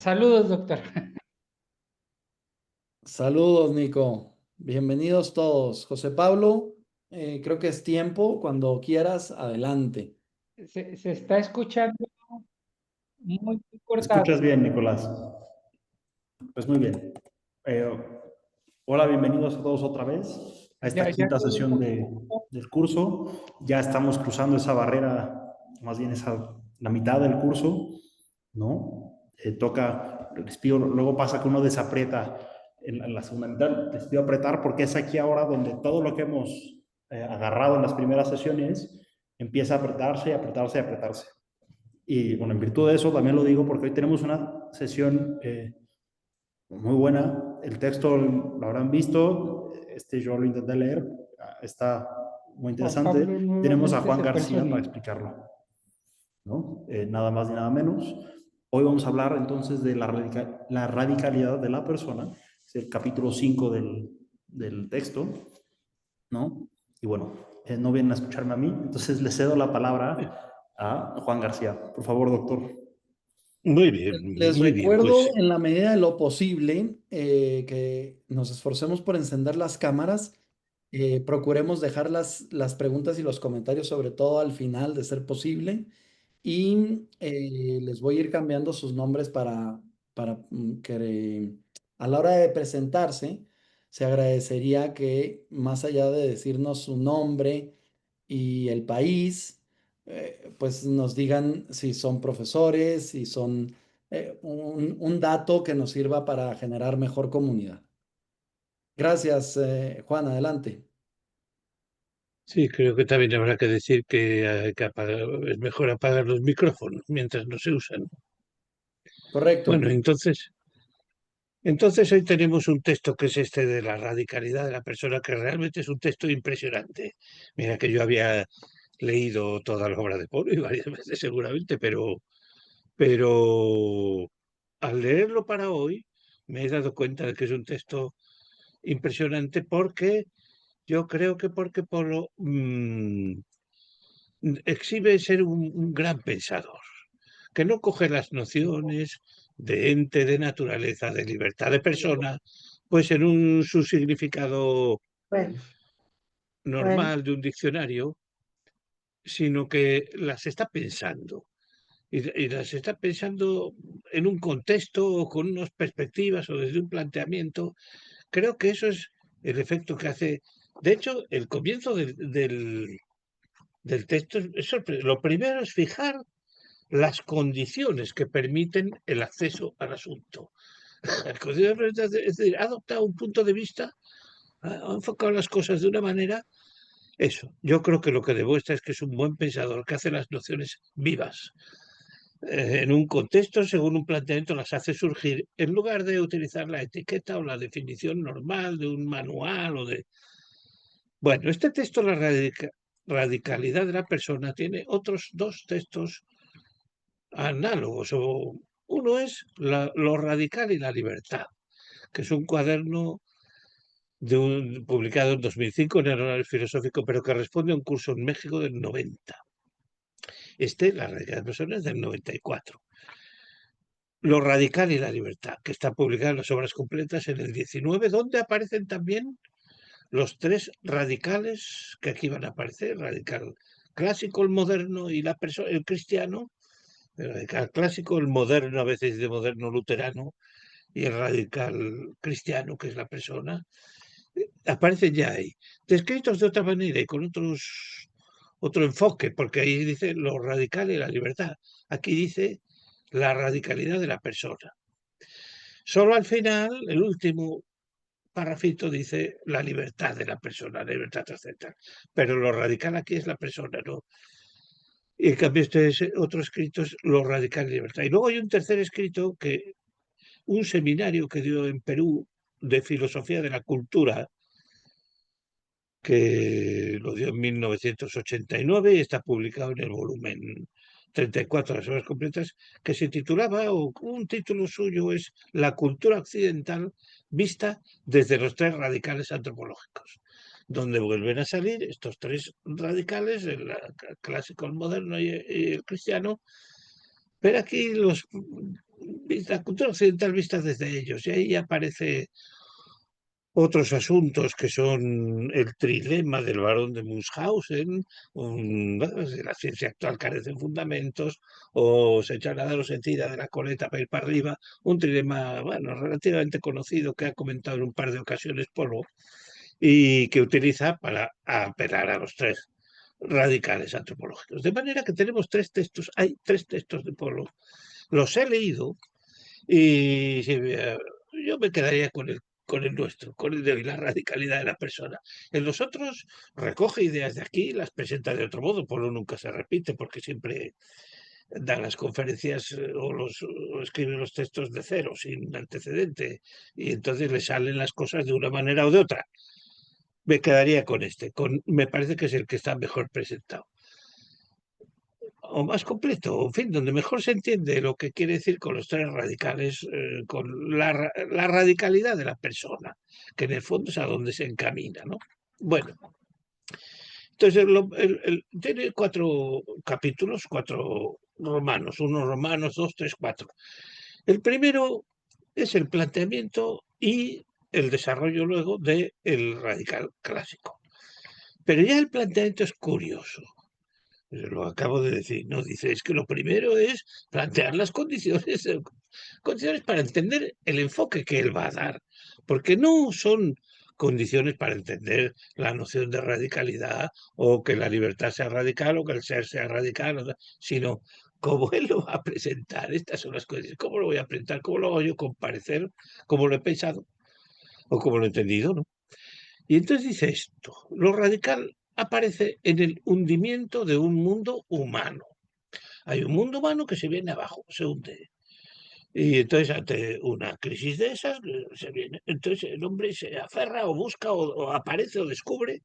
Saludos, doctor. Saludos, Nico. Bienvenidos todos. José Pablo, creo que es tiempo. Cuando quieras, adelante. Se está escuchando muy ¿Me cortado. escuchas bien, Nicolás? Pues muy bien. Eh, Hola, bienvenidos a todos otra vez a esta Ya quinta quedó un sesión poquito. del curso. Ya estamos cruzando esa barrera, más bien la mitad del curso, ¿no? Les pido, luego pasa que uno desaprieta en la segunda mitad. Les pido apretar porque es aquí ahora donde todo lo que hemos agarrado en las primeras sesiones empieza a apretarse y apretarse y apretarse. Y bueno, en virtud de eso también lo digo porque hoy tenemos una sesión muy buena. El texto lo habrán visto, yo lo intenté leer, está muy Juan interesante. Pablo Tenemos a nuevamente Juan se fue el García para sonido. explicarlo, ¿no? Nada más ni nada menos. Hoy vamos a hablar entonces de la radicalidad de la persona, es el capítulo 5 del texto, ¿no? Y bueno, no vienen a escucharme a mí, entonces le cedo la palabra a Juan García. Por favor, doctor. Les Muy bien, recuerdo pues en la medida de lo posible que nos esforcemos por encender las cámaras. Procuremos dejar las preguntas y los comentarios, sobre todo al final, de ser posible. Y les voy a ir cambiando sus nombres para que a la hora de presentarse se agradecería que, más allá de decirnos su nombre y el país, pues nos digan si son profesores, si son un dato que nos sirva para generar mejor comunidad. Gracias, Juan, adelante. sí, creo que también habrá que decir que, es mejor apagar los micrófonos mientras no se usan. Correcto. Bueno, entonces hoy tenemos un texto que es este de la radicalidad de la persona, que realmente es un texto impresionante. Mira que yo había leído toda la obra de Pablo y varias veces seguramente, pero al leerlo para hoy me he dado cuenta de que es un texto impresionante porque yo creo que porque Polo exhibe ser un gran pensador, que no coge las nociones de ente, de naturaleza, de libertad de persona, pues en su significado Bueno, bueno, normal de un diccionario, sino que las está pensando. Y las está pensando en un contexto o con unas perspectivas o desde un planteamiento. Creo que eso es el efecto que hace. De hecho, el comienzo del texto es sorprendente. Lo primero es fijar las condiciones que permiten el acceso al asunto. Es decir, ha adoptado un punto de vista, ha enfocado las cosas de una manera. Eso, yo creo que lo que demuestra es que es un buen pensador, que hace las nociones vivas. En un contexto, según un planteamiento, las hace surgir, en lugar de utilizar la etiqueta o la definición normal de un manual o de. Bueno, este texto, la radicalidad de la persona, tiene otros dos textos análogos. Uno es Lo radical y la libertad, que es un cuaderno publicado en 2005 en el Anuario Filosófico, pero que responde a un curso en México del 90. La radicalidad de personas, es del 94. Lo radical y la libertad, que está publicado en las obras completas en el 19, donde aparecen también los tres radicales que aquí van a aparecer: radical clásico, el moderno y el cristiano. El radical clásico, el moderno, a veces de moderno luterano, y el radical cristiano, que es la persona, aparecen ya ahí, descritos de otra manera y con otro enfoque, porque ahí dice lo radical y la libertad. Aquí dice la radicalidad de la persona. Solo al final, el último parrafito dice la libertad de la persona, la libertad trascendental. Pero lo radical aquí es la persona, ¿no? Y en cambio otro escrito es lo radical y libertad. Y luego hay un tercer escrito, un seminario que dio en Perú de filosofía de la cultura, que lo dio en 1989 y está publicado en el volumen 34 de las obras completas, que se titulaba, o un título suyo es La cultura occidental vista desde los tres radicales antropológicos, donde vuelven a salir estos tres radicales, el clásico, el moderno y el cristiano, Pero aquí la cultura occidental vista desde ellos, y ahí aparece otros asuntos que son el trilema del barón de Munchausen, bueno, si la ciencia actual carece de fundamentos, o se echan a dar sentida de la coleta para ir para arriba, un trilema, bueno, relativamente conocido que ha comentado en un par de ocasiones Polo, y que utiliza para apelar a los tres radicales antropológicos. De manera que tenemos tres textos, hay tres textos de Polo, los he leído y yo me quedaría con el nuestro, con el de la radicalidad de la persona. En los otros recoge ideas de aquí, las presenta de otro modo, Polo nunca se repite porque siempre da las conferencias o escribe los textos de cero, sin antecedente, y entonces le salen las cosas de una manera o de otra. Me quedaría con este, me parece que es el que está mejor presentado o más completo, en fin, donde mejor se entiende lo que quiere decir con los tres radicales, con la radicalidad de la persona, que en el fondo es a donde se encamina, ¿no? Bueno, entonces tiene 4 capítulos, 4 romanos, 1 romanos, 2, 3, 4. El primero es el planteamiento y el desarrollo luego del radical clásico. Pero ya el planteamiento es curioso. Lo acabo de decir, ¿no? Dice, es que lo primero es plantear las condiciones para entender el enfoque que él va a dar, porque no son condiciones para entender la noción de radicalidad o que la libertad sea radical o que el ser sea radical, sino cómo él lo va a presentar. Estas son las cosas. ¿Cómo lo voy a presentar? ¿Cómo lo hago yo comparecer? ¿Cómo lo he pensado? ¿O cómo lo he entendido? ¿No? Y entonces dice esto, lo radical aparece en el hundimiento de un mundo humano. Hay un mundo humano que se viene abajo, se hunde. Y entonces ante una crisis de esas, se viene. Entonces el hombre se aferra o busca o aparece o descubre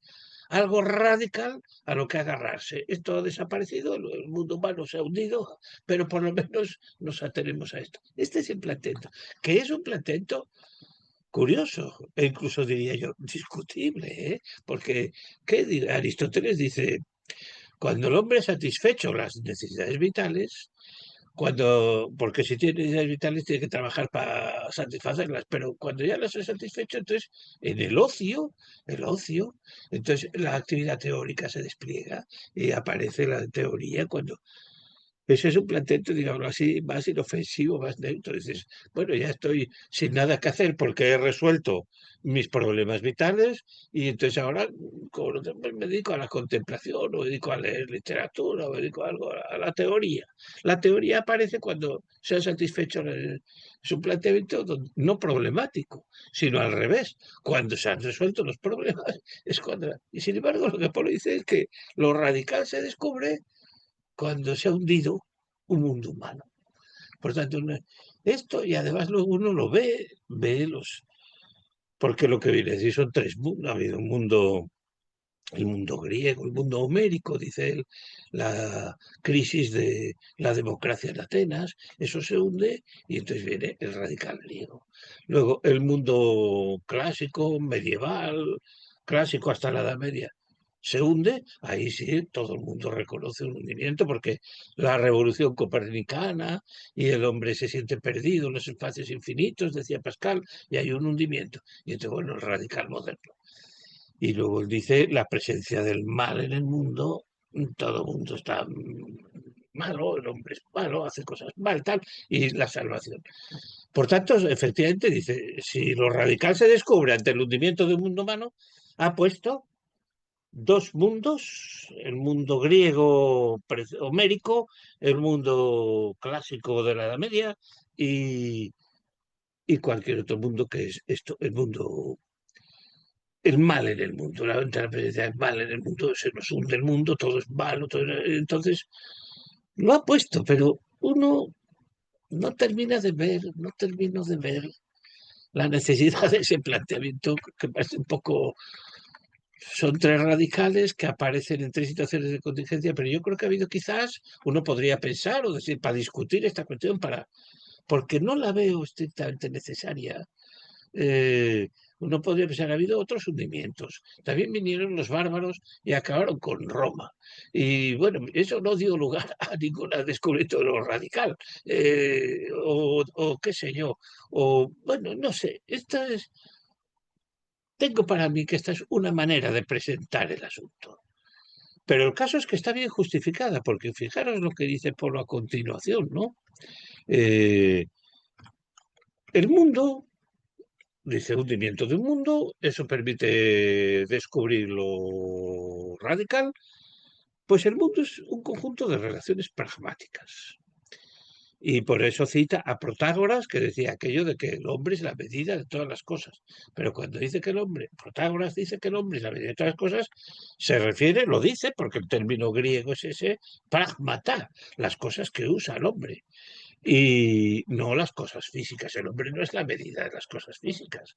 algo radical a lo que agarrarse. Esto ha desaparecido, el mundo humano se ha hundido, pero por lo menos nos atenemos a esto. Este es el planteamiento, que es un planteamiento curioso, e incluso diría yo, discutible, ¿eh? Porque Aristóteles dice, cuando el hombre ha satisfecho las necesidades vitales, porque si tiene necesidades vitales tiene que trabajar para satisfacerlas, pero cuando ya las ha satisfecho, entonces en el ocio, entonces la actividad teórica se despliega y aparece la teoría cuando ese es un planteamiento, digamos así, más inofensivo, más neutro. Dices, bueno, ya estoy sin nada que hacer porque he resuelto mis problemas vitales y entonces ahora como pues me dedico a la contemplación, o me dedico a leer literatura, o me dedico a algo, a la teoría. La teoría aparece cuando se ha satisfecho, es un planteamiento no problemático, sino al revés. Cuando se han resuelto los problemas es cuando... Y sin embargo, lo que Polo dice es que lo radical se descubre cuando se ha hundido un mundo humano. Por tanto, esto, y además luego uno lo ve porque lo que viene a decir son 3 mundos. Ha habido un mundo, el mundo griego, el mundo homérico, dice él, la crisis de la democracia en Atenas, eso se hunde y entonces viene el radical griego. Luego el mundo clásico, medieval, clásico hasta la Edad Media, se hunde, ahí sí todo el mundo reconoce un hundimiento porque la revolución copernicana y el hombre se siente perdido en los espacios infinitos, decía Pascal, y hay un hundimiento. Y entonces, bueno, el radical moderno. Y luego él dice la presencia del mal en el mundo, todo el mundo está malo, el hombre es malo, hace cosas mal, tal, y la salvación. Por tanto, efectivamente, dice, si lo radical se descubre ante el hundimiento de un mundo humano, ha puesto 2 mundos, el mundo griego homérico, el mundo clásico de la Edad Media y cualquier otro mundo que es esto, el mal en el mundo, la presencia del mal en el mundo, se nos hunde el mundo, todo es malo, entonces lo ha puesto, pero uno no termino de ver la necesidad de ese planteamiento que parece un poco. Son 3 radicales que aparecen en 3 situaciones de contingencia, pero yo creo que ha habido quizás, uno podría pensar o decir, para discutir esta cuestión, porque no la veo estrictamente necesaria, Uno podría pensar, ha habido otros hundimientos. También vinieron los bárbaros y acabaron con Roma. Y bueno, eso no dio lugar a ningún descubrimiento de lo radical. O qué sé yo. O bueno, no sé. Tengo para mí que esta es una manera de presentar el asunto. Pero el caso es que está bien justificada, porque fijaros lo que dice Polo a continuación, ¿no? El mundo, dice hundimiento de un mundo, eso permite descubrir lo radical, pues el mundo es un conjunto de relaciones pragmáticas. Y por eso cita a Protágoras, que decía aquello de que el hombre es la medida de todas las cosas. Pero cuando dice que el hombre, Protágoras dice que el hombre es la medida de todas las cosas, se refiere, lo dice, porque el término griego es ese, pragmata, las cosas que usa el hombre. Y no las cosas físicas. El hombre no es la medida de las cosas físicas.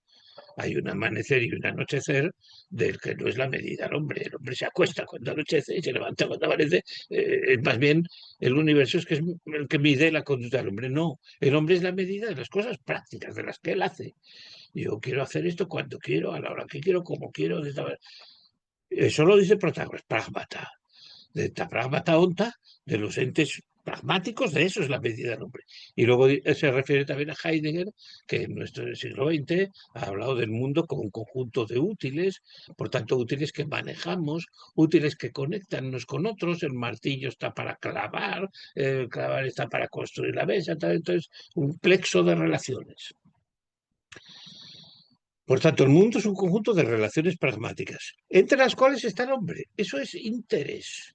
Hay un amanecer y un anochecer del que no es la medida el hombre. El hombre se acuesta cuando anochece y se levanta cuando amanece. Más bien, el universo es que es el que mide la conducta del hombre. No, el hombre es la medida de las cosas prácticas, de las que él hace. Yo quiero hacer esto cuando quiero, a la hora que quiero, como quiero. Eso lo dice Protágoras, pragmata. De pragmata onta, de los entes pragmáticos, de eso es la medida del hombre. Y luego se refiere también a Heidegger, que en nuestro siglo XX ha hablado del mundo como un conjunto de útiles, por tanto útiles que manejamos, útiles que conectan unos con otros, el martillo está para clavar, el clavar está para construir la mesa, entonces un plexo de relaciones. Por tanto, el mundo es un conjunto de relaciones pragmáticas, entre las cuales está el hombre. Eso es interés.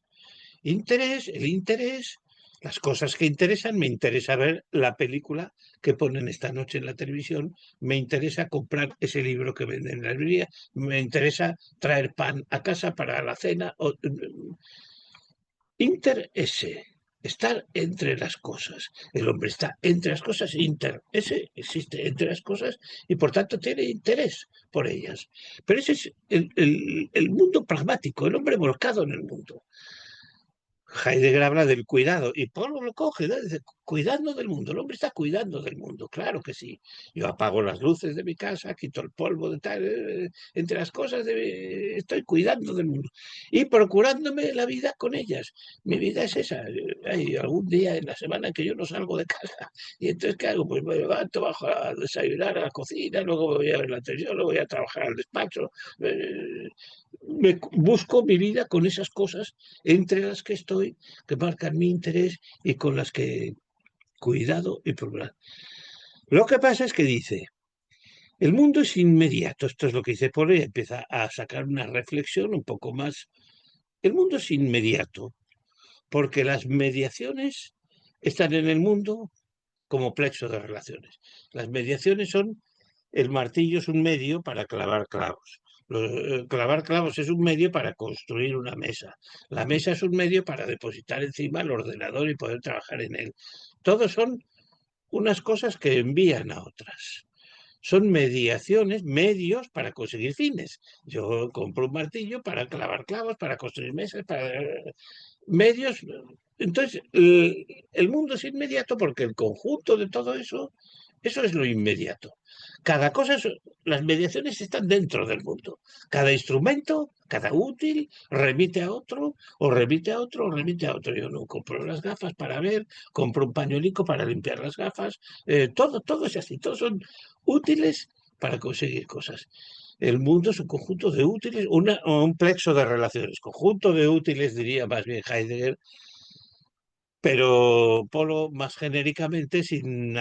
El interés, las cosas que interesan, me interesa ver la película que ponen esta noche en la televisión, me interesa comprar ese libro que venden en la librería, me interesa traer pan a casa para la cena. Interese, estar entre las cosas. El hombre está entre las cosas, interese, existe entre las cosas y por tanto tiene interés por ellas. Pero ese es el mundo pragmático, el hombre volcado en el mundo. Heidegger habla del cuidado y Polo lo coge, ¿no? Dice, cuidando del mundo, el hombre está cuidando del mundo, claro que sí. Yo apago las luces de mi casa, quito el polvo de tal, entre las cosas estoy cuidando del mundo y procurándome la vida con ellas. Mi vida es esa. Hay algún día en la semana que yo no salgo de casa y entonces ¿qué hago? Pues me levanto, bajo a desayunar a la cocina, luego voy a ver la televisión, luego voy a trabajar al despacho. Busco mi vida con esas cosas entre las que estoy, que marcan mi interés y con las que cuidado y procurar. Lo que pasa es que dice, el mundo es inmediato, esto es lo que dice Polo y empieza a sacar una reflexión un poco más. El mundo es inmediato, porque las mediaciones están en el mundo como plexo de relaciones. Las mediaciones son, el martillo es un medio para clavar clavos. Clavar clavos es un medio para construir una mesa. La mesa es un medio para depositar encima el ordenador y poder trabajar en él. Todos son unas cosas que envían a otras. Son mediaciones, medios para conseguir fines. Yo compro un martillo para clavar clavos, para construir mesas, para medios. Entonces, el mundo es inmediato porque el conjunto de todo eso es lo inmediato. Cada cosa, las mediaciones están dentro del mundo. Cada instrumento, cada útil, remite a otro, o remite a otro, o remite a otro. Yo no compro las gafas para ver, compro un pañuelico para limpiar las gafas. Todo es así, todos son útiles para conseguir cosas. El mundo es un conjunto de útiles, un plexo de relaciones. Conjunto de útiles, diría más bien Heidegger, pero Polo más genéricamente, sin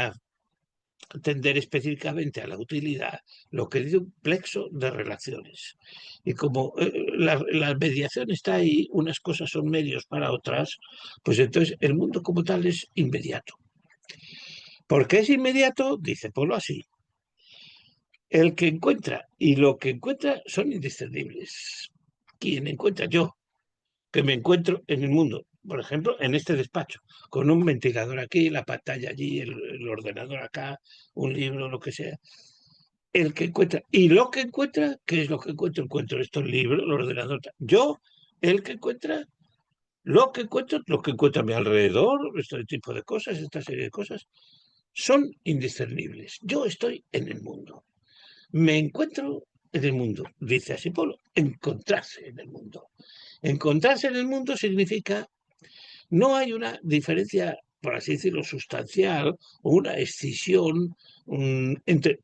atender específicamente a la utilidad, lo que dice un plexo de relaciones. Y como la mediación está ahí, unas cosas son medios para otras, pues entonces el mundo como tal es inmediato. ¿Por qué es inmediato? Dice Polo así. El que encuentra y lo que encuentra son indiscernibles. ¿Quién encuentra? Yo, que me encuentro en el mundo, por ejemplo, en este despacho, con un ventilador aquí, la pantalla allí, el ordenador acá, un libro, lo que sea. El que encuentra y lo que encuentra, ¿qué es lo que encuentro? Encuentro estos libros, el ordenador. Yo, el que encuentra, lo que encuentro a mi alrededor, este tipo de cosas, esta serie de cosas, son indiscernibles. Yo estoy en el mundo. Me encuentro en el mundo, dice así Polo, encontrarse en el mundo. Encontrarse en el mundo significa, no hay una diferencia, por así decirlo, sustancial o una escisión entre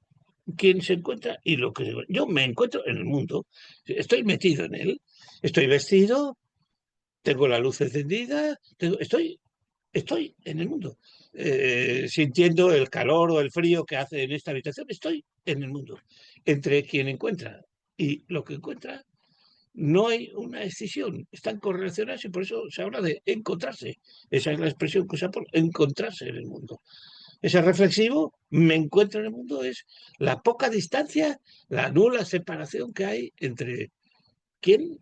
quien se encuentra y lo que se encuentra. Yo me encuentro en el mundo, estoy metido en él, estoy vestido, tengo la luz encendida, estoy en el mundo, sintiendo el calor o el frío que hace en esta habitación, estoy en el mundo. Entre quien encuentra y lo que encuentra, no hay una escisión, están correlacionadas y por eso se habla de encontrarse. Esa es la expresión que usa por encontrarse en el mundo. Ese reflexivo, me encuentro en el mundo, es la poca distancia, la nula separación que hay entre quién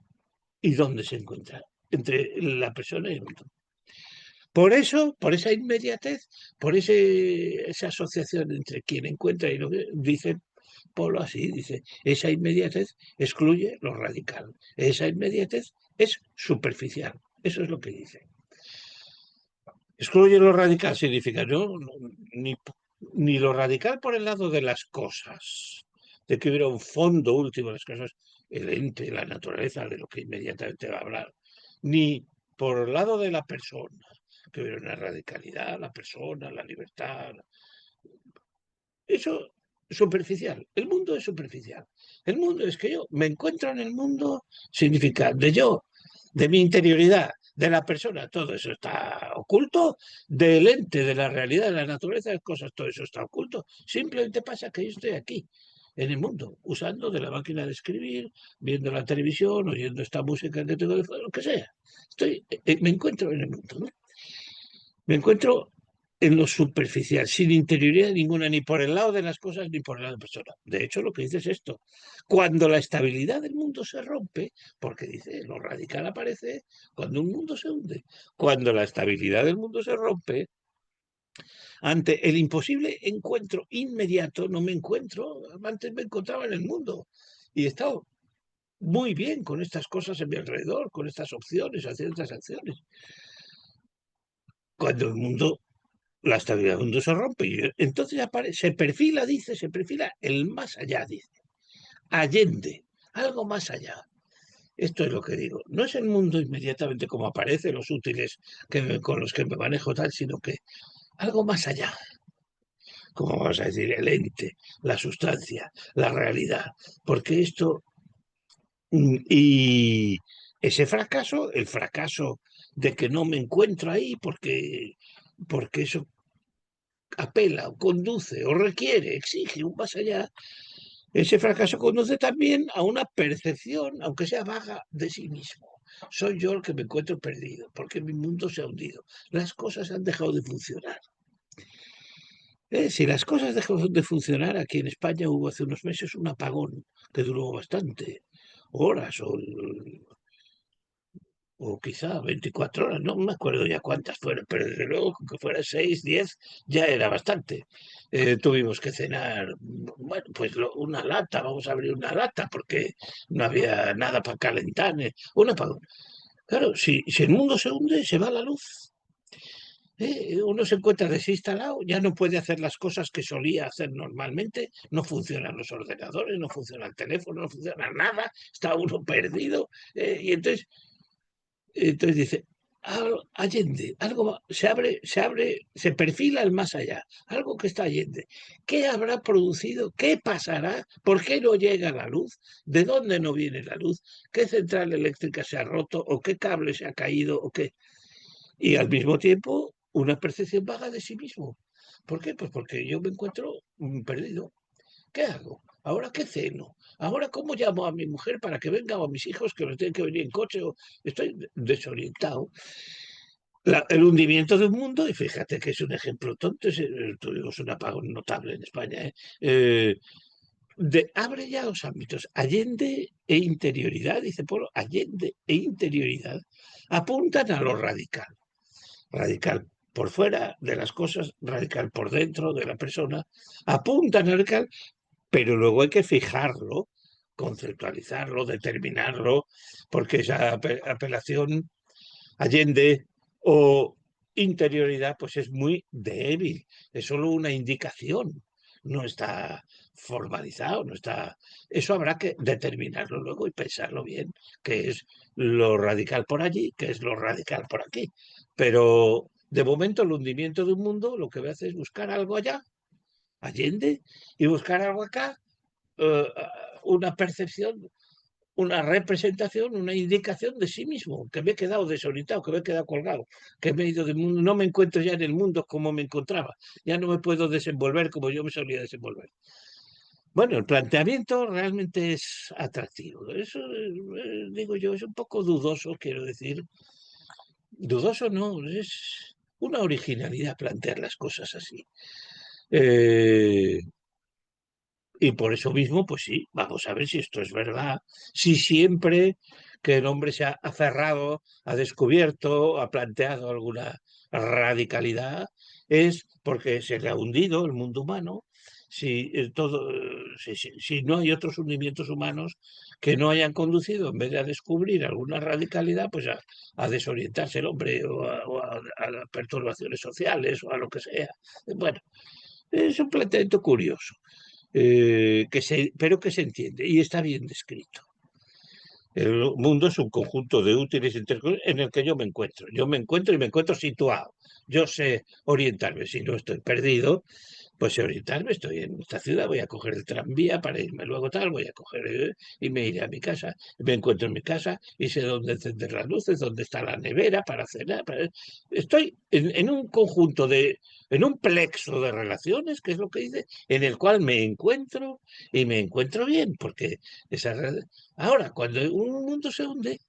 y dónde se encuentra, entre la persona y el mundo. Por eso, por esa inmediatez, por esa asociación entre quien encuentra y lo que dice Polo así, dice, esa inmediatez excluye lo radical. Esa inmediatez es superficial. Eso es lo que dice. Excluye lo radical significa ni lo radical por el lado de las cosas, de que hubiera un fondo último de las cosas, el ente, la naturaleza, de lo que inmediatamente va a hablar, ni por el lado de la persona, que hubiera una radicalidad, la persona, la libertad. Eso es superficial. El mundo es superficial. El mundo es que yo me encuentro en el mundo, significa de mi interioridad, de la persona, todo eso está oculto, del ente, de la realidad, de la naturaleza de cosas, todo eso está oculto. Simplemente pasa que yo estoy aquí, en el mundo, usando de la máquina de escribir, viendo la televisión, oyendo esta música que tengo de fondo, lo que sea. Me encuentro en el mundo, ¿no? Me encuentro en lo superficial, sin interioridad ninguna, ni por el lado de las cosas ni por el lado de la persona. De hecho, lo que dice es esto. Cuando la estabilidad del mundo se rompe, porque dice, lo radical aparece cuando un mundo se hunde. Cuando la estabilidad del mundo se rompe, ante el imposible encuentro inmediato, no me encuentro, antes me encontraba en el mundo y he estado muy bien con estas cosas en mi alrededor, con estas opciones, haciendo estas acciones. Cuando el mundo la estabilidad del mundo se rompe y entonces se perfila, dice, se perfila el más allá, dice, allende, algo más allá. Esto es lo que digo. No es el mundo inmediatamente como aparece, los útiles con los que me manejo tal, sino que algo más allá. Como vamos a decir, el ente, la sustancia, la realidad. Porque esto y ese fracaso, el fracaso de que no me encuentro ahí porque eso apela o conduce o requiere, exige un más allá, ese fracaso conduce también a una percepción, aunque sea vaga, de sí mismo. Soy yo el que me encuentro perdido, porque mi mundo se ha hundido. Las cosas han dejado de funcionar. Si las cosas dejaron de funcionar, aquí en España hubo hace unos meses un apagón que duró bastante, horas o quizá 24 horas, no me acuerdo ya cuántas fueron, pero desde luego que fuera 6, 10 ya era bastante. Tuvimos que cenar, bueno, pues una lata, vamos a abrir una lata porque no había nada para calentar, un apagón. Claro, si el mundo se hunde, se va la luz. Uno se encuentra desinstalado, ya no puede hacer las cosas que solía hacer normalmente, no funcionan los ordenadores, no funciona el teléfono, no funciona nada, está uno perdido, y entonces dice, allende, algo se perfila el más allá, algo que está allende. ¿Qué habrá producido? ¿Qué pasará? ¿Por qué no llega la luz? ¿De dónde no viene la luz? ¿Qué central eléctrica se ha roto? ¿O qué cable se ha caído? ¿O qué? Y al mismo tiempo, una percepción vaga de sí mismo. ¿Por qué? Pues porque yo me encuentro perdido. ¿Qué hago? ¿Ahora qué ceno? ¿Ahora cómo llamo a mi mujer para que venga o a mis hijos que me tienen que venir en coche? Estoy desorientado. El hundimiento de un mundo, y fíjate que es un ejemplo tonto, tuvimos un apagón notable en España, abre ya los ámbitos, allende e interioridad, dice Polo, allende e interioridad, apuntan a lo radical. Radical por fuera de las cosas, radical por dentro de la persona, apuntan al radical, pero luego hay que fijarlo, conceptualizarlo, determinarlo, porque esa apelación allende o interioridad pues es muy débil, es solo una indicación, no está formalizado, no está... Eso habrá que determinarlo luego y pensarlo bien, qué es lo radical por allí, qué es lo radical por aquí. Pero de momento el hundimiento de un mundo lo que hace es buscar algo allá, allende, y buscar algo acá, una percepción, una representación, una indicación de sí mismo, que me he quedado desorientado, que me he quedado colgado, que me he ido del mundo, no me encuentro ya en el mundo como me encontraba, ya no me puedo desenvolver como yo me solía desenvolver. Bueno, el planteamiento realmente es atractivo. Eso, digo yo, es un poco dudoso, quiero decir. Dudoso no, es una originalidad plantear las cosas así. Eh, Y por eso mismo, pues sí, vamos a ver si esto es verdad, si siempre que el hombre se ha aferrado, ha descubierto, ha planteado alguna radicalidad, es porque se le ha hundido el mundo humano, si no hay otros hundimientos humanos que no hayan conducido, en vez de a descubrir alguna radicalidad, pues a desorientarse el hombre a las perturbaciones sociales o a lo que sea. Bueno, es un planteamiento curioso pero que se entiende y está bien descrito. El mundo es un conjunto de útiles en el que yo me encuentro. Yo me encuentro y me encuentro situado. Yo sé orientarme. Si no estoy perdido, pues sé orientarme. Estoy en esta ciudad, voy a coger el tranvía para irme luego tal, voy a coger y me iré a mi casa. Me encuentro en mi casa y sé dónde encender las luces, dónde está la nevera para cenar. Estoy en un conjunto en un plexo de relaciones, que es lo que dice, en el cual me encuentro y me encuentro bien, porque ahora, cuando un mundo se hunde,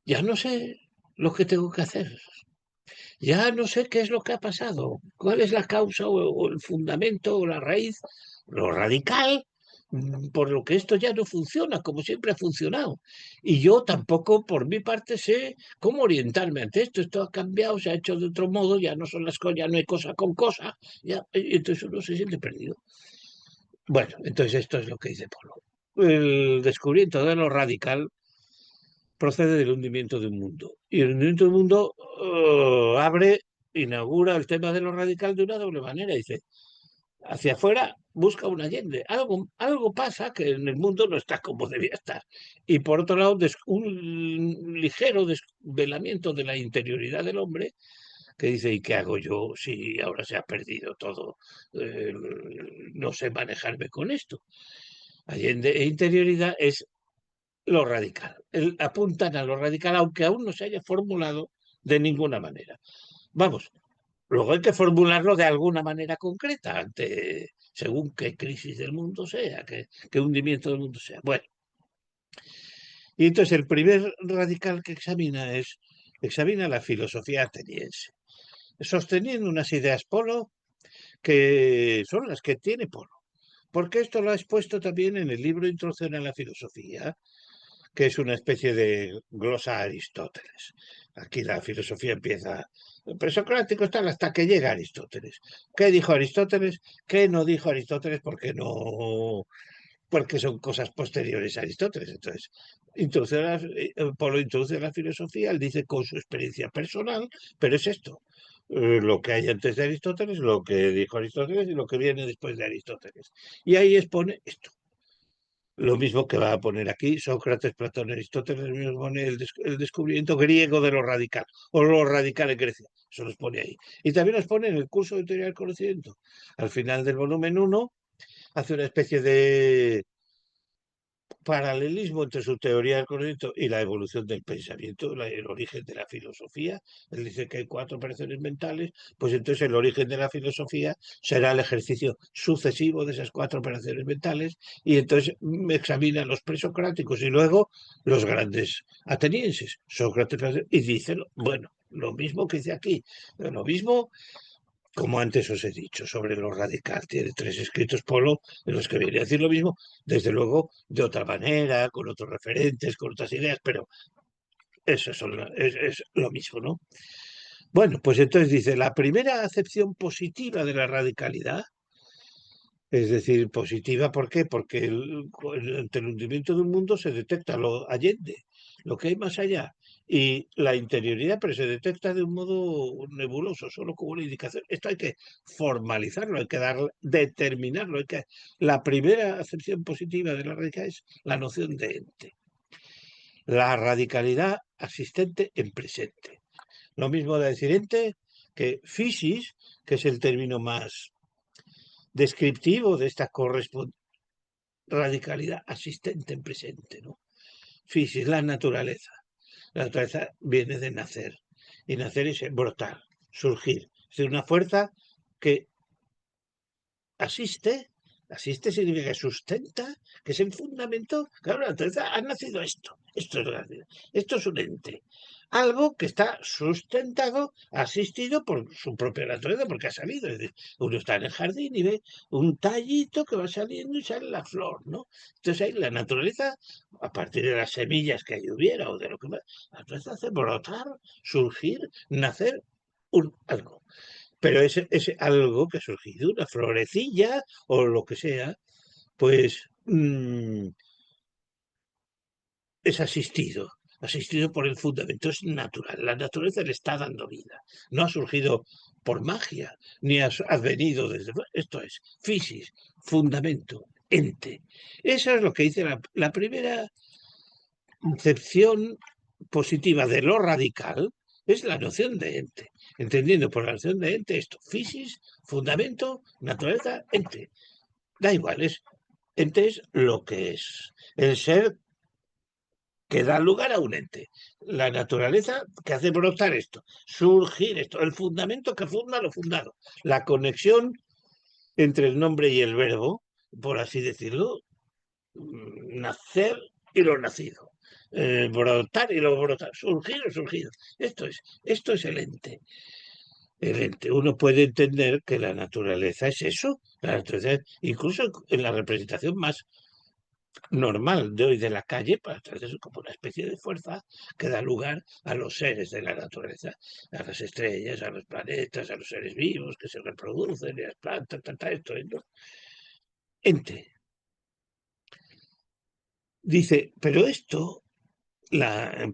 ya no sé lo que tengo que hacer. Ya no sé qué es lo que ha pasado, cuál es la causa o el fundamento o la raíz, lo radical, por lo que esto ya no funciona como siempre ha funcionado. Y yo tampoco, por mi parte, sé cómo orientarme ante esto. Esto ha cambiado, se ha hecho de otro modo, ya no son las cosas, ya no hay cosa con cosa, ya, y entonces uno se siente perdido. Bueno, entonces esto es lo que dice Polo. El descubrimiento de lo radical procede del hundimiento de un mundo. Y el hundimiento de un mundo inaugura el tema de lo radical de una doble manera. Dice, hacia afuera busca un Allende. Algo pasa que en el mundo no está como debía estar. Y por otro lado, un ligero desvelamiento de la interioridad del hombre que dice, ¿y qué hago yo si ahora se ha perdido todo? Eh, no sé manejarme con esto. Allende e interioridad es lo radical. Apuntan a lo radical, aunque aún no se haya formulado de ninguna manera. Vamos, luego hay que formularlo de alguna manera concreta, según qué crisis del mundo sea, qué hundimiento del mundo sea. Bueno, y entonces el primer radical que examina la filosofía ateniense, sosteniendo unas ideas Polo que son las que tiene Polo. Porque esto lo ha expuesto también en el libro Introducción a la Filosofía, que es una especie de glosa a Aristóteles. Aquí la filosofía empieza. El presocrático está hasta que llega Aristóteles. ¿Qué dijo Aristóteles? ¿Qué no dijo Aristóteles? Porque son cosas posteriores a Aristóteles. Entonces, Polo introduce la filosofía, él dice con su experiencia personal, pero es esto. Lo que hay antes de Aristóteles, lo que dijo Aristóteles y lo que viene después de Aristóteles. Y ahí expone esto. Lo mismo que va a poner aquí Sócrates, Platón, Aristóteles, mismo pone el descubrimiento griego de lo radical, o lo radical en Grecia. Eso los pone ahí. Y también los pone en el curso de teoría del conocimiento. Al final del volumen 1 hace una especie de paralelismo entre su teoría del conocimiento y la evolución del pensamiento, el origen de la filosofía. Él dice que hay 4 operaciones mentales, pues entonces el origen de la filosofía será el ejercicio sucesivo de esas 4 operaciones mentales y entonces examina los presocráticos y luego los grandes atenienses, Sócrates, y dice, bueno, lo mismo que dice aquí, lo mismo como antes os he dicho, sobre lo radical. Tiene 3 escritos Polo en los que viene a decir lo mismo, desde luego de otra manera, con otros referentes, con otras ideas, pero eso es lo mismo, ¿no? Bueno, pues entonces dice, la primera acepción positiva de la radicalidad, es decir, positiva, ¿por qué? Porque ante el hundimiento de un mundo se detecta lo allende, lo que hay más allá. y la interioridad, pero se detecta de un modo nebuloso, solo como una indicación. Esto hay que formalizarlo, hay que determinarlo. La primera acepción positiva de la radical es la noción de ente. La radicalidad asistente en presente. Lo mismo de decir ente que physis, que es el término más descriptivo de esta radicalidad asistente en presente, ¿no? Physis, la naturaleza. La naturaleza viene de nacer, y nacer es brotar, surgir. Es una fuerza que asiste significa que sustenta, que es el fundamento. Claro, la naturaleza ha nacido esto es un ente. Algo que está sustentado, asistido por su propia naturaleza, porque ha salido. Es decir, uno está en el jardín y ve un tallito que va saliendo y sale la flor, ¿no? Entonces ahí la naturaleza, a partir de las semillas que ahí hubiera o de lo que más, la naturaleza hace brotar, surgir, nacer algo. Pero ese algo que ha surgido, una florecilla o lo que sea, pues es asistido por el fundamento, es natural. La naturaleza le está dando vida. No ha surgido por magia, ni ha venido desde... Esto es physis, fundamento, ente. Eso es lo que dice la primera concepción positiva de lo radical, es la noción de ente. Entendiendo por la noción de ente esto, physis, fundamento, naturaleza, ente. Da igual, ente es lo que es. El ser que da lugar a un ente. La naturaleza que hace brotar esto, surgir esto, el fundamento que funda lo fundado. La conexión entre el nombre y el verbo, por así decirlo, nacer y lo nacido. Brotar y lo brotar, surgir o surgido. Esto es el ente. Uno puede entender que la naturaleza es eso, la naturaleza, incluso en la representación más normal de hoy de la calle, para tratarse como una especie de fuerza que da lugar a los seres de la naturaleza, a las estrellas, a los planetas, a los seres vivos que se reproducen, y las plantas, esto, ¿no? Ente. Dice, pero esto,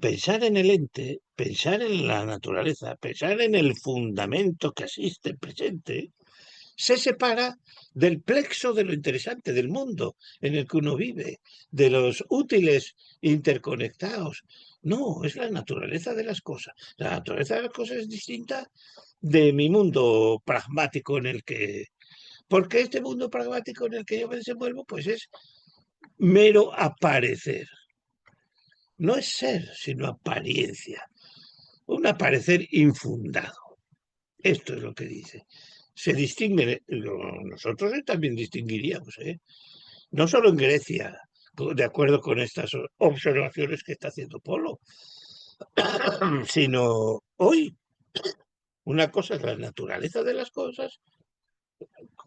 pensar en el ente, pensar en la naturaleza, pensar en el fundamento que asiste presente, se separa del plexo de lo interesante del mundo en el que uno vive, de los útiles interconectados. No, es la naturaleza de las cosas. La naturaleza de las cosas es distinta de mi mundo pragmático en el que... Porque este mundo pragmático en el que yo me desenvuelvo, pues es mero aparecer. No es ser, sino apariencia. Un aparecer infundado. Esto es lo que dice. Se distingue, nosotros también distinguiríamos, no solo en Grecia, de acuerdo con estas observaciones que está haciendo Polo, sino hoy. Una cosa es la naturaleza de las cosas,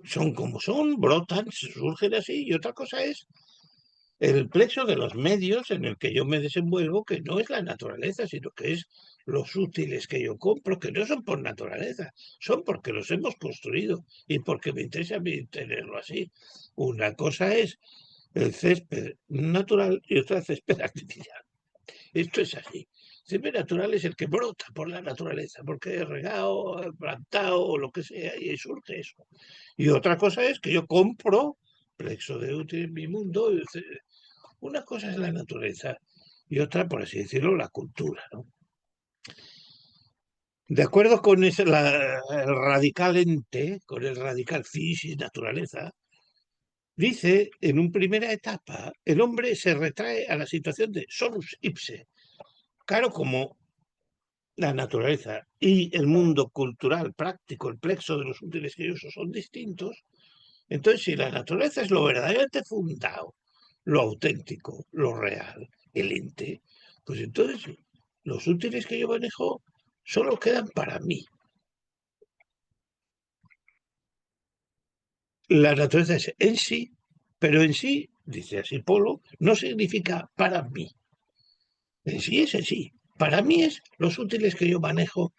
son como son, brotan, surgen así, y otra cosa es el plexo de los medios en el que yo me desenvuelvo, que no es la naturaleza, sino que es los útiles que yo compro, que no son por naturaleza, son porque los hemos construido y porque me interesa a mí tenerlo así. Una cosa es el césped natural y otra césped artificial. Esto es así. El césped natural es el que brota por la naturaleza, porque es regado, plantado o lo que sea, y surge eso. Y otra cosa es que yo compro plexo de útil en mi mundo. Una cosa es la naturaleza y otra, por así decirlo, la cultura, ¿no? De acuerdo con el radical ente, con el radical physis, naturaleza, dice, en una primera etapa, el hombre se retrae a la situación de solus ipse. Claro, como la naturaleza y el mundo cultural, práctico, el plexo de los útiles que uso son distintos, entonces si la naturaleza es lo verdaderamente fundado, lo auténtico, lo real, el ente, pues entonces los útiles que yo manejo solo quedan para mí. La naturaleza es en sí, pero en sí, dice así Polo, no significa para mí. En sí es en sí. Para mí es los útiles que yo manejo,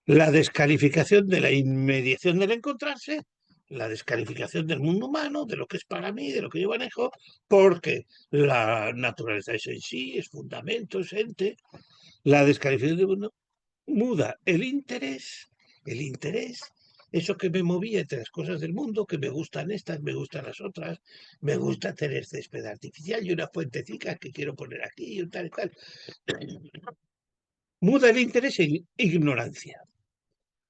la descalificación de la inmediación del encontrarse, la descalificación del mundo humano, de lo que es para mí, de lo que yo manejo, porque la naturaleza es en sí, es fundamento, es ente. La descalificación del mundo muda el interés, eso que me movía entre las cosas del mundo, que me gustan estas, me gustan las otras, me gusta tener césped artificial y una fuentecita que quiero poner aquí y tal y tal. Muda el interés en ignorancia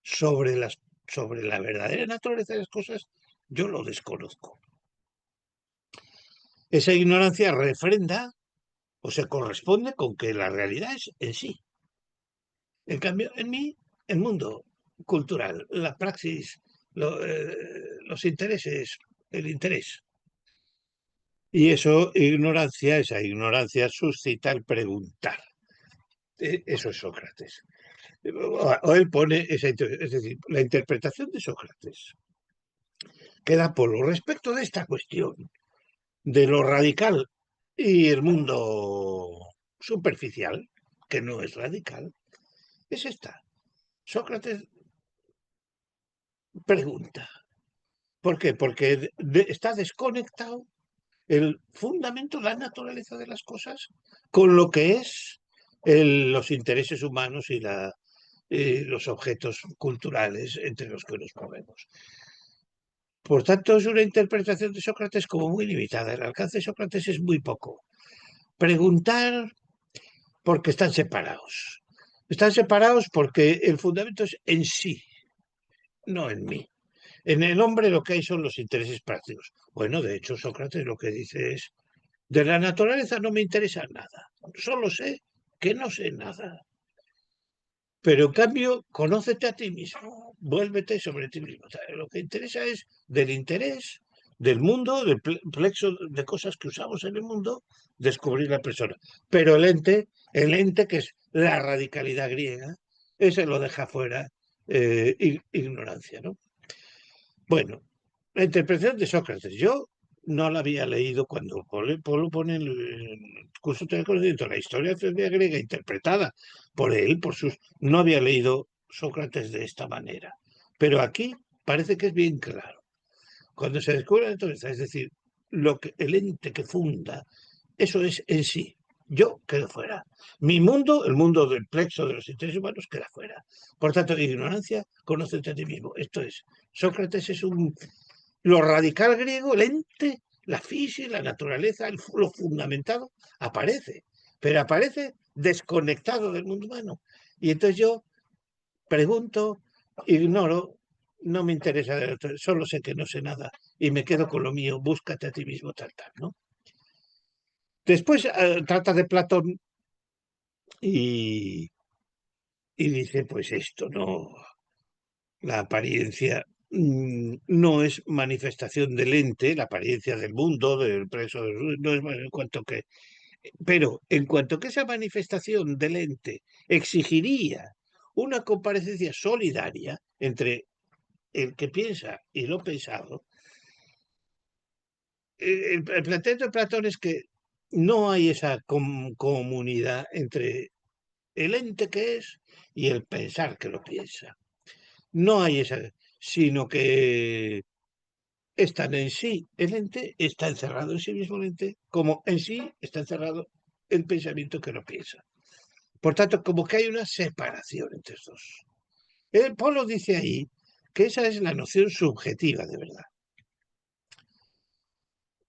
sobre la verdadera naturaleza de las cosas. Yo lo desconozco. Esa ignorancia refrenda o se corresponde con que la realidad es en sí. En cambio, en mí, el mundo cultural, la praxis, los intereses, el interés. Y esa ignorancia suscita el preguntar. Eso es Sócrates. O él pone es decir, la interpretación de Sócrates queda por lo respecto de esta cuestión, de lo radical y el mundo superficial, que no es radical, es esta. Sócrates pregunta. ¿Por qué? Porque está desconectado el fundamento, la naturaleza de las cosas, con lo que es los intereses humanos y los objetos culturales entre los que nos movemos. Por tanto, es una interpretación de Sócrates como muy limitada. El alcance de Sócrates es muy poco. Preguntar porque están separados. Están separados porque el fundamento es en sí, no en mí. En el hombre lo que hay son los intereses prácticos. Bueno, de hecho, Sócrates lo que dice es, de la naturaleza no me interesa nada. Solo sé que no sé nada. Pero en cambio, conócete a ti mismo, vuélvete sobre ti mismo. O sea, lo que interesa es del interés, del mundo, del plexo de cosas que usamos en el mundo, descubrir la persona. Pero el ente que es la radicalidad griega, ese lo deja fuera ignorancia, ¿no? Bueno, la interpretación de Sócrates. Yo no la había leído cuando Polo pone en el curso de conocimiento la historia griega interpretada por él, no había leído Sócrates de esta manera. Pero aquí parece que es bien claro. Cuando se descubre la naturaleza, es decir, el ente que funda, eso es en sí. Yo quedo fuera. Mi mundo, el mundo del plexo de los intereses humanos, queda fuera. Por tanto, ignorancia, conócete a ti mismo. Esto es, Sócrates es lo radical griego, el ente, la física, la naturaleza, lo fundamentado, aparece. Pero aparece desconectado del mundo humano. Y entonces yo pregunto, ignoro, no me interesa, solo sé que no sé nada y me quedo con lo mío, búscate a ti mismo, tal, ¿no? Después trata de Platón y dice, pues esto, no, la apariencia no es manifestación del ente, la apariencia del mundo, del preso, no es en cuanto que... Pero en cuanto que esa manifestación del ente exigiría una comparecencia solidaria entre el que piensa y lo pensado, el planteamiento de Platón es que no hay esa comunidad entre el ente que es y el pensar que lo piensa. No hay esa, sino que están en sí. El ente está encerrado en sí mismo, el ente, como en sí está encerrado el pensamiento que lo piensa. Por tanto, como que hay una separación entre estos dos. El Polo dice ahí que esa es la noción subjetiva de verdad.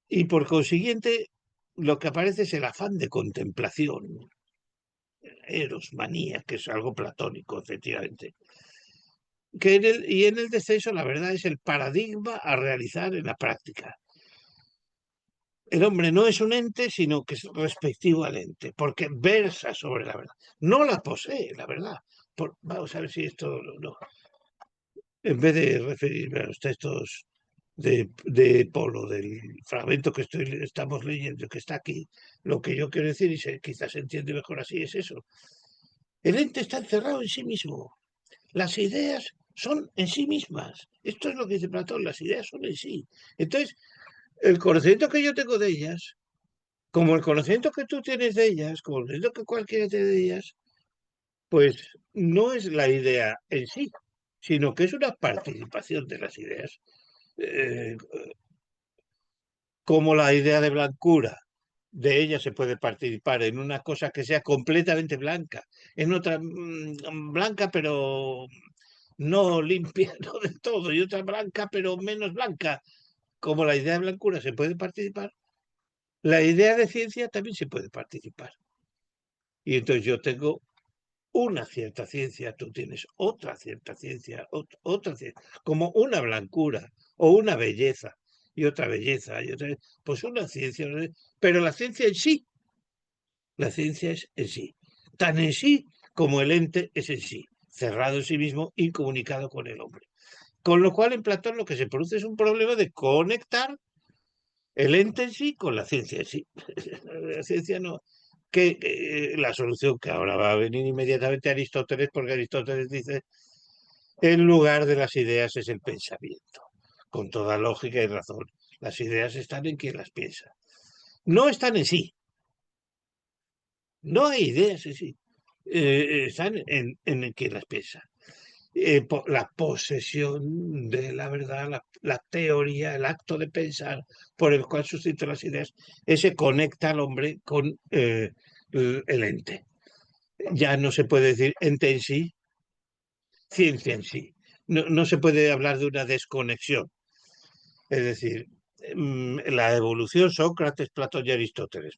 Y por consiguiente, lo que aparece es el afán de contemplación, eros, manía, que es algo platónico, efectivamente. Y en el descenso, la verdad, es el paradigma a realizar en la práctica. El hombre no es un ente, sino que es respectivo al ente, porque versa sobre la verdad. No la posee, la verdad. Vamos a ver si esto no. En vez de referirme a los textos de Polo, del fragmento que estamos leyendo, que está aquí, lo que yo quiero decir, y quizás se entiende mejor así, es eso. El ente está encerrado en sí mismo. Las ideas son en sí mismas. Esto es lo que dice Platón, las ideas son en sí. Entonces, el conocimiento que yo tengo de ellas, como el conocimiento que tú tienes de ellas, como el conocimiento que cualquiera tiene de ellas, pues no es la idea en sí, sino que es una participación de las ideas. Como la idea de blancura de ella se puede participar en una cosa que sea completamente blanca, en otra blanca pero no limpia, no de todo, y otra blanca pero menos blanca, como la idea de blancura se puede participar, la idea de ciencia también se puede participar. Y entonces yo tengo una cierta ciencia, tú tienes otra cierta ciencia, otra ciencia, como una blancura o una belleza y otra belleza, y otra, pues una ciencia, pero la ciencia en sí, la ciencia es en sí, tan en sí como el ente es en sí, cerrado en sí mismo, incomunicado con el hombre. Con lo cual en Platón lo que se produce es un problema de conectar el ente en sí con la ciencia en sí. La ciencia no. Que la solución que ahora va a venir inmediatamente Aristóteles, porque Aristóteles dice, el lugar de las ideas es el pensamiento, con toda lógica y razón. Las ideas están en quien las piensa. No están en sí. No hay ideas en sí. Están en quien las piensa. La posesión de la verdad, la teoría, el acto de pensar por el cual suscita las ideas, ese conecta al hombre con el ente. Ya no se puede decir ente en sí, ciencia en sí. No se puede hablar de una desconexión. Es decir, la evolución, Sócrates, Platón y Aristóteles.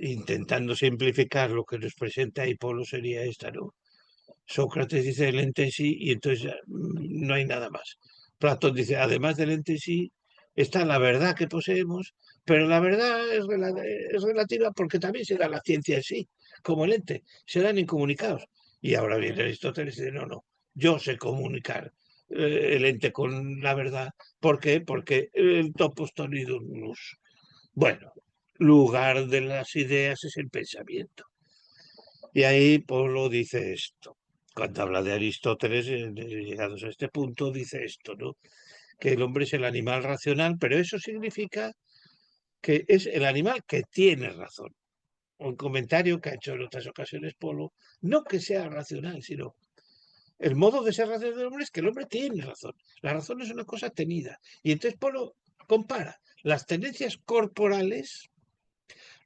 Intentando simplificar lo que nos presenta Hipolo sería esta, ¿no? Sócrates dice el ente en sí y entonces ya, no hay nada más. Platón dice, además del ente en sí, está la verdad que poseemos, pero la verdad es relativa porque también se da la ciencia en sí, como el ente, se dan incomunicados. Y ahora viene Aristóteles y dice, no, yo sé comunicar el ente con la verdad. ¿Por qué? Porque el topos tonidus nus. Bueno, lugar de las ideas es el pensamiento. Y ahí Polo dice esto. Cuando habla de Aristóteles, llegados a este punto, dice esto, ¿no? Que el hombre es el animal racional, pero eso significa que es el animal que tiene razón. Un comentario que ha hecho en otras ocasiones Polo, no que sea racional, sino el modo de ser racional del hombre es que el hombre tiene razón. La razón es una cosa tenida. Y entonces Polo compara las tendencias corporales,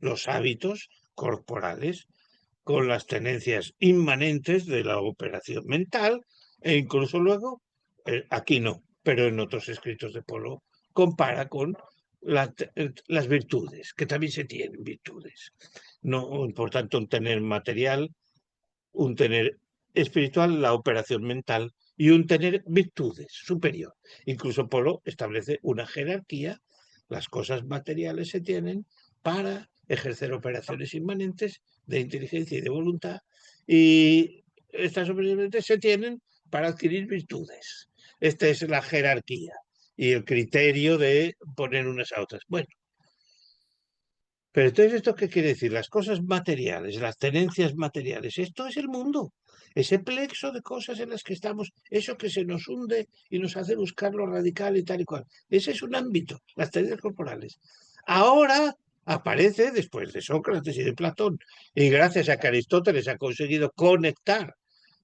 los hábitos corporales, con las tenencias inmanentes de la operación mental e incluso luego, aquí no, pero en otros escritos de Polo, compara con las virtudes, que también se tienen virtudes. No, por tanto, un tener material, un tener espiritual, la operación mental, y un tener virtudes superior. Incluso Polo establece una jerarquía, las cosas materiales se tienen para ejercer operaciones inmanentes de inteligencia y de voluntad, y estas operaciones se tienen para adquirir virtudes. Esta es la jerarquía y el criterio de poner unas a otras. Bueno, pero entonces, ¿esto qué quiere decir? Las cosas materiales, las tenencias materiales, esto es el mundo, ese plexo de cosas en las que estamos, eso que se nos hunde y nos hace buscar lo radical y tal y cual. Ese es un ámbito, las tenencias corporales. Ahora aparece, después de Sócrates y de Platón, y gracias a que Aristóteles ha conseguido conectar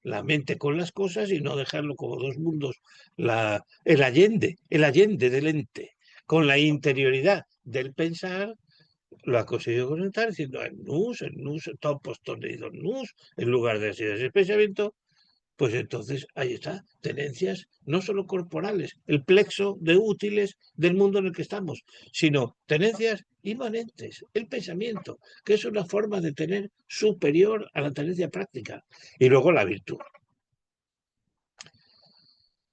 la mente con las cosas y no dejarlo como dos mundos, el allende del ente, con la interioridad del pensar, lo ha conseguido conectar diciendo el nus, topos toneidos nus, en lugar de las ideas de pensamiento, pues entonces ahí está, tenencias no solo corporales, el plexo de útiles del mundo en el que estamos, sino tenencias inmanentes, el pensamiento, que es una forma de tener superior a la tenencia práctica, y luego la virtud.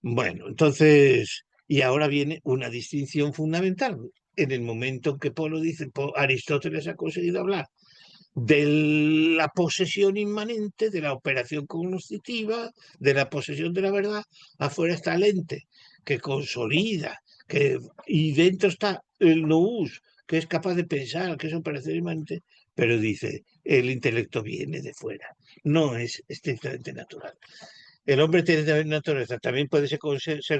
Bueno, entonces, y ahora viene una distinción fundamental. En el momento en que Polo dice, Aristóteles ha conseguido hablar de la posesión inmanente, de la operación cognoscitiva, de la posesión de la verdad, afuera está el ente, que consolida, y dentro está el nous, que es capaz de pensar, que es operación inmanente, pero dice, el intelecto viene de fuera, no es estrictamente natural. El hombre tiene naturaleza, también puede ser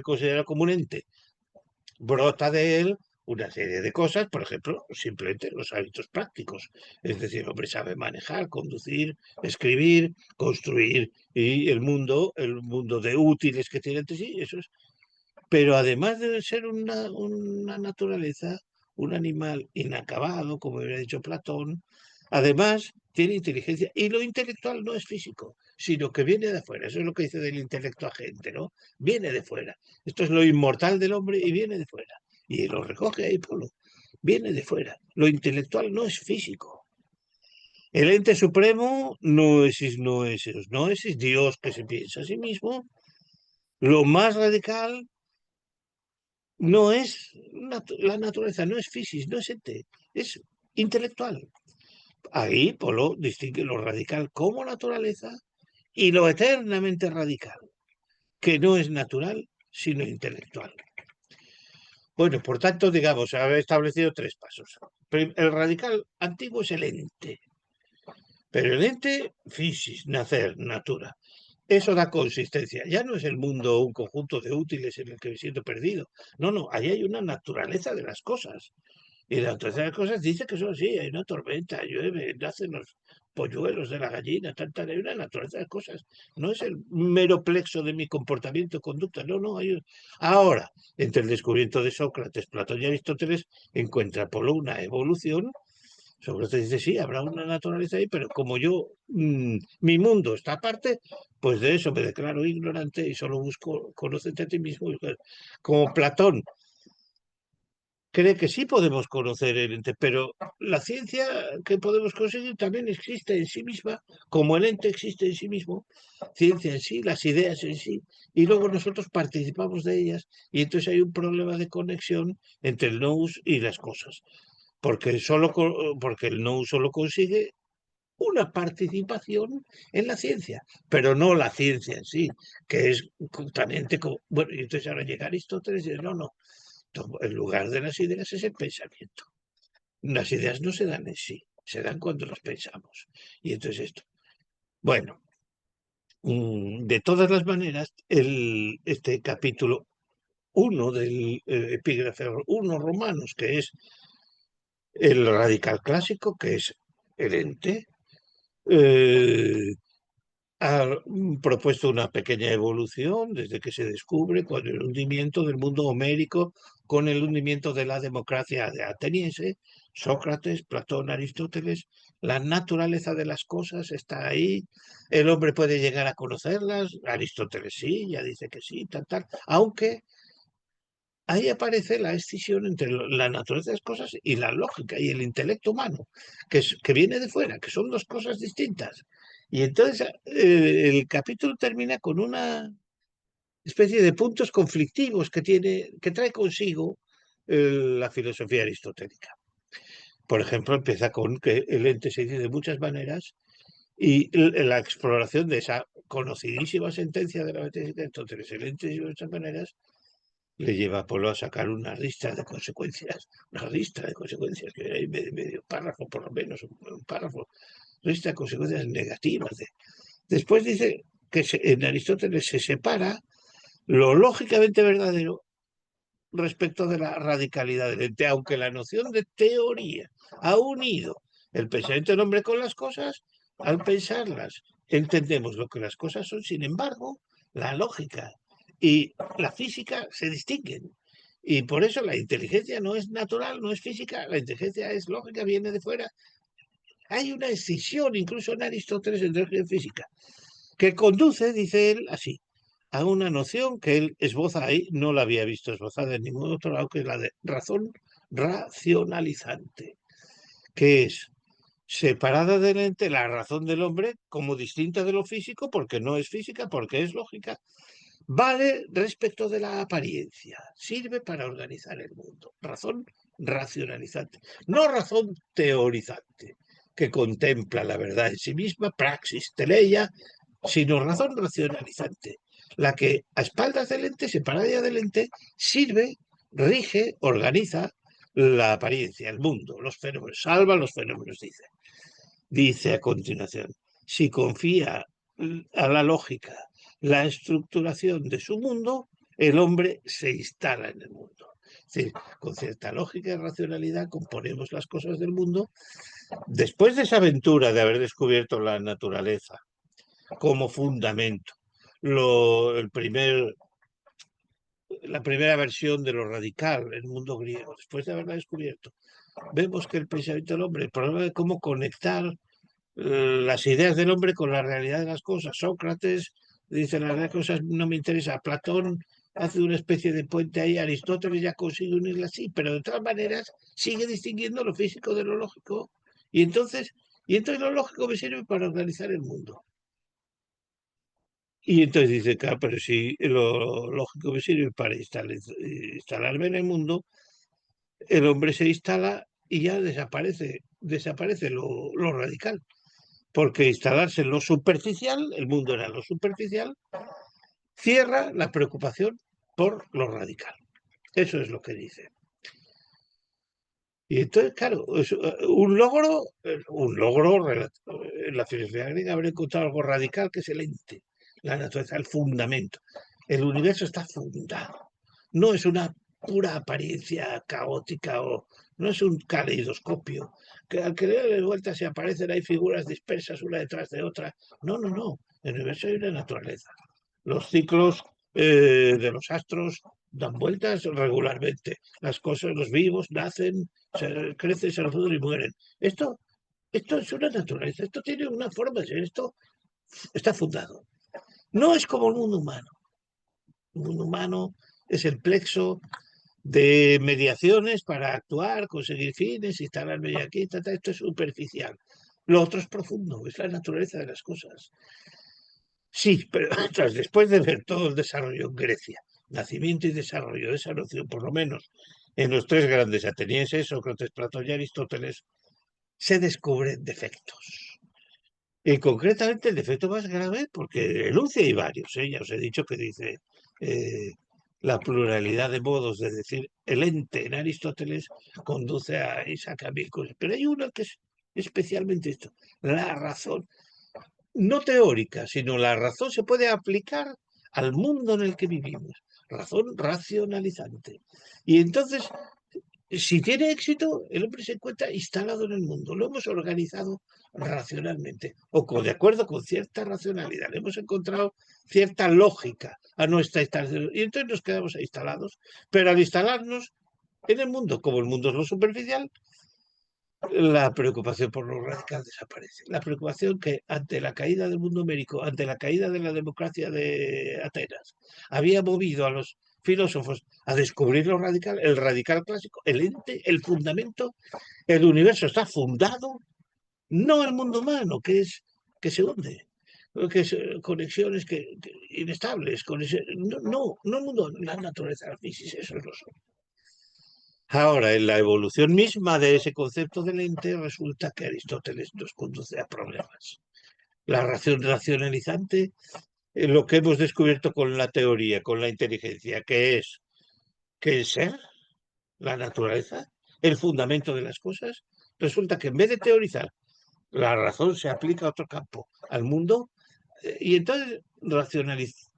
considerado como un ente. Brota de él una serie de cosas, por ejemplo, simplemente los hábitos prácticos. Es decir, el hombre sabe manejar, conducir, escribir, construir, y el mundo de útiles que tiene entre sí, eso es. Pero además de ser una naturaleza, un animal inacabado, como había dicho Platón. Además, tiene inteligencia y lo intelectual no es físico, sino que viene de afuera. Eso es lo que dice del intelecto agente, ¿no? Viene de fuera. Esto es lo inmortal del hombre y viene de fuera. Y lo recoge ahí, Polo. Viene de fuera. Lo intelectual no es físico. El ente supremo no es Dios que se piensa a sí mismo. Lo más radical no es la naturaleza, no es física, no es ente, es intelectual. Ahí Polo distingue lo radical como naturaleza y lo eternamente radical, que no es natural, sino intelectual. Bueno, por tanto, digamos, haber establecido 3 pasos. El radical antiguo es el ente, pero el ente, physis, nacer, natura. Eso da consistencia. Ya no es el mundo un conjunto de útiles en el que me siento perdido. No, no, ahí hay una naturaleza de las cosas. Y la naturaleza de las cosas dice que son así. Hay una tormenta, llueve, nacen los polluelos de la gallina, hay una naturaleza de las cosas. No es el mero plexo de mi comportamiento, conducta. No, no. Ahora, entre el descubrimiento de Sócrates, Platón y Aristóteles, encuentra Polo una evolución. Sócrates dice, sí, habrá una naturaleza ahí, pero como yo, mi mundo está aparte, pues de eso me declaro ignorante y solo busco conocerte a ti mismo. Como Platón cree que sí podemos conocer el ente, pero la ciencia que podemos conseguir también existe en sí misma, como el ente existe en sí mismo, ciencia en sí, las ideas en sí, y luego nosotros participamos de ellas, y entonces hay un problema de conexión entre el nous y las cosas, porque el nous solo consigue una participación en la ciencia, pero no la ciencia en sí, que es justamente como, bueno, y entonces ahora llega Aristóteles y dice, no, no, en lugar de las ideas es el pensamiento. Las ideas no se dan en sí, se dan cuando las pensamos. Y entonces esto. Bueno, de todas las maneras, este capítulo 1 del epígrafe 1 Romanos, que es el radical clásico, que es el ente, ha propuesto una pequeña evolución desde que se descubre con el hundimiento del mundo homérico, con el hundimiento de la democracia ateniense, Sócrates, Platón, Aristóteles. La naturaleza de las cosas está ahí, el hombre puede llegar a conocerlas, Aristóteles sí, ya dice que sí, tal, aunque ahí aparece la escisión entre la naturaleza de las cosas y la lógica y el intelecto humano, que viene de fuera, que son 2 cosas distintas. Y entonces el capítulo termina con una especie de puntos conflictivos que trae consigo la filosofía aristotélica. Por ejemplo, empieza con que el ente se dice de muchas maneras y la exploración de esa conocidísima sentencia de la metafísica de Aristóteles, el ente de muchas maneras, le lleva a Polo a sacar una lista de consecuencias, que hay medio párrafo, por lo menos, un párrafo, lista de consecuencias negativas. Después dice que en Aristóteles se separa lo lógicamente verdadero respecto de la radicalidad del ente, aunque la noción de teoría ha unido el pensamiento del hombre con las cosas, al pensarlas entendemos lo que las cosas son, sin embargo, la lógica y la física se distinguen. Y por eso la inteligencia no es natural, no es física, la inteligencia es lógica, viene de fuera. Hay una escisión incluso en Aristóteles entre lógica y física, que conduce, dice él, así, a una noción que él esboza ahí, no la había visto esbozada en ningún otro lado, que es la de razón racionalizante, que es separada del ente la razón del hombre como distinta de lo físico, porque no es física, porque es lógica, vale respecto de la apariencia, sirve para organizar el mundo. Razón racionalizante, no razón teorizante, que contempla la verdad en sí misma, praxis teleia, sino razón racionalizante, la que a espaldas del ente, separada del ente, sirve, rige, organiza la apariencia, el mundo, los fenómenos, salva los fenómenos, dice. Dice a continuación, si confía a la lógica la estructuración de su mundo, el hombre se instala en el mundo. Es decir, con cierta lógica y racionalidad componemos las cosas del mundo. Después de esa aventura de haber descubierto la naturaleza como fundamento, el primer la primera versión de lo radical en el mundo griego, después de haberla descubierto, vemos que el pensamiento del hombre, el problema de cómo conectar las ideas del hombre con la realidad de las cosas. Sócrates dice, las cosas no me interesa. Platón hace una especie de puente ahí. Aristóteles ya consigue unirla así, pero de todas maneras sigue distinguiendo lo físico de lo lógico. Y entonces lo lógico me sirve para organizar el mundo. Y entonces dice, claro, pero si lo lógico me sirve para instalarme en el mundo, el hombre se instala y ya desaparece lo radical. Porque instalarse en lo superficial, el mundo era lo superficial, cierra la preocupación por lo radical. Eso es lo que dice. Y entonces, claro, es un logro en la filosofía griega haber encontrado algo radical que es el ente, la naturaleza, el fundamento. El universo está fundado. No es una pura apariencia caótica o no es un caleidoscopio que al que le darle vueltas se aparecen ahí figuras dispersas una detrás de otra. No, no, no. En el universo hay una naturaleza. Los ciclos de los astros dan vueltas regularmente. Las cosas, los vivos nacen, crecen, se reproducen y mueren. Esto es una naturaleza, esto tiene una forma de ser, esto está fundado. No es como el mundo humano. El mundo humano es el plexo de mediaciones para actuar, conseguir fines, instalarme aquí, esto es superficial. Lo otro es profundo, es la naturaleza de las cosas. Sí, pero después de ver todo el desarrollo en Grecia, nacimiento y desarrollo de esa noción, por lo menos en los tres grandes atenienses, Sócrates, Platón y Aristóteles, se descubren defectos. Y concretamente el defecto más grave, porque enuncia hay varios, ya os he dicho que dice la pluralidad de modos de decir el ente en Aristóteles conduce a Isaac a mil cosas, pero hay uno que es especialmente esto, la razón. No teórica, sino la razón se puede aplicar al mundo en el que vivimos. Razón racionalizante. Y entonces, si tiene éxito, el hombre se encuentra instalado en el mundo. Lo hemos organizado racionalmente, o de acuerdo con cierta racionalidad. Le hemos encontrado cierta lógica a nuestra instalación. Y entonces nos quedamos instalados. Pero al instalarnos en el mundo, como el mundo es lo superficial, la preocupación por lo radical desaparece. La preocupación que ante la caída del mundo homérico, ante la caída de la democracia de Atenas, había movido a los filósofos a descubrir lo radical, el radical clásico, el ente, el fundamento. El universo está fundado, no el mundo humano, que se hunde, que es conexiones inestables, no el mundo, la naturaleza, la física, eso es lo son. Ahora, en la evolución misma de ese concepto del ente, resulta que Aristóteles nos conduce a problemas. La razón racionalizante, lo que hemos descubierto con la teoría, con la inteligencia, que es que el ser, la naturaleza, el fundamento de las cosas, resulta que en vez de teorizar, la razón se aplica a otro campo, al mundo, y entonces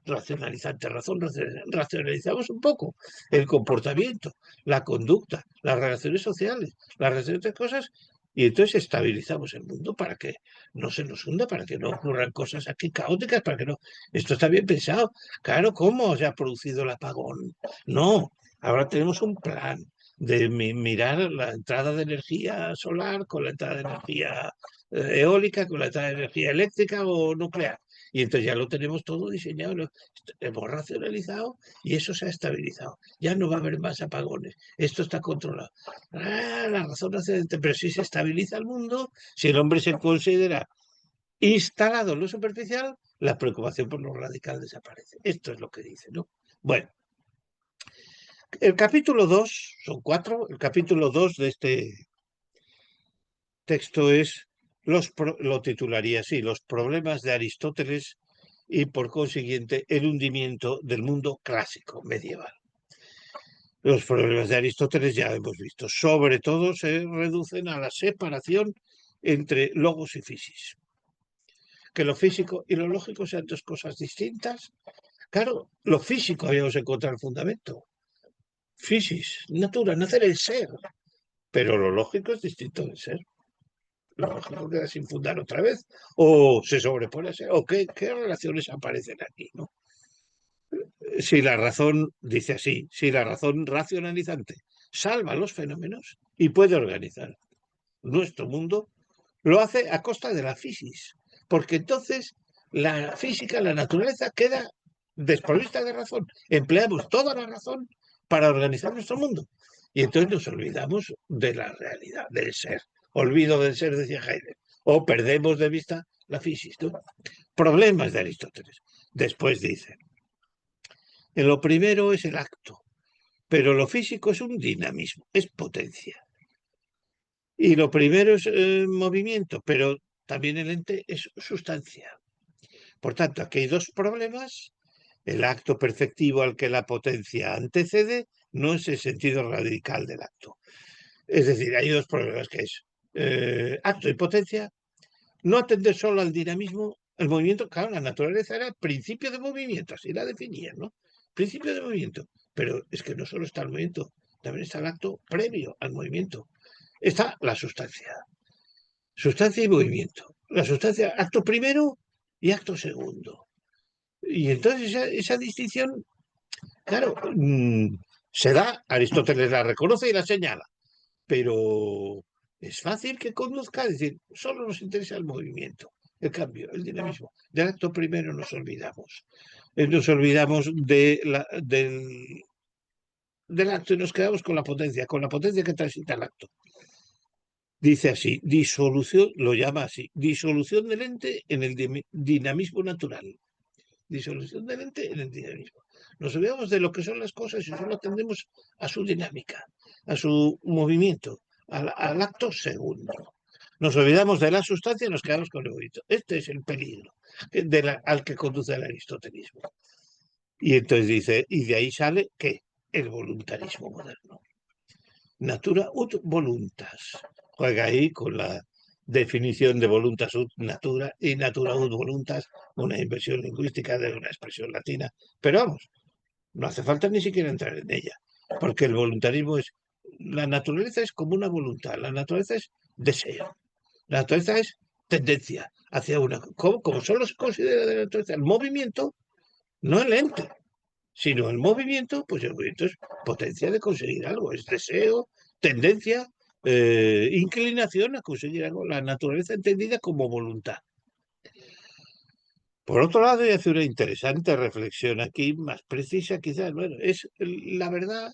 racionalizamos un poco el comportamiento, la conducta, las relaciones sociales, las relaciones de cosas, y entonces estabilizamos el mundo para que no se nos hunda, para que no ocurran cosas aquí caóticas, para que no. Esto está bien pensado. Claro, ¿cómo se ha producido el apagón? No, ahora tenemos un plan de mirar la entrada de energía solar con la entrada de energía eólica, con la entrada de energía eléctrica o nuclear. Y entonces ya lo tenemos todo diseñado, hemos racionalizado y eso se ha estabilizado. Ya no va a haber más apagones. Esto está controlado. La razón racionalmente, pero si se estabiliza el mundo, si el hombre se considera instalado en lo superficial, la preocupación por lo radical desaparece. Esto es lo que dice, ¿no? Bueno, el capítulo 2, son 4, el capítulo 2 de este texto es, lo titularía así, los problemas de Aristóteles y por consiguiente el hundimiento del mundo clásico medieval. Los problemas de Aristóteles ya hemos visto, sobre todo se reducen a la separación entre logos y physis. Que lo físico y lo lógico sean dos cosas distintas. Claro, lo físico habíamos encontrado el fundamento. Physis, natura, nacer, el ser. Pero lo lógico es distinto del ser. Lo lógico queda sin fundar otra vez, o se sobrepone a ser, o qué relaciones aparecen aquí, ¿no? si la razón, dice así, si la razón racionalizante salva los fenómenos y puede organizar nuestro mundo, lo hace a costa de la física, porque entonces la física, la naturaleza queda desprovista de razón. Empleamos toda la razón para organizar nuestro mundo. Y entonces nos olvidamos de la realidad, del ser. Olvido del ser, decía Heidegger. O perdemos de vista la física, ¿no? Problemas de Aristóteles. Después dice, lo primero es el acto, pero lo físico es un dinamismo, es potencia. Y lo primero es movimiento, pero también el ente es sustancia. Por tanto, aquí hay dos problemas. El acto perceptivo al que la potencia antecede no es el sentido radical del acto. Es decir, hay dos problemas que es acto y potencia. No atender solo al dinamismo, el movimiento, claro, la naturaleza era principio de movimiento, así la definían, ¿no? Principio de movimiento. Pero es que no solo está el movimiento, también está el acto previo al movimiento. Está la sustancia. Sustancia y movimiento. La sustancia, acto primero y acto segundo. Y entonces esa distinción, claro, se da, Aristóteles la reconoce y la señala, pero es fácil que conduzca, es decir, solo nos interesa el movimiento, el cambio, el dinamismo. Del acto primero nos olvidamos. Nos olvidamos del acto y nos quedamos con la potencia que transita el acto. Dice así, disolución, lo llama así, disolución del ente en el dinamismo natural. Disolución del ente en el dinamismo. Nos olvidamos de lo que son las cosas y solo atendemos a su dinámica, a su movimiento, al acto segundo. Nos olvidamos de la sustancia y nos quedamos con el movimiento. Este es el peligro al que conduce el aristotelismo. Y entonces dice, y de ahí sale, ¿qué? El voluntarismo moderno. Natura ut voluntas. Juega ahí con la definición de voluntas ut natura y natura ut voluntas, una inversión lingüística de una expresión latina. Pero vamos, no hace falta ni siquiera entrar en ella, porque el voluntarismo es, la naturaleza es como una voluntad, la naturaleza es deseo, la naturaleza es tendencia hacia una, como solo se considera de la naturaleza el movimiento, no el ente, sino el movimiento, pues el movimiento es potencia de conseguir algo, es deseo, tendencia, inclinación a conseguir algo, la naturaleza entendida como voluntad. Por otro lado, y hace una interesante reflexión aquí, más precisa quizás, bueno, es la verdad,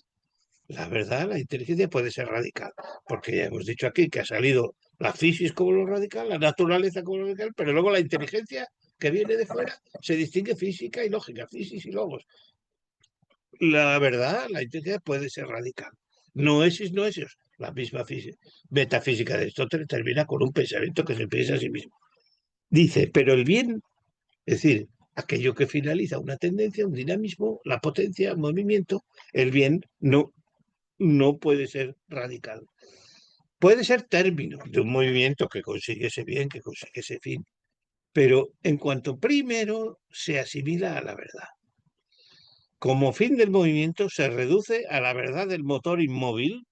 la inteligencia puede ser radical, porque ya hemos dicho aquí que ha salido la física como lo radical, la naturaleza como lo radical, pero luego la inteligencia que viene de fuera se distingue física y lógica, física y logos. La verdad, la inteligencia puede ser radical. No es eso. La misma metafísica de Aristóteles termina con un pensamiento que se piensa a sí mismo. Dice, pero el bien, es decir, aquello que finaliza una tendencia, un dinamismo, la potencia, el movimiento, el bien no puede ser radical. Puede ser término de un movimiento que consigue ese bien, que consigue ese fin. Pero en cuanto primero se asimila a la verdad. Como fin del movimiento se reduce a la verdad del motor inmóvil,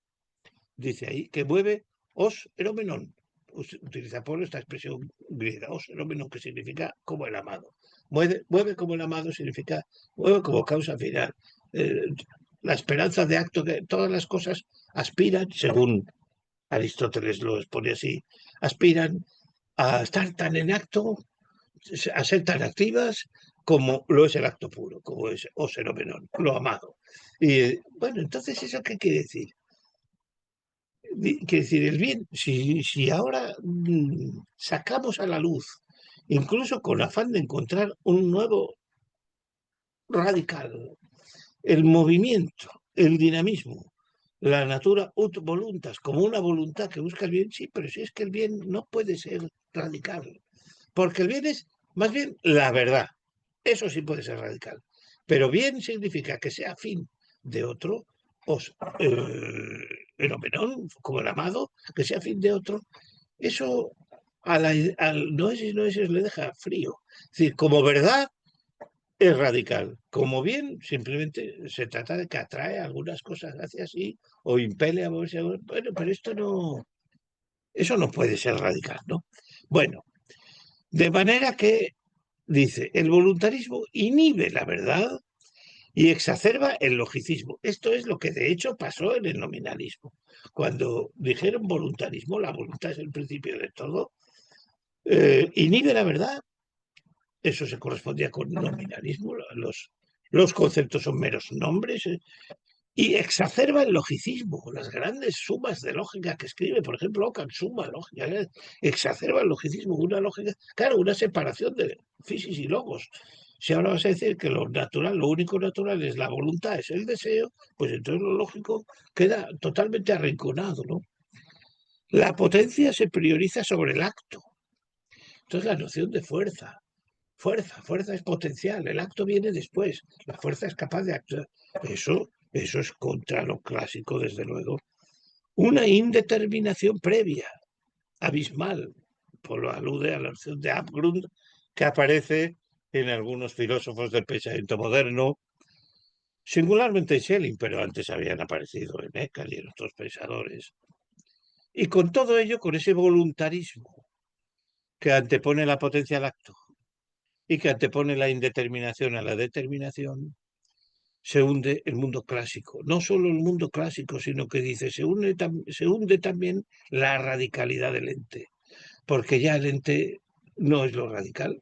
dice ahí, que mueve os eromenon. Utiliza por esta expresión griega, os eromenon, que significa como el amado. Mueve como el amado significa, mueve como causa final. La esperanza de acto, que todas las cosas aspiran, según Aristóteles lo expone así, aspiran a estar tan en acto, a ser tan activas como lo es el acto puro, como es o fenómeno, lo amado. Y bueno, entonces, ¿eso qué quiere decir? Quiere decir, el bien, si ahora sacamos a la luz, incluso con afán de encontrar un nuevo radical, el movimiento, el dinamismo, la natura ut voluntas, como una voluntad que busca el bien, sí, pero si es que el bien no puede ser radical, porque el bien es más bien la verdad. Eso sí puede ser radical. Pero bien significa que sea fin de otro, el homenón, como el amado, que sea fin de otro. Eso al noesis le deja frío. Es decir, como verdad es radical. Como bien, simplemente se trata de que atrae algunas cosas hacia sí o impele a moverse. Bueno, pero eso no puede ser radical, ¿no? Bueno, de manera que dice, el voluntarismo inhibe la verdad y exacerba el logicismo. Esto es lo que de hecho pasó en el nominalismo. Cuando dijeron voluntarismo, la voluntad es el principio de todo, inhibe la verdad. Eso se correspondía con nominalismo. Los conceptos son meros nombres. Y exacerba el logicismo, las grandes sumas de lógica que escribe, por ejemplo, Ockham, suma lógica, exacerba el logicismo, una lógica, claro, una separación de físis y logos. Si ahora vas a decir que lo natural, lo único natural es la voluntad, es el deseo, pues entonces lo lógico queda totalmente arrinconado, ¿no? La potencia se prioriza sobre el acto. Entonces la noción de fuerza, fuerza es potencial, el acto viene después, la fuerza es capaz de actuar. Eso es contra lo clásico, desde luego. Una indeterminación previa, abismal, por lo alude a la noción de Abgrund, que aparece en algunos filósofos del pensamiento moderno, singularmente en Schelling, pero antes habían aparecido en Eckhart y en otros pensadores. Y con todo ello, con ese voluntarismo que antepone la potencia al acto y que antepone la indeterminación a la determinación, se hunde el mundo clásico. No solo el mundo clásico, sino que dice, se hunde también la radicalidad del ente, porque ya el ente no es lo radical.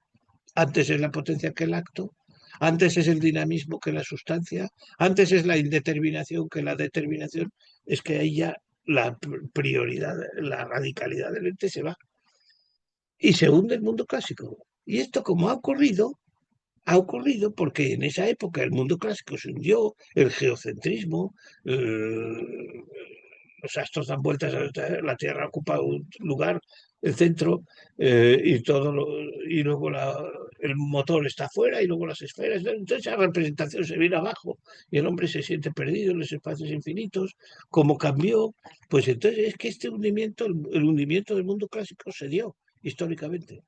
Antes es la potencia que el acto, antes es el dinamismo que la sustancia, antes es la indeterminación que la determinación. Es que ahí ya la prioridad, la radicalidad del ente se va. Y se hunde el mundo clásico. Y esto, como ha ocurrido porque en esa época el mundo clásico se hundió, el geocentrismo, los astros dan vueltas, la Tierra ocupa un lugar, el centro, y luego el motor está afuera y luego las esferas. Entonces esa representación se viene abajo y el hombre se siente perdido en los espacios infinitos. Como cambió, pues entonces es que este hundimiento, el hundimiento del mundo clásico se dio históricamente.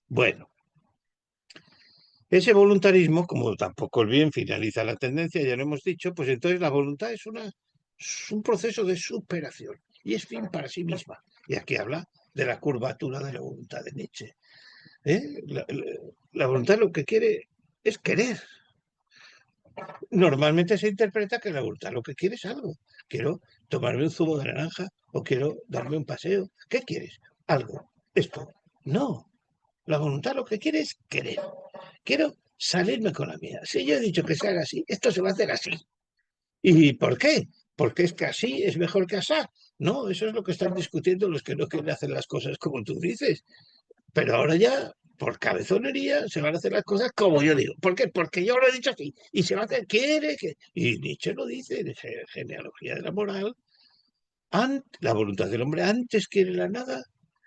Bueno. Ese voluntarismo, como tampoco el bien finaliza la tendencia, ya lo hemos dicho, pues entonces la voluntad es un proceso de superación y es fin para sí misma. Y aquí habla de la curvatura de la voluntad de Nietzsche. La voluntad lo que quiere es querer. Normalmente se interpreta que la voluntad lo que quiere es algo. Quiero tomarme un zumo de naranja o quiero darme un paseo. ¿Qué quieres? Algo. Esto. No. La voluntad lo que quiere es querer. Quiero salirme con la mía. Si yo he dicho que se haga así, esto se va a hacer así. ¿Y por qué? Porque es que así es mejor que así. No, eso es lo que están discutiendo los que no quieren hacer las cosas como tú dices. Pero ahora ya, por cabezonería, se van a hacer las cosas como yo digo. ¿Por qué? Porque yo lo he dicho así. Y se va a hacer, quiere que... Y Nietzsche lo dice en Genealogía de la Moral. La voluntad del hombre antes quiere la nada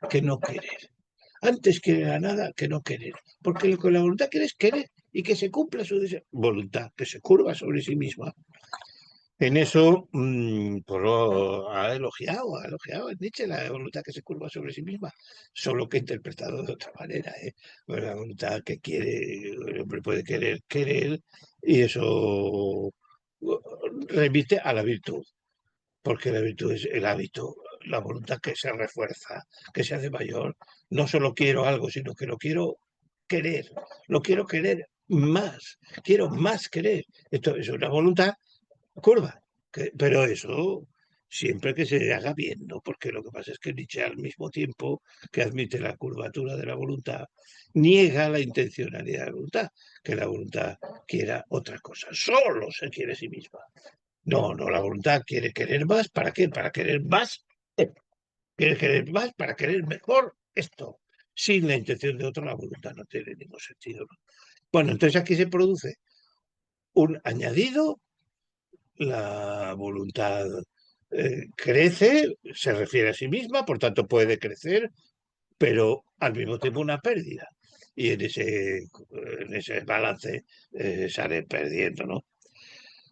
que no querer. Antes quiere la nada que no querer. Porque lo que la voluntad quiere es querer y que se cumpla su deseo. Voluntad, que se curva sobre sí misma. En eso, pues lo ha elogiado en Nietzsche la voluntad que se curva sobre sí misma, solo que interpretado de otra manera. Pues la voluntad que quiere, el hombre puede querer, y eso remite a la virtud, porque la virtud es el hábito, la voluntad que se refuerza, que se hace mayor. No solo quiero algo, sino que lo quiero querer más, quiero más querer. Esto es una voluntad curva, pero eso siempre que se haga bien, ¿no? Porque lo que pasa es que Nietzsche, al mismo tiempo que admite la curvatura de la voluntad, niega la intencionalidad de la voluntad, que la voluntad quiera otra cosa, solo se quiere a sí misma. No, la voluntad quiere querer más. ¿Para qué? Para querer más. Quiere querer más para querer mejor esto. Sin la intención de otro, la voluntad no tiene ningún sentido, ¿no? Bueno, entonces aquí se produce un añadido, la voluntad crece, se refiere a sí misma, por tanto puede crecer, pero al mismo tiempo una pérdida. Y en ese balance sale perdiendo, ¿no?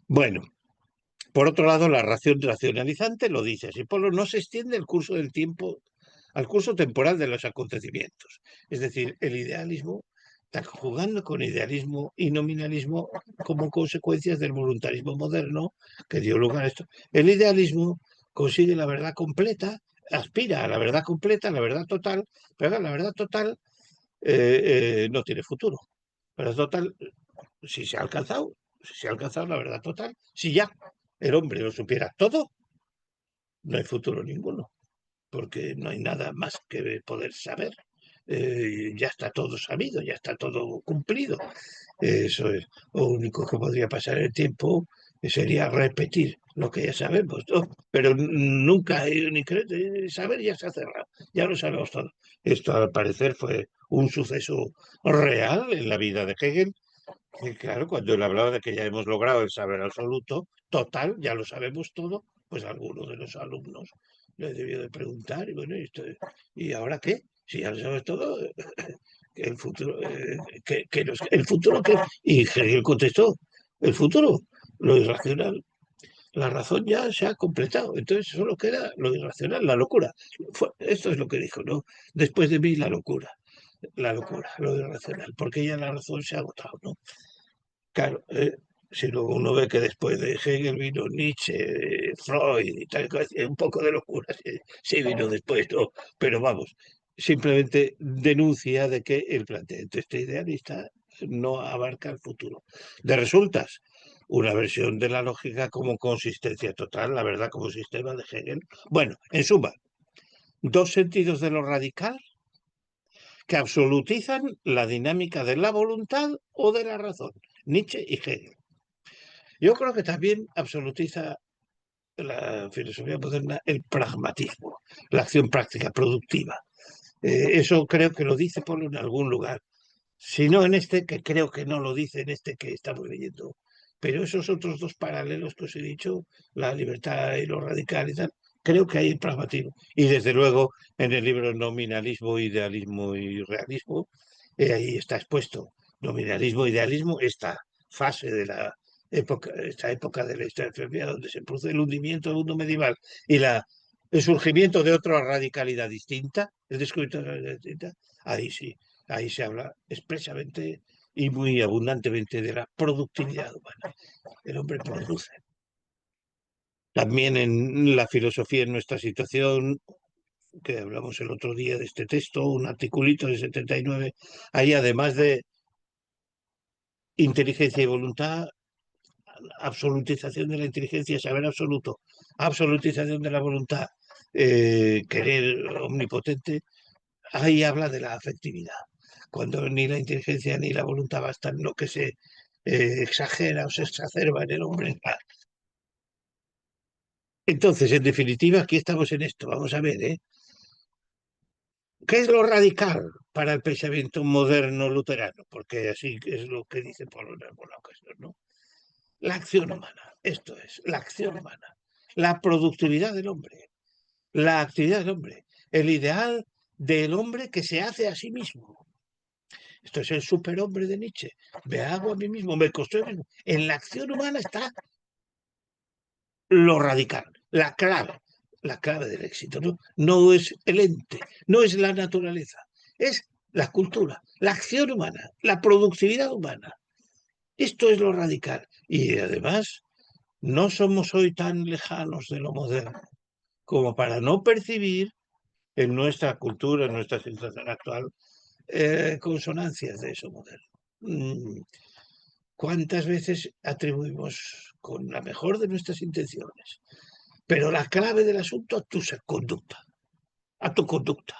Bueno, por otro lado, la ración racionalizante lo dice así: Polo, no se extiende el curso del tiempo al curso temporal de los acontecimientos. Es decir, el idealismo está jugando con idealismo y nominalismo como consecuencias del voluntarismo moderno que dio lugar a esto. El idealismo consigue la verdad completa, aspira a la verdad completa, a la verdad total, pero la verdad total no tiene futuro. La verdad total, si se ha alcanzado, si se ha alcanzado la verdad total. Si ya el hombre lo supiera todo, no hay futuro ninguno, porque no hay nada más que poder saber. Ya está todo sabido, ya está todo cumplido. Eso es lo único que podría pasar en el tiempo, sería repetir lo que ya sabemos, ¿no? Pero nunca hay un incremento. Saber ya se ha cerrado, ya lo sabemos todo. Esto, al parecer, fue un suceso real en la vida de Hegel. Y claro, cuando él hablaba de que ya hemos logrado el saber absoluto, total, ya lo sabemos todo, pues alguno de los alumnos le debió de preguntar, y bueno, ¿y ahora qué? Si ya lo sabes todo, que el futuro, el futuro qué. Y Hegel contestó, el futuro, lo irracional, la razón ya se ha completado, entonces solo queda lo irracional, la locura. Esto es lo que dijo, ¿no? Después de mí, la locura, lo irracional, porque ya la razón se ha agotado, ¿no? Claro, si luego uno ve que después de Hegel vino Nietzsche, Freud y tal, un poco de locura, sí vino después, ¿no? Pero vamos, simplemente denuncia de que el planteamiento este idealista no abarca el futuro. De resultas, una versión de la lógica como consistencia total, la verdad como sistema de Hegel. Bueno, en suma, dos sentidos de lo radical que absolutizan la dinámica de la voluntad o de la razón, Nietzsche y Hegel. Yo creo que también absolutiza la filosofía moderna el pragmatismo, la acción práctica, productiva. Eso creo que lo dice Polo en algún lugar. Si no en este, que creo que no lo dice en este que estamos leyendo. Pero esos otros dos paralelos que os he dicho, la libertad y lo radical y tal, creo que hay pragmatismo. Y desde luego en el libro Nominalismo, Idealismo y Realismo, ahí está expuesto nominalismo, idealismo, esta fase de la época, esta época de la historia enfermedad donde se produce el hundimiento del mundo medieval y el surgimiento de otra radicalidad distinta, el descubrimiento de otra radicalidad distinta, ahí sí, ahí se habla expresamente y muy abundantemente de la productividad humana. El hombre produce. También en la filosofía en nuestra situación, que hablamos el otro día de este texto, un articulito de 79, hay además de inteligencia y voluntad, absolutización de la inteligencia, saber absoluto, absolutización de la voluntad, querer omnipotente, ahí habla de la afectividad. Cuando ni la inteligencia ni la voluntad bastan, lo que se exagera o se exacerba en el hombre. Entonces, en definitiva, aquí estamos en esto. Vamos a ver, ¿eh? ¿Qué es lo radical para el pensamiento moderno luterano? Porque así es lo que dice Polo en alguna ocasión, ¿no? La acción humana, esto es, la acción humana, la productividad del hombre, la actividad del hombre, el ideal del hombre que se hace a sí mismo. Esto es el superhombre de Nietzsche. Me hago a mí mismo, me construyo a mí mismo. En la acción humana está lo radical, la clave del éxito. ¿No? No es el ente, no es la naturaleza, es la cultura, la acción humana, la productividad humana. Esto es lo radical. Y además, no somos hoy tan lejanos de lo moderno como para no percibir en nuestra cultura, en nuestra situación actual, consonancias de eso moderno. ¿Cuántas veces atribuimos con la mejor de nuestras intenciones? Pero la clave del asunto a tu conducta, a tu conducta.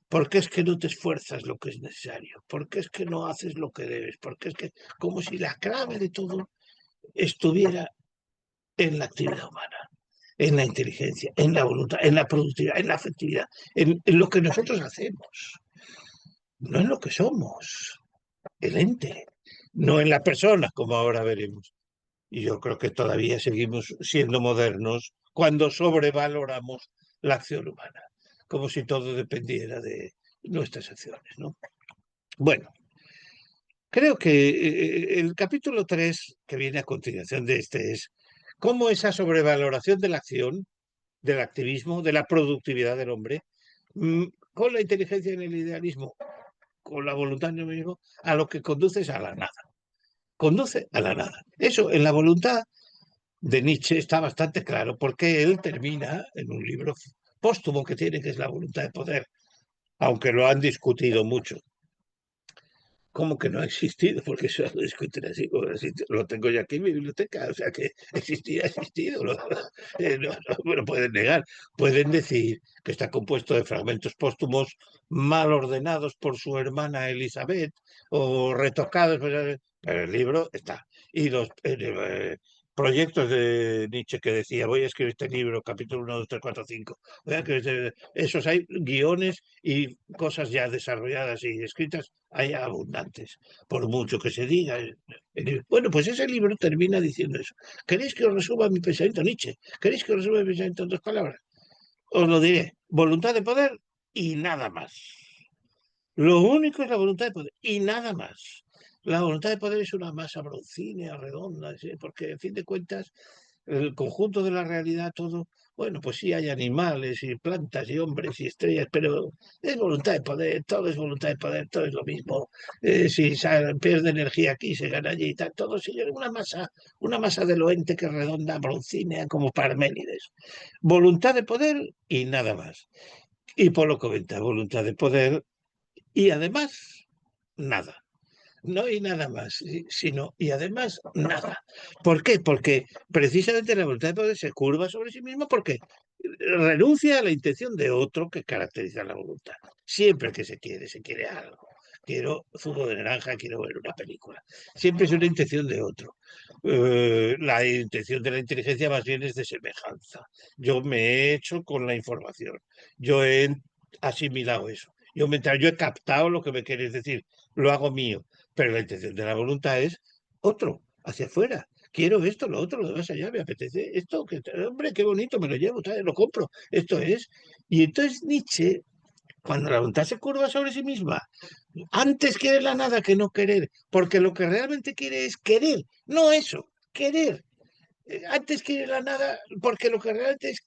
¿Por qué es que no te esfuerzas lo que es necesario? ¿Por qué es que no haces lo que debes? Porque es que, como si la clave de todo estuviera en la actividad humana, en la inteligencia, en la voluntad, en la productividad, en la afectividad, en lo que nosotros hacemos, no en lo que somos, el ente, no en la persona, como ahora veremos. Y yo creo que todavía seguimos siendo modernos cuando sobrevaloramos la acción humana, como si todo dependiera de nuestras acciones, ¿no? Bueno, creo que el capítulo 3, que viene a continuación de este, es cómo esa sobrevaloración de la acción, del activismo, de la productividad del hombre, con la inteligencia en el idealismo, con la voluntad en el mismo, a lo que conduce es a la nada. Conduce a la nada. Eso en la voluntad de Nietzsche está bastante claro, porque él termina en un libro póstumo que tiene, que es La voluntad de poder, aunque lo han discutido mucho. ¿Cómo que no ha existido? Porque eso lo discuten así, lo tengo yo aquí en mi biblioteca, o sea que existir ha existido, no me lo pueden negar. Pueden decir que está compuesto de fragmentos póstumos mal ordenados por su hermana Elizabeth o retocados, pero el libro está. Y los proyectos de Nietzsche que decía, voy a escribir este libro, capítulo 1, 2, 3, 4, 5, voy a escribir esos hay guiones y cosas ya desarrolladas y escritas, hay abundantes, por mucho que se diga. Bueno, pues ese libro termina diciendo eso. ¿Queréis que os resuma mi pensamiento, Nietzsche? ¿Queréis que os resuma mi pensamiento en 2 palabras? Os lo diré. Voluntad de poder y nada más. Lo único es la voluntad de poder y nada más. La voluntad de poder es una masa broncínea, redonda, ¿sí? Porque en fin de cuentas, el conjunto de la realidad, todo, bueno, pues sí hay animales y plantas y hombres y estrellas, pero es voluntad de poder, todo es voluntad de poder, todo es lo mismo. Si pierde energía aquí, se gana allí y tal, todo sigue una masa de loente que es redonda, broncínea, como Parménides. Voluntad de poder y nada más. Y por lo comenta, voluntad de poder y además, nada. No hay nada más, sino, y además, nada. ¿Por qué? Porque precisamente la voluntad de poder se curva sobre sí misma porque renuncia a la intención de otro que caracteriza la voluntad. Siempre que se quiere algo. Quiero zumo de naranja, quiero ver una película. Siempre es una intención de otro. La intención de la inteligencia más bien es de semejanza. Yo me he hecho con la información. Yo he asimilado eso. Yo he captado lo que me quieres decir. Lo hago mío. Pero la intención de la voluntad es otro, hacia afuera. Quiero esto, lo otro, lo demás allá, me apetece esto, que hombre, qué bonito, me lo llevo, tal, lo compro. Esto es. Y entonces Nietzsche, cuando la voluntad se curva sobre sí misma, antes quiere la nada que no querer, porque lo que realmente quiere es querer, no eso, querer. Antes quiere la nada, porque lo que realmente es,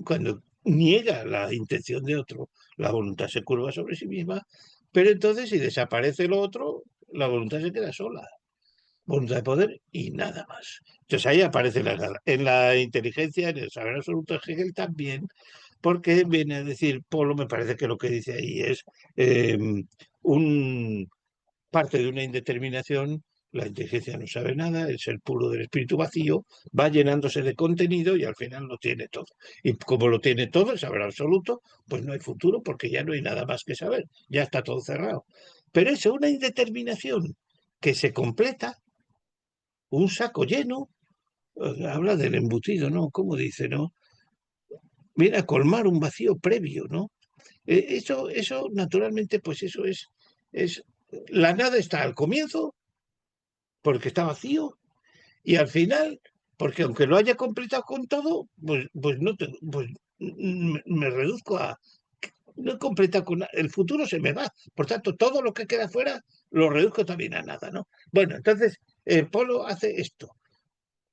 cuando niega la intención de otro, la voluntad se curva sobre sí misma, pero entonces si desaparece lo otro, la voluntad se queda sola. Voluntad de poder y nada más. Entonces ahí aparece la nada. En la inteligencia, en el saber absoluto de Hegel también, porque viene a decir, Polo, me parece que lo que dice ahí es eh, un, parte de una indeterminación, la inteligencia no sabe nada, el ser puro del espíritu vacío, va llenándose de contenido y al final lo tiene todo. Y como lo tiene todo, el saber absoluto, pues no hay futuro porque ya no hay nada más que saber, ya está todo cerrado. Pero es una indeterminación que se completa, un saco lleno, habla del embutido, ¿no? ¿Cómo dice, no? Viene a colmar un vacío previo, ¿no? Eso naturalmente, pues eso es, la nada está al comienzo porque está vacío y al final, porque aunque lo haya completado con todo, pues no pues me reduzco a no he completado con nada, el futuro se me va, por tanto todo lo que queda fuera lo reduzco también a nada, ¿no? Bueno, entonces Polo hace esto.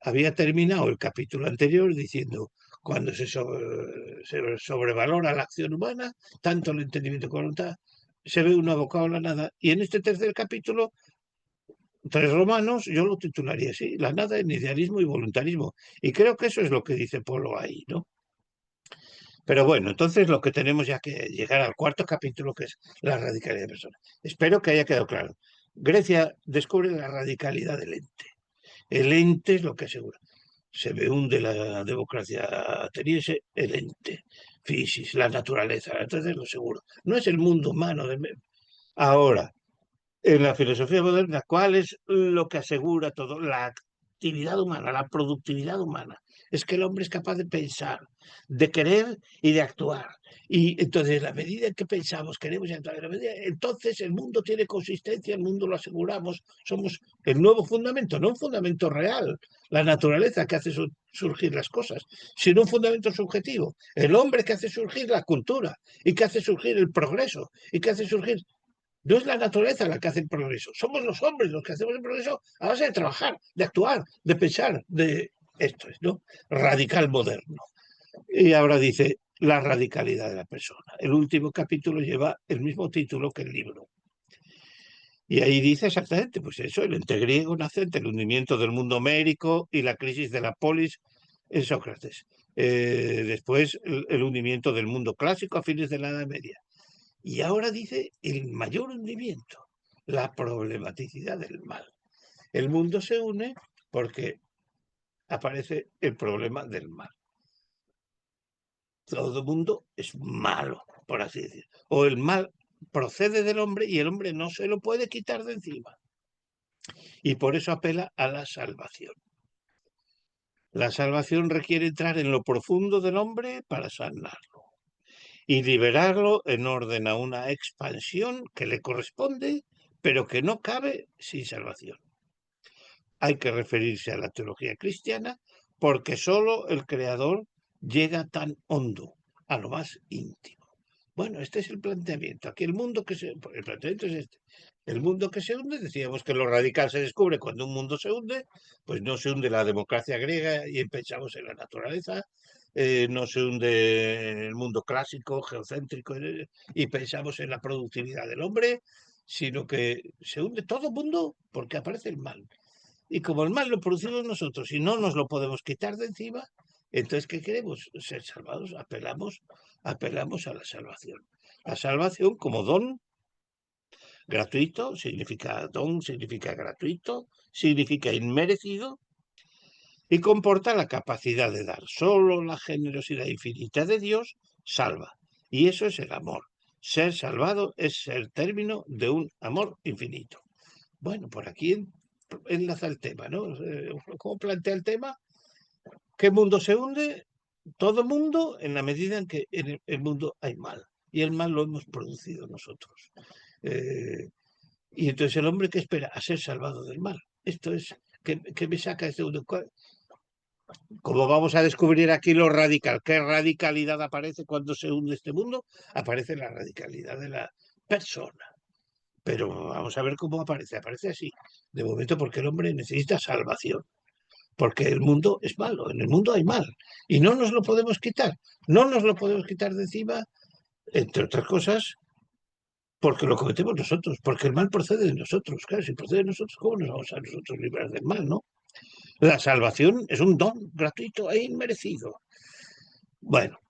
Había terminado el capítulo anterior diciendo cuando se sobrevalora la acción humana, tanto el entendimiento como la voluntad, se ve uno abocado a la nada. Y en este tercer capítulo 3 romanos, yo lo titularía así, la nada en idealismo y voluntarismo. Y creo que eso es lo que dice Polo ahí, ¿no? Pero bueno, entonces lo que tenemos ya que llegar al 4.º capítulo, que es la radicalidad de persona. Espero que haya quedado claro. Grecia descubre la radicalidad del ente. El ente es lo que asegura. Se me hunde la democracia ateniense, el ente, fisis, la naturaleza. Entonces lo seguro. No es el mundo humano. Ahora, en la filosofía moderna, ¿cuál es lo que asegura todo? La actividad humana, la productividad humana. Es que el hombre es capaz de pensar, de querer y de actuar. Y entonces, la medida en que pensamos, queremos y actuar, entonces el mundo tiene consistencia, el mundo lo aseguramos, somos el nuevo fundamento, no un fundamento real, la naturaleza que hace surgir las cosas, sino un fundamento subjetivo. El hombre que hace surgir la cultura y que hace surgir el progreso y que hace surgir no es la naturaleza la que hace el progreso, somos los hombres los que hacemos el progreso a base de trabajar, de actuar, de pensar, de esto es, ¿no? Radical moderno. Y ahora dice la radicalidad de la persona. El último capítulo lleva el mismo título que el libro. Y ahí dice exactamente, pues eso, el ente griego nacente, el hundimiento del mundo homérico y la crisis de la polis en Sócrates. Después el hundimiento del mundo clásico a fines de la Edad Media. Y ahora dice el mayor hundimiento, la problematicidad del mal. El mundo se une porque aparece el problema del mal. Todo el mundo es malo, por así decirlo. O el mal procede del hombre y el hombre no se lo puede quitar de encima. Y por eso apela a la salvación. La salvación requiere entrar en lo profundo del hombre para sanarlo y liberarlo en orden a una expansión que le corresponde, pero que no cabe sin salvación. Hay que referirse a la teología cristiana porque solo el Creador llega tan hondo, a lo más íntimo. Bueno, este es el planteamiento. Aquí el planteamiento es este. El mundo que se hunde, decíamos que lo radical se descubre cuando un mundo se hunde, pues no se hunde la democracia griega y pensamos en la naturaleza, no se hunde en el mundo clásico, geocéntrico, y pensamos en la productividad del hombre, sino que se hunde todo el mundo porque aparece el mal. Y como el mal lo producimos nosotros y no nos lo podemos quitar de encima, entonces, ¿qué queremos? Ser salvados. Apelamos a la salvación. La salvación como don gratuito, significa don, significa gratuito, significa inmerecido y comporta la capacidad de dar. Solo la generosidad infinita de Dios salva. Y eso es el amor. Ser salvado es el término de un amor infinito. Bueno, por aquí enlaza el tema, ¿no? ¿Cómo plantea el tema? ¿Qué mundo se hunde? Todo mundo en la medida en que en el mundo hay mal. Y el mal lo hemos producido nosotros. Y entonces el hombre que espera a ser salvado del mal. Esto es, ¿qué me saca este mundo? Como vamos a descubrir aquí lo radical, ¿qué radicalidad aparece cuando se hunde este mundo? Aparece la radicalidad de la persona. Pero vamos a ver cómo aparece. Aparece así. De momento porque el hombre necesita salvación. Porque el mundo es malo, en el mundo hay mal. Y no nos lo podemos quitar. No nos lo podemos quitar de encima, entre otras cosas, porque lo cometemos nosotros. Porque el mal procede de nosotros. Claro, si procede de nosotros, ¿cómo nos vamos a nosotros librar del mal, no? La salvación es un don gratuito e inmerecido. Bueno,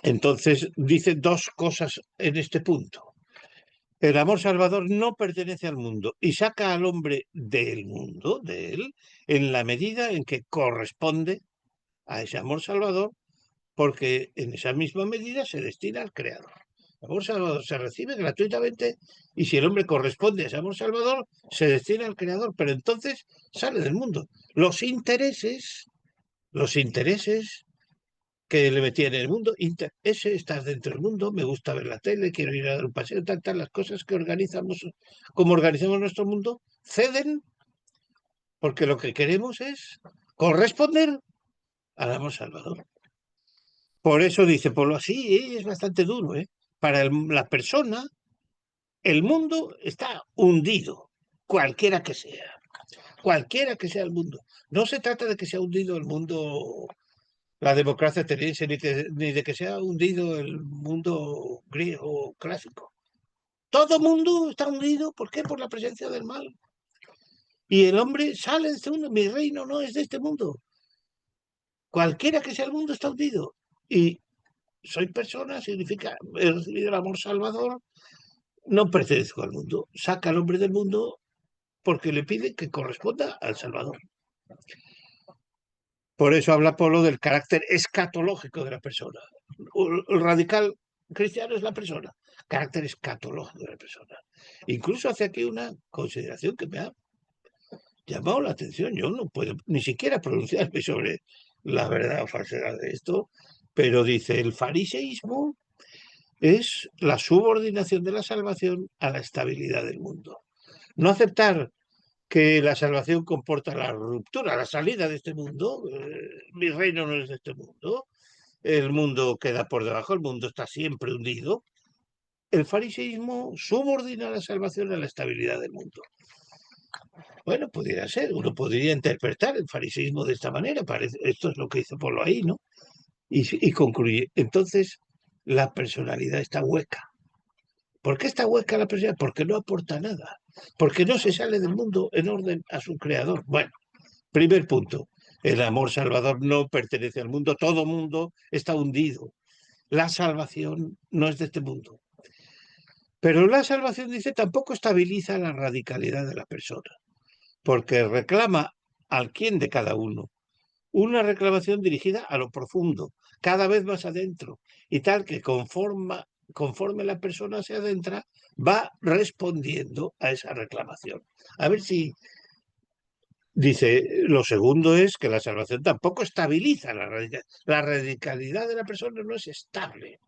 entonces dice dos cosas en este punto. El amor salvador no pertenece al mundo y saca al hombre del mundo, de él, en la medida en que corresponde a ese amor salvador, porque en esa misma medida se destina al Creador. El amor salvador se recibe gratuitamente y si el hombre corresponde a ese amor salvador, se destina al Creador, pero entonces sale del mundo. Los intereses que le metían en el mundo, ese estás dentro del mundo, me gusta ver la tele, quiero ir a dar un paseo, tantas las cosas que organizamos, como organizamos nuestro mundo, ceden porque lo que queremos es corresponder al amor salvador. Por eso dice, por lo así, es bastante duro, ¿eh? Para la persona, el mundo está hundido, cualquiera que sea el mundo. No se trata de que sea hundido el mundo, la democracia ateniense, ni de que sea hundido el mundo griego clásico. Todo mundo está hundido, ¿por qué? Por la presencia del mal. Y el hombre sale de este mundo, mi reino no es de este mundo. Cualquiera que sea el mundo está hundido. Y soy persona, significa, he recibido el amor salvador, no pertenezco al mundo. Saca al hombre del mundo porque le pide que corresponda al Salvador. Por eso habla Polo del carácter escatológico de la persona. El radical cristiano es la persona, carácter escatológico de la persona. Incluso hace aquí una consideración que me ha llamado la atención. Yo no puedo ni siquiera pronunciarme sobre la verdad o falsedad de esto, pero dice, el fariseísmo es la subordinación de la salvación a la estabilidad del mundo. No aceptar que la salvación comporta la ruptura, la salida de este mundo. Mi reino no es de este mundo. El mundo queda por debajo, el mundo está siempre hundido. El fariseísmo subordina la salvación a la estabilidad del mundo. Bueno, pudiera ser, uno podría interpretar el fariseísmo de esta manera, esto es lo que dice Polo ahí, ¿no? Y concluye, entonces la personalidad está hueca. ¿Por qué está hueca la personalidad? Porque no aporta nada, porque no se sale del mundo en orden a su creador. Bueno, primer punto, el amor salvador no pertenece al mundo, todo mundo está hundido. La salvación no es de este mundo. Pero la salvación, dice, tampoco estabiliza la radicalidad de la persona, porque reclama al quién de cada uno. Una reclamación dirigida a lo profundo, cada vez más adentro, y tal que conforme la persona se adentra, va respondiendo a esa reclamación. A ver si, dice, lo segundo es que la salvación tampoco estabiliza la radicalidad. La radicalidad de la persona no es estable.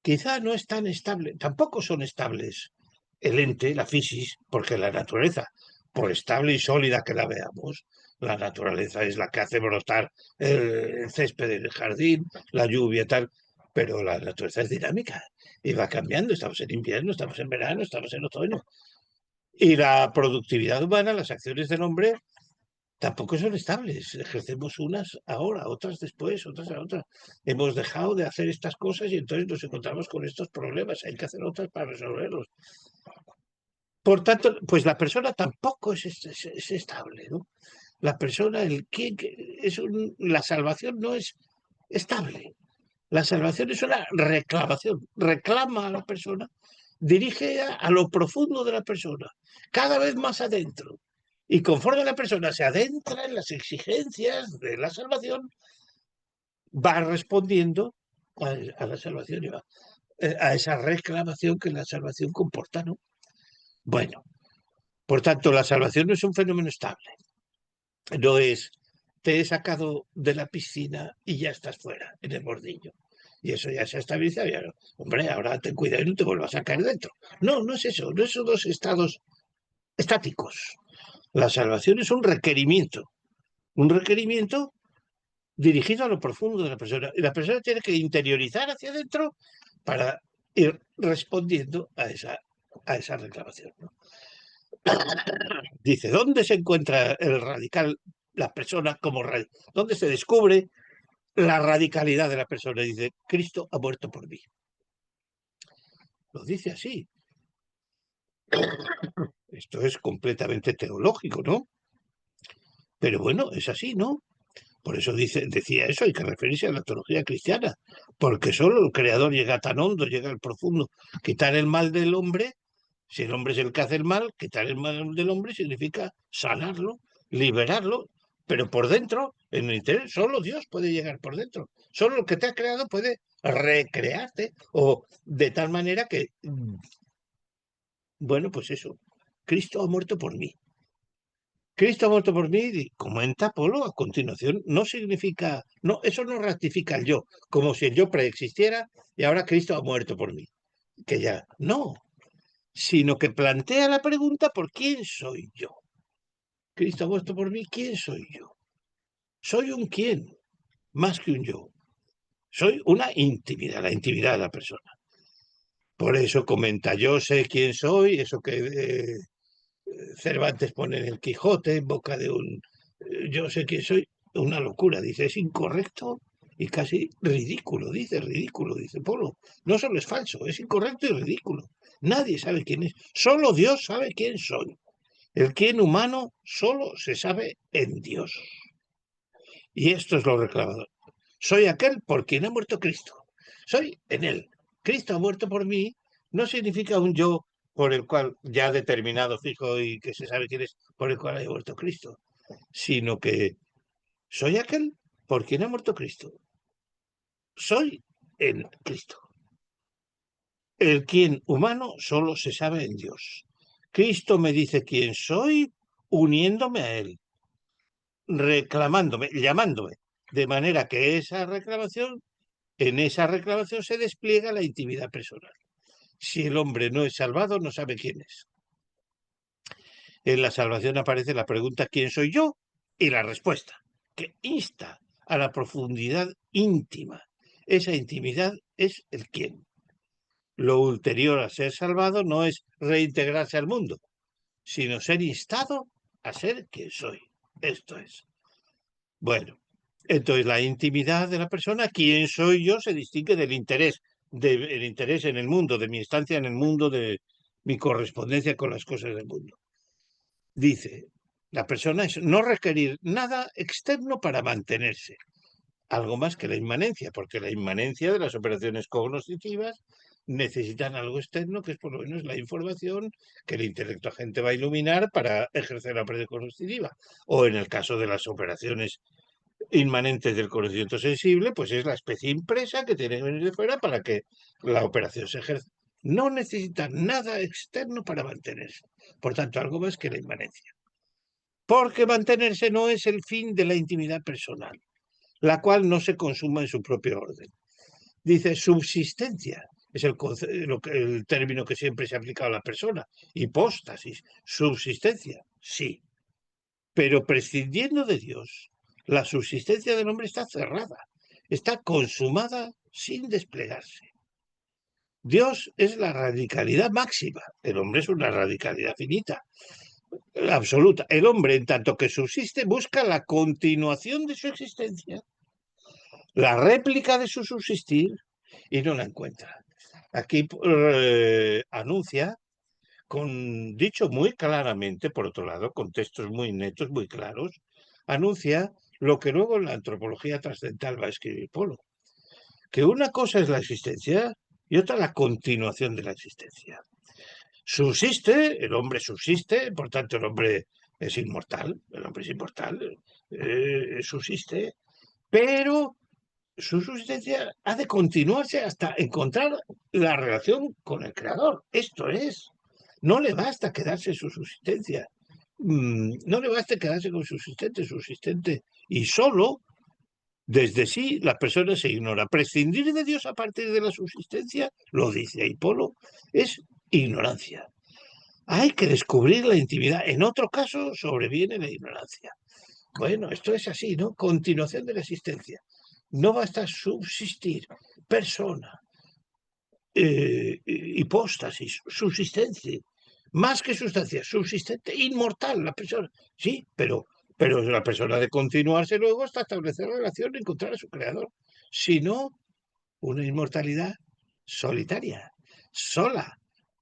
Quizá no es tan estable, tampoco son estables el ente, la fisis, porque la naturaleza, por estable y sólida que la veamos, la naturaleza es la que hace brotar el césped en el jardín, la lluvia, tal, pero la naturaleza es dinámica y va cambiando. Estamos en invierno, estamos en verano, estamos en otoño. Y la productividad humana, las acciones del hombre, tampoco son estables. Ejercemos unas ahora, otras después, otras a otras. Hemos dejado de hacer estas cosas y entonces nos encontramos con estos problemas. Hay que hacer otras para resolverlos. Por tanto, pues la persona tampoco es estable, ¿no? La persona, la salvación no es estable. La salvación es una reclamación. Reclama a la persona, dirige a lo profundo de la persona, cada vez más adentro. Y conforme la persona se adentra en las exigencias de la salvación, va respondiendo a la salvación y a esa reclamación que la salvación comporta, ¿no? Bueno, por tanto, la salvación no es un fenómeno estable. No es, te he sacado de la piscina y ya estás fuera, en el bordillo. Y eso ya se ha estabilizado. Ya, hombre, ahora ten cuidado y no te vuelvas a caer dentro. No, no es eso. No son dos estados estáticos. La salvación es un requerimiento dirigido a lo profundo de la persona. Y la persona tiene que interiorizar hacia adentro para ir respondiendo a esa reclamación, ¿no? Dice, ¿dónde se encuentra el radical, la persona como radical? ¿Dónde se descubre la radicalidad de la persona? Dice, Cristo ha muerto por mí. Lo dice así. Esto es completamente teológico, ¿no? Pero bueno, es así, ¿no? Por eso decía eso, hay que referirse a la teología cristiana, porque solo el creador llega tan hondo, llega al profundo. Quitar el mal del hombre, si el hombre es el que hace el mal, quitar el mal del hombre significa sanarlo, liberarlo, pero por dentro, en el interior, solo Dios puede llegar por dentro. Solo el que te ha creado puede recrearte, o de tal manera que, bueno, pues eso, Cristo ha muerto por mí. Cristo ha muerto por mí, comenta Polo a continuación, no significa, no, eso no ratifica el yo, como si el yo preexistiera y ahora Cristo ha muerto por mí. Que ya, no, sino que plantea la pregunta por quién soy yo. Cristo ha muerto por mí, ¿quién soy yo? Soy un quién, más que un yo. Soy una intimidad, la intimidad de la persona. Por eso comenta, yo sé quién soy, eso que Cervantes pone en el Quijote, en boca de un yo sé quién soy, una locura, dice, es incorrecto y casi ridículo, dice Polo. No solo es falso, es incorrecto y ridículo. Nadie sabe quién es, solo Dios sabe quién soy. El quién humano solo se sabe en Dios. Y esto es lo reclamador. Soy aquel por quien ha muerto Cristo. Soy en él. Cristo ha muerto por mí no significa un yo por el cual ya determinado, fijo y que se sabe quién es, por el cual haya muerto Cristo, sino que soy aquel por quien ha muerto Cristo. Soy en Cristo. El quien humano solo se sabe en Dios. Cristo me dice quién soy uniéndome a él, reclamándome, llamándome, de manera que en esa reclamación se despliega la intimidad personal. Si el hombre no es salvado, no sabe quién es. En la salvación aparece la pregunta ¿quién soy yo? Y la respuesta, que insta a la profundidad íntima. Esa intimidad es el quién. Lo ulterior a ser salvado no es reintegrarse al mundo, sino ser instado a ser quien soy. Esto es. Bueno, entonces la intimidad de la persona, quién soy yo, se distingue del interés, del interés en el mundo, de mi estancia en el mundo, de mi correspondencia con las cosas del mundo. Dice, la persona es no requerir nada externo para mantenerse, algo más que la inmanencia, porque la inmanencia de las operaciones cognitivas necesitan algo externo, que es por lo menos la información que el intelecto agente va a iluminar para ejercer la operación cognitiva. O en el caso de las operaciones inmanentes del conocimiento sensible, pues es la especie impresa que tiene que venir de fuera para que la operación se ejerza. No necesitan nada externo para mantenerse. Por tanto, algo más que la inmanencia. Porque mantenerse no es el fin de la intimidad personal, la cual no se consuma en su propio orden. Dice subsistencia, es el término que siempre se ha aplicado a la persona. Hipóstasis, subsistencia, sí. Pero prescindiendo de Dios, la subsistencia del hombre está cerrada, está consumada sin desplegarse. Dios es la radicalidad máxima, el hombre es una radicalidad finita, absoluta. El hombre, en tanto que subsiste, busca la continuación de su existencia, la réplica de su subsistir, y no la encuentra. Aquí anuncia, dicho muy claramente, por otro lado, con textos muy netos, muy claros, anuncia lo que luego en la antropología trascendental va a escribir Polo, que una cosa es la existencia y otra la continuación de la existencia. Subsiste, el hombre subsiste, por tanto el hombre es inmortal, subsiste, pero su subsistencia ha de continuarse hasta encontrar la relación con el creador. Esto es, no le basta quedarse su subsistencia, no le basta quedarse con subsistente, y solo desde sí la persona se ignora. Prescindir de Dios a partir de la subsistencia, lo dice Hipolo, es ignorancia. Hay que descubrir la intimidad. En otro caso sobreviene la ignorancia. Bueno, esto es así, ¿no? Continuación de la existencia. No basta subsistir, persona, hipóstasis, subsistencia, más que sustancia, subsistente, inmortal, la persona. Sí, pero la persona de continuarse luego hasta establecer relación y encontrar a su creador. Si no, una inmortalidad solitaria, sola.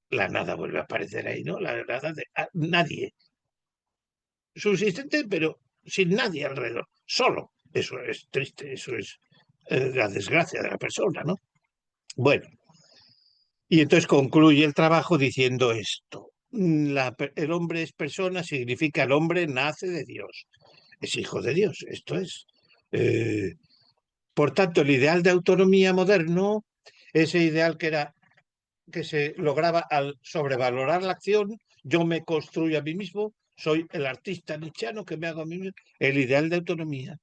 La nada vuelve a aparecer ahí, ¿no? La nada de nadie. Subsistente, pero sin nadie alrededor, solo. Eso es triste, eso es la desgracia de la persona, ¿no? Bueno, y entonces concluye el trabajo diciendo esto. El hombre es persona, significa el hombre nace de Dios, es hijo de Dios, esto es. Por tanto, el ideal de autonomía moderno, ese ideal que se lograba al sobrevalorar la acción, yo me construyo a mí mismo, soy el artista nietzscheano que me hago a mí mismo, el ideal de autonomía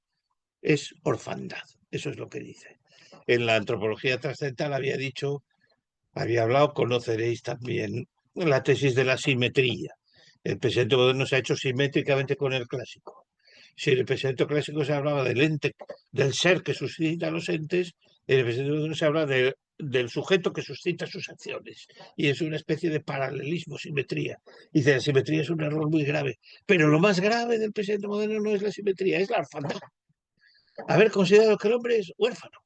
es orfandad, eso es lo que dice. En la antropología trascendental había hablado, conoceréis también la tesis de la simetría. El pensamiento moderno se ha hecho simétricamente con el clásico. Si en el pensamiento clásico se hablaba del ente, del ser que suscita a los entes, en el pensamiento moderno se habla del sujeto que suscita sus acciones. Y es una especie de paralelismo, simetría. Y la simetría es un error muy grave. Pero lo más grave del pensamiento moderno no es la simetría, es la orfandad. Haber considerado que el hombre es huérfano,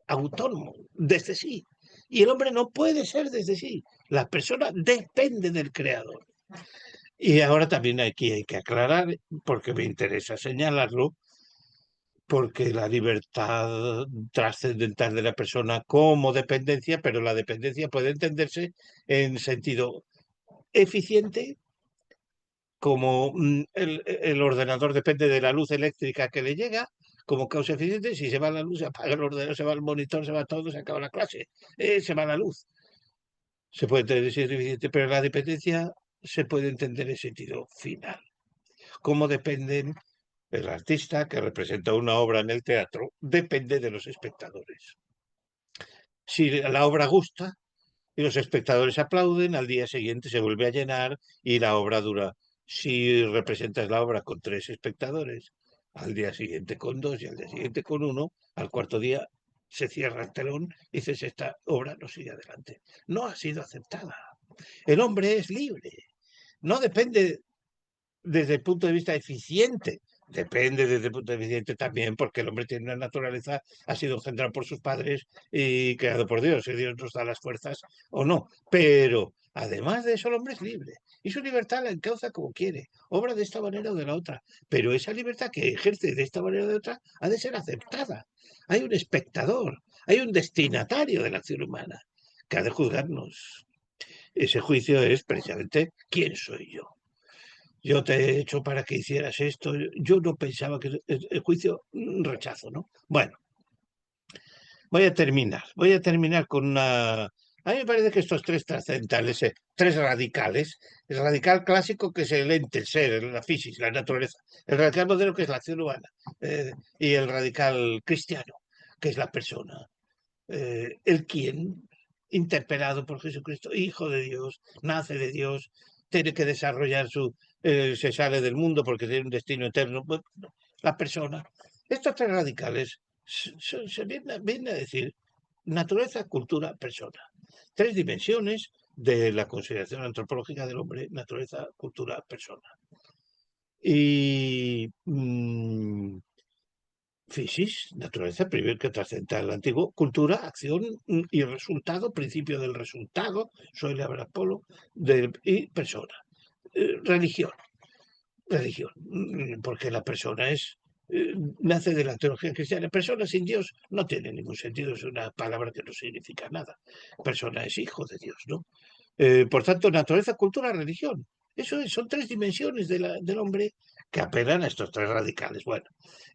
autónomo, desde sí. Y el hombre no puede ser desde sí. La persona depende del creador. Y ahora también aquí hay que aclarar, porque me interesa señalarlo, porque la libertad trascendental de la persona como dependencia, pero la dependencia puede entenderse en sentido eficiente, como el ordenador depende de la luz eléctrica que le llega, como causa eficiente. Si se va la luz, se apaga el ordenador, se va el monitor, se va todo, se acaba la clase, se va la luz. Se puede entender si es eficiente, pero la dependencia se puede entender en sentido final. Cómo dependen el artista que representa una obra en el teatro, depende de los espectadores. Si la obra gusta y los espectadores aplauden, al día siguiente se vuelve a llenar y la obra dura. Si representas la obra con 3 espectadores, al día siguiente con 2 y al día siguiente con 1, al cuarto día se cierra el telón y dices, esta obra no sigue adelante. No ha sido aceptada. El hombre es libre. No depende desde el punto de vista eficiente. Depende desde el punto de vista eficiente también, porque el hombre tiene una naturaleza, ha sido engendrado por sus padres y creado por Dios. Si Dios nos da las fuerzas o no. Pero además de eso, el hombre es libre. Y su libertad la encauza como quiere. Obra de esta manera o de la otra. Pero esa libertad que ejerce de esta manera o de otra ha de ser aceptada. Hay un espectador. Hay un destinatario de la acción humana que ha de juzgarnos. Ese juicio es precisamente ¿quién soy yo? Yo te he hecho para que hicieras esto. Yo no pensaba que el juicio, rechazo, ¿no? Bueno, voy a terminar con una... A mí me parece que estos tres trascendentales, tres radicales, el radical clásico que es el ente, el ser, la física, la naturaleza, el radical moderno que es la acción humana, y el radical cristiano, que es la persona, el quien, interpelado por Jesucristo, hijo de Dios, nace de Dios, tiene que desarrollar se sale del mundo porque tiene un destino eterno, la persona. Estos tres radicales se vienen a decir naturaleza, cultura, persona. Tres dimensiones de la consideración antropológica del hombre: naturaleza, cultura, persona. Y Fisis, naturaleza, primer que trascendental, antiguo, cultura, acción y resultado, principio del resultado, soy la Apolo, y persona. Religión, porque la persona nace de la teología cristiana. Persona sin Dios no tiene ningún sentido, es una palabra que no significa nada. Persona es hijo de Dios, ¿no? Por tanto, naturaleza, cultura, religión. Eso son tres dimensiones del hombre que apelan a estos tres radicales. Bueno,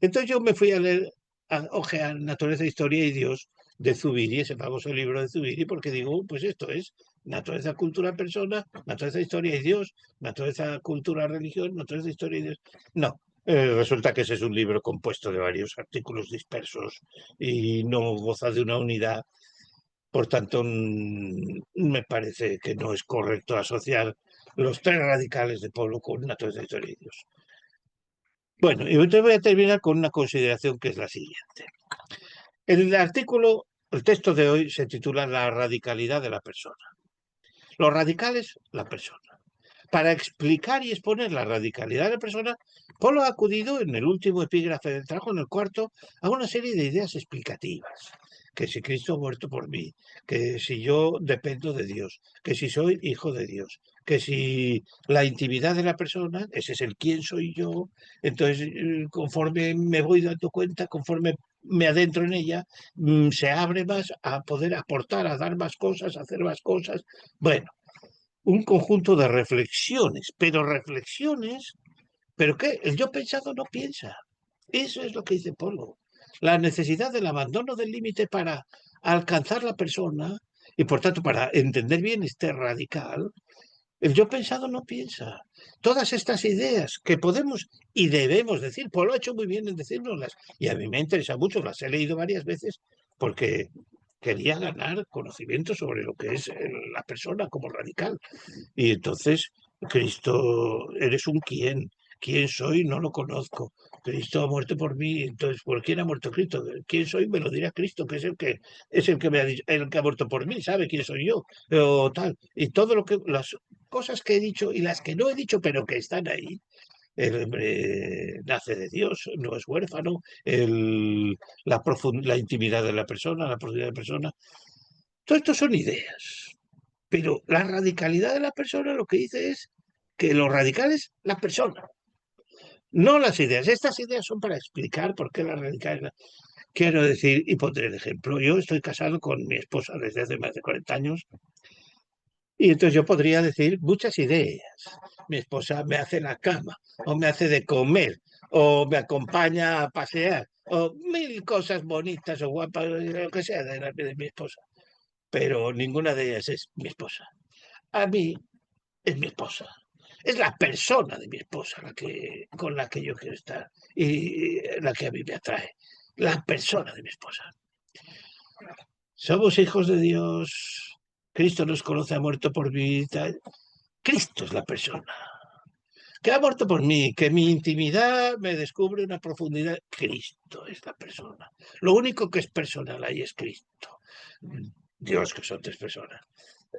entonces yo me fui a leer, a ojear Naturaleza, Historia y Dios de Zubiri, ese famoso libro de Zubiri, porque digo, pues esto es naturaleza, cultura, persona, naturaleza, historia y Dios, naturaleza, cultura, religión, naturaleza, historia y Dios. No, resulta que ese es un libro compuesto de varios artículos dispersos y no goza de una unidad. Por tanto, me parece que no es correcto asociar los tres radicales de Polo con naturaleza, historia y Dios. Bueno, y entonces voy a terminar con una consideración que es la siguiente. El texto de hoy se titula La radicalidad de la persona. Los radicales, la persona. Para explicar y exponer la radicalidad de la persona, Polo ha acudido en el último epígrafe del trabajo, en el cuarto, a una serie de ideas explicativas. Que si Cristo ha muerto por mí, que si yo dependo de Dios, que si soy hijo de Dios, que si la intimidad de la persona, ese es el quién soy yo, entonces conforme me voy dando cuenta, conforme me adentro en ella, se abre más a poder aportar, a dar más cosas, a hacer más cosas. Bueno, un conjunto de reflexiones, pero ¿qué? El yo pensado no piensa. Eso es lo que dice Polo. La necesidad del abandono del límite para alcanzar la persona y por tanto para entender bien este radical, el yo pensado no piensa. Todas estas ideas que podemos y debemos decir, Polo ha hecho muy bien en decírnoslas y a mí me interesa mucho, las he leído varias veces porque quería ganar conocimiento sobre lo que es la persona como radical. Y entonces, Cristo, eres un quién. ¿Quién soy? No lo conozco. Cristo ha muerto por mí. Entonces, ¿por quién ha muerto Cristo? ¿Quién soy? Me lo dirá Cristo, que es el que me ha dicho, el que ha muerto por mí, sabe quién soy yo, o tal. Y todo lo que, las cosas que he dicho y las que no he dicho, pero que están ahí. El hombre nace de Dios, no es huérfano, la intimidad de la persona, la profundidad de la persona. Todo esto son ideas. Pero la radicalidad de la persona lo que dice es que lo radical es la persona, no las ideas. Estas ideas son para explicar por qué la radicalidad. Quiero decir, y pondré el ejemplo, yo estoy casado con mi esposa desde hace más de 40 años y entonces yo podría decir muchas ideas. Mi esposa me hace la cama, o me hace de comer, o me acompaña a pasear, o mil cosas bonitas o guapas, lo que sea de mi esposa. Pero ninguna de ellas es mi esposa. A mí es mi esposa. Es la persona de mi esposa con la que yo quiero estar y la que a mí me atrae. La persona de mi esposa. Somos hijos de Dios. Cristo nos conoce, ha muerto por mí. Cristo es la persona. Que ha muerto por mí, que mi intimidad me descubre una profundidad. Cristo es la persona. Lo único que es personal ahí es Cristo. Dios, que son tres personas.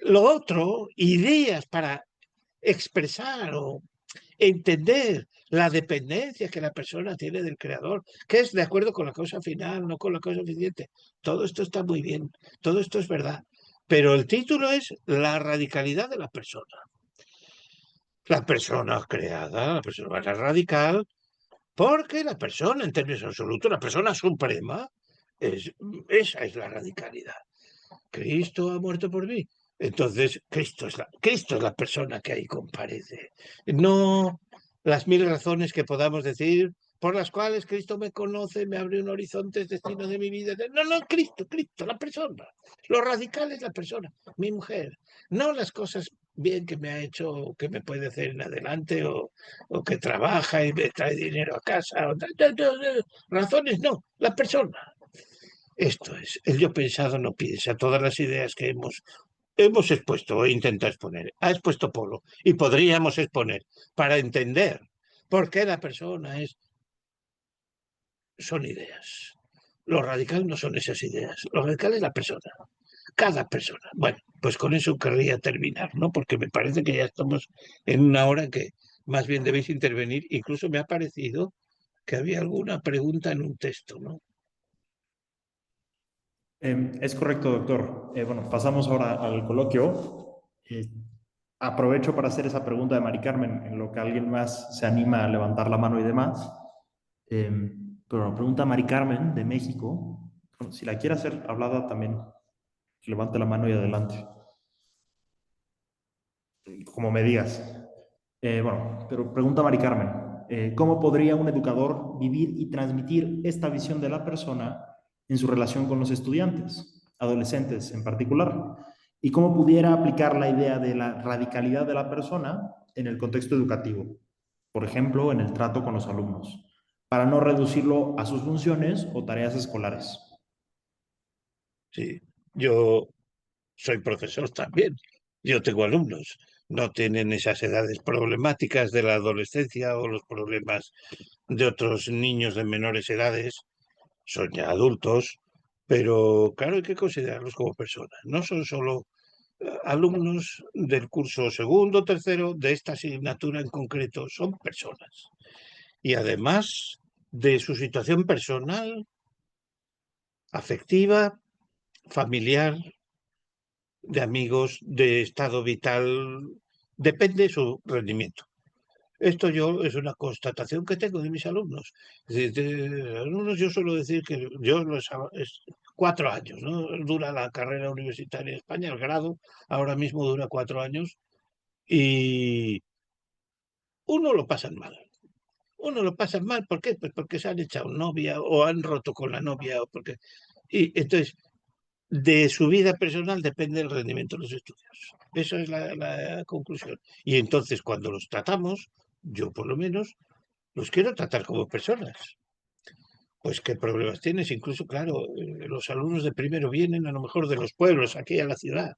Lo otro, ideas para expresar o entender la dependencia que la persona tiene del creador, que es de acuerdo con la causa final, no con la causa suficiente. Todo esto está muy bien, todo esto es verdad, pero el título es la radicalidad de la persona. La persona creada, la persona radical, porque la persona en términos absolutos, la persona suprema, Esa es la radicalidad. Cristo ha muerto por mí. Entonces, Cristo es la persona que ahí comparece. No las 1000 razones que podamos decir por las cuales Cristo me conoce, me abre un horizonte, es destino de mi vida. No, Cristo, la persona. Lo radical es la persona, mi mujer. No las cosas bien que me ha hecho, que me puede hacer en adelante, o que trabaja y me trae dinero a casa. Razones no, la persona. Esto es, el yo pensado no piensa. Todas las ideas que hemos expuesto o intentado exponer, ha expuesto Polo, y podríamos exponer para entender por qué la persona son ideas. Lo radical no son esas ideas, lo radical es la persona, cada persona. Bueno, pues con eso querría terminar, ¿no? Porque me parece que ya estamos en una hora que más bien debéis intervenir. Incluso me ha parecido que había alguna pregunta en un texto, ¿no? Es correcto, doctor. Bueno, pasamos ahora al coloquio. Aprovecho para hacer esa pregunta de Mari Carmen, en lo que alguien más se anima a levantar la mano y demás. Pero pregunta Mari Carmen de México. Bueno, si la quiere hacer hablada también, levante la mano y adelante. Como me digas. Bueno, pero pregunta Mari Carmen. ¿Cómo podría un educador vivir y transmitir esta visión de la persona en su relación con los estudiantes, adolescentes en particular? ¿Y cómo pudiera aplicar la idea de la radicalidad de la persona en el contexto educativo? Por ejemplo, en el trato con los alumnos, para no reducirlo a sus funciones o tareas escolares. Sí, yo soy profesor también. Yo tengo alumnos. No tienen esas edades problemáticas de la adolescencia o los problemas de otros niños de menores edades. Son ya adultos, pero claro, hay que considerarlos como personas. No son solo alumnos del curso segundo, tercero de esta asignatura en concreto, son personas. Y además de su situación personal, afectiva, familiar, de amigos, de estado vital, depende su rendimiento. Esto yo es una constatación que tengo de mis alumnos. Es decir, de alumnos yo suelo decir que yo es 4 años, ¿no? Dura la carrera universitaria en España, el grado ahora mismo dura 4 años, y uno lo pasan mal. Uno lo pasa mal, ¿por qué? Pues porque se han echado novia o han roto con la novia, o porque... Y entonces, de su vida personal depende el rendimiento de los estudios. Esa es la conclusión. Y entonces, cuando los tratamos, yo por lo menos, los quiero tratar como personas. Pues qué problemas tienes. Incluso, claro, los alumnos de primero vienen a lo mejor de los pueblos aquí a la ciudad.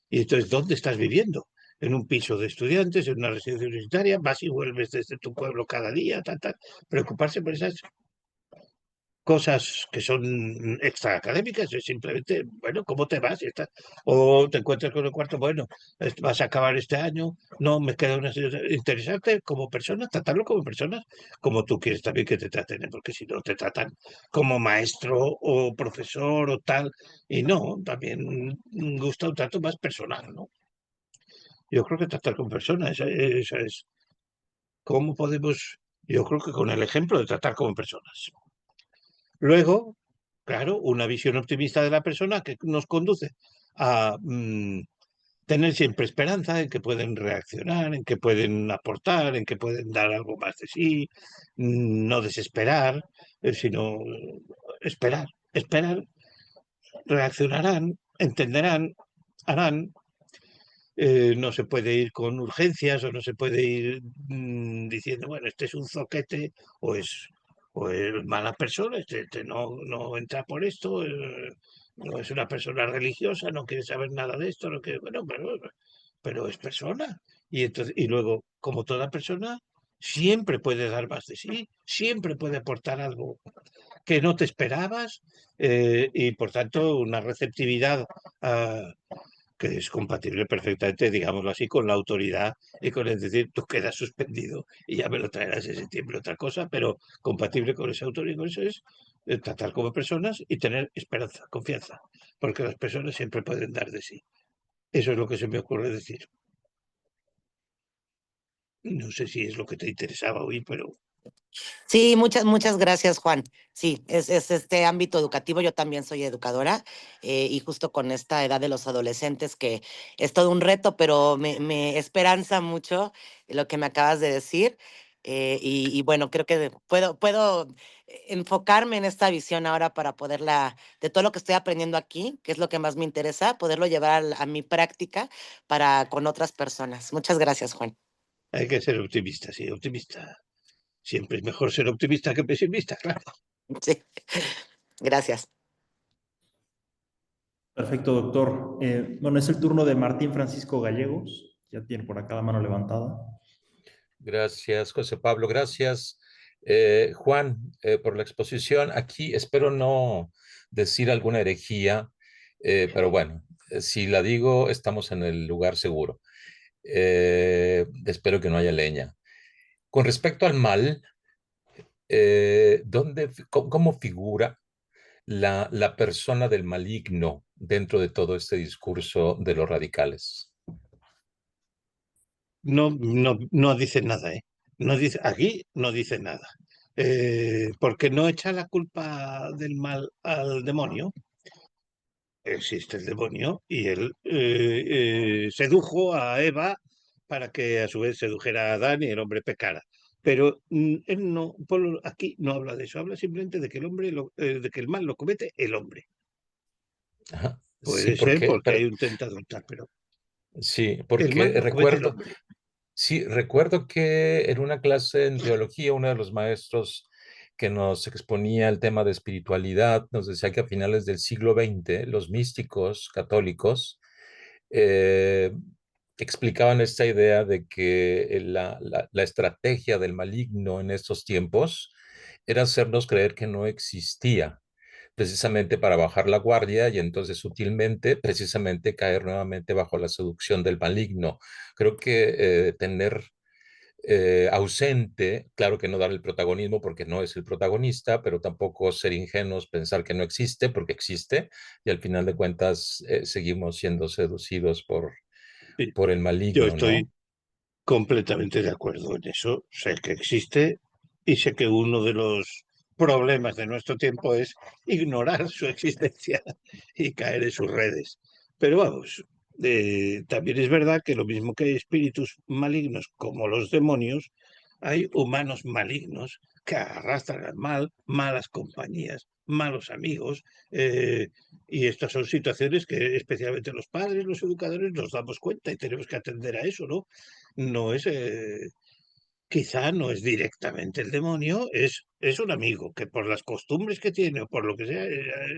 Y entonces, ¿dónde estás viviendo? En un piso de estudiantes, en una residencia universitaria, vas y vuelves desde tu pueblo cada día, preocuparse por esas cosas que son extraacadémicas, es simplemente, bueno, ¿cómo te vas? O te encuentras con el cuarto, bueno, vas a acabar este año, no, me queda una... Interesarte como persona, tratarlo como personas, como tú quieres también que te traten, porque si no te tratan como maestro o profesor o tal, y no, también gusta un trato más personal, ¿no? Yo creo que tratar con personas, esa es, ¿cómo podemos? Yo creo que con el ejemplo de tratar como personas. Luego, claro, una visión optimista de la persona que nos conduce a tener siempre esperanza en que pueden reaccionar, en que pueden aportar, en que pueden dar algo más de sí, no desesperar, sino esperar, reaccionarán, entenderán, harán. No se puede ir con urgencias o no se puede ir diciendo, bueno, este es un zoquete o es mala persona, este no entra por esto, no es una persona religiosa, no quiere saber nada de esto, no quiere, bueno, pero es persona. Y, entonces, y luego, como toda persona, siempre puede dar más de sí, siempre puede aportar algo que no te esperabas, y por tanto una receptividad que es compatible perfectamente, digámoslo así, con la autoridad y con el decir, tú quedas suspendido y ya me lo traerás en septiembre, otra cosa, pero compatible con esa autoridad, con eso es tratar como personas y tener esperanza, confianza, porque las personas siempre pueden dar de sí. Eso es lo que se me ocurre decir. No sé si es lo que te interesaba oír, pero Sí, muchas gracias, Juan. Sí, es este ámbito educativo. Yo también soy educadora y justo con esta edad de los adolescentes que es todo un reto, pero me esperanza mucho lo que me acabas de decir. Y bueno, creo que puedo enfocarme en esta visión ahora para poderla, de todo lo que estoy aprendiendo aquí, que es lo que más me interesa, poderlo llevar a mi práctica para con otras personas. Muchas gracias, Juan. Hay que ser optimista, sí, optimista. Siempre es mejor ser optimista que pesimista, claro. Sí, gracias. Perfecto, doctor. Bueno, es el turno de Martín Francisco Gallegos. Ya tiene por acá la mano levantada. Gracias, José Pablo. Gracias, Juan, por la exposición. Aquí espero no decir alguna herejía, pero bueno, si la digo, estamos en el lugar seguro. Espero que no haya leña. Con respecto al mal, ¿cómo figura la persona del maligno dentro de todo este discurso de los radicales? No dice nada, ¿eh? No dice, aquí no dice nada. Porque no echa la culpa del mal al demonio. Existe el demonio y él sedujo a Eva para que a su vez sedujera a Adán y el hombre pecara. Pero él no, aquí no habla de eso, habla simplemente de que el hombre, de que el mal lo comete el hombre. Ajá. Sí, Puede ser porque hay un tentador, tal, pero sí, el mal porque lo comete el recuerdo, hombre. sí, recuerdo que en una clase en teología, uno de los maestros que nos exponía el tema de espiritualidad nos decía que a finales del siglo XX los místicos católicos eh, explicaban esta idea de que la estrategia del maligno en estos tiempos era hacernos creer que no existía, precisamente para bajar la guardia y entonces sutilmente, precisamente caer nuevamente bajo la seducción del maligno. Creo que tener ausente, claro que no dar el protagonismo porque no es el protagonista, pero tampoco ser ingenuos, pensar que no existe porque existe y al final de cuentas seguimos siendo seducidos Sí, por el yo maligno, estoy ¿no? completamente de acuerdo en eso. Sé que existe y sé que uno de los problemas de nuestro tiempo es ignorar su existencia y caer en sus redes. Pero vamos, también es verdad que lo mismo que hay espíritus malignos como los demonios, hay humanos malignos que arrastran al mal, malas compañías, malos amigos, y estas son situaciones que especialmente los padres, los educadores, nos damos cuenta y tenemos que atender a eso, ¿no? No es, quizá no es directamente el demonio, es un amigo que por las costumbres que tiene o por lo que sea,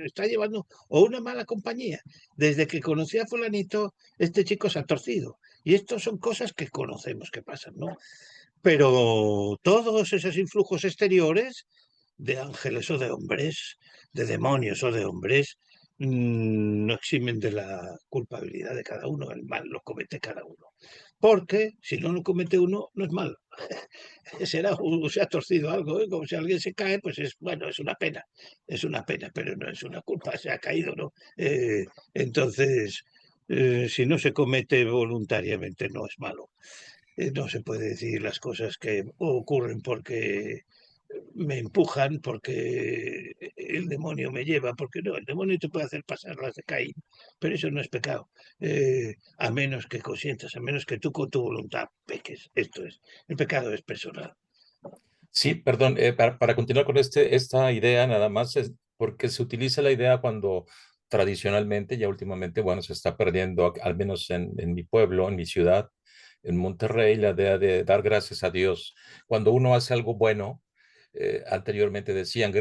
está llevando, o una mala compañía. Desde que conocí a fulanito, este chico se ha torcido. Y estas son cosas que conocemos que pasan, ¿no? Pero todos esos influjos exteriores de ángeles o de hombres, de demonios o de hombres, no eximen de la culpabilidad de cada uno. El mal lo comete cada uno. Porque si no lo comete uno, no es mal. Será, se ha torcido algo, ¿eh? Como si alguien se cae, pues es, bueno, es una pena, pero no es una culpa, se ha caído, ¿no? Entonces, si no se comete voluntariamente, no es malo. No se puede decir las cosas que ocurren porque me empujan, porque el demonio me lleva, porque no, el demonio te puede hacer pasar las de Caín, pero eso no es pecado, a menos que consientas, a menos que tú con tu voluntad peques, esto es, el pecado es personal. Sí, perdón, para continuar con esta idea, nada más es porque se utiliza la idea cuando tradicionalmente, ya últimamente, bueno, se está perdiendo, al menos en mi pueblo, en mi ciudad, en Monterrey, la idea de dar gracias a Dios. Cuando uno hace algo bueno, anteriormente decían,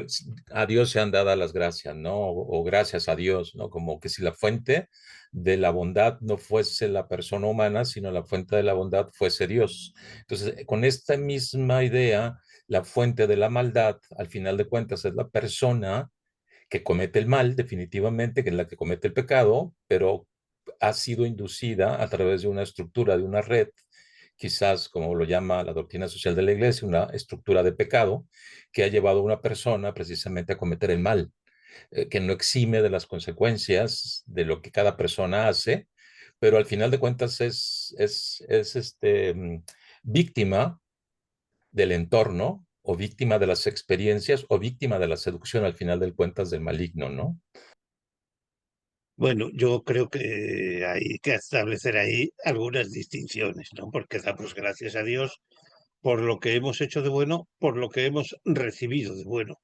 a Dios se han dado las gracias, ¿no? O gracias a Dios, ¿no? Como que si la fuente de la bondad no fuese la persona humana, sino la fuente de la bondad fuese Dios. Entonces, con esta misma idea, la fuente de la maldad, al final de cuentas, es la persona que comete el mal, definitivamente, que es la que comete el pecado, pero ha sido inducida a través de una estructura, de una red, quizás como lo llama la doctrina social de la iglesia, una estructura de pecado que ha llevado a una persona precisamente a cometer el mal, que no exime de las consecuencias de lo que cada persona hace, pero al final de cuentas es víctima del entorno o víctima de las experiencias o víctima de la seducción al final del cuentas del maligno, ¿no? Bueno, yo creo que hay que establecer ahí algunas distinciones, ¿no? Porque damos gracias a Dios por lo que hemos hecho de bueno, por lo que hemos recibido de bueno.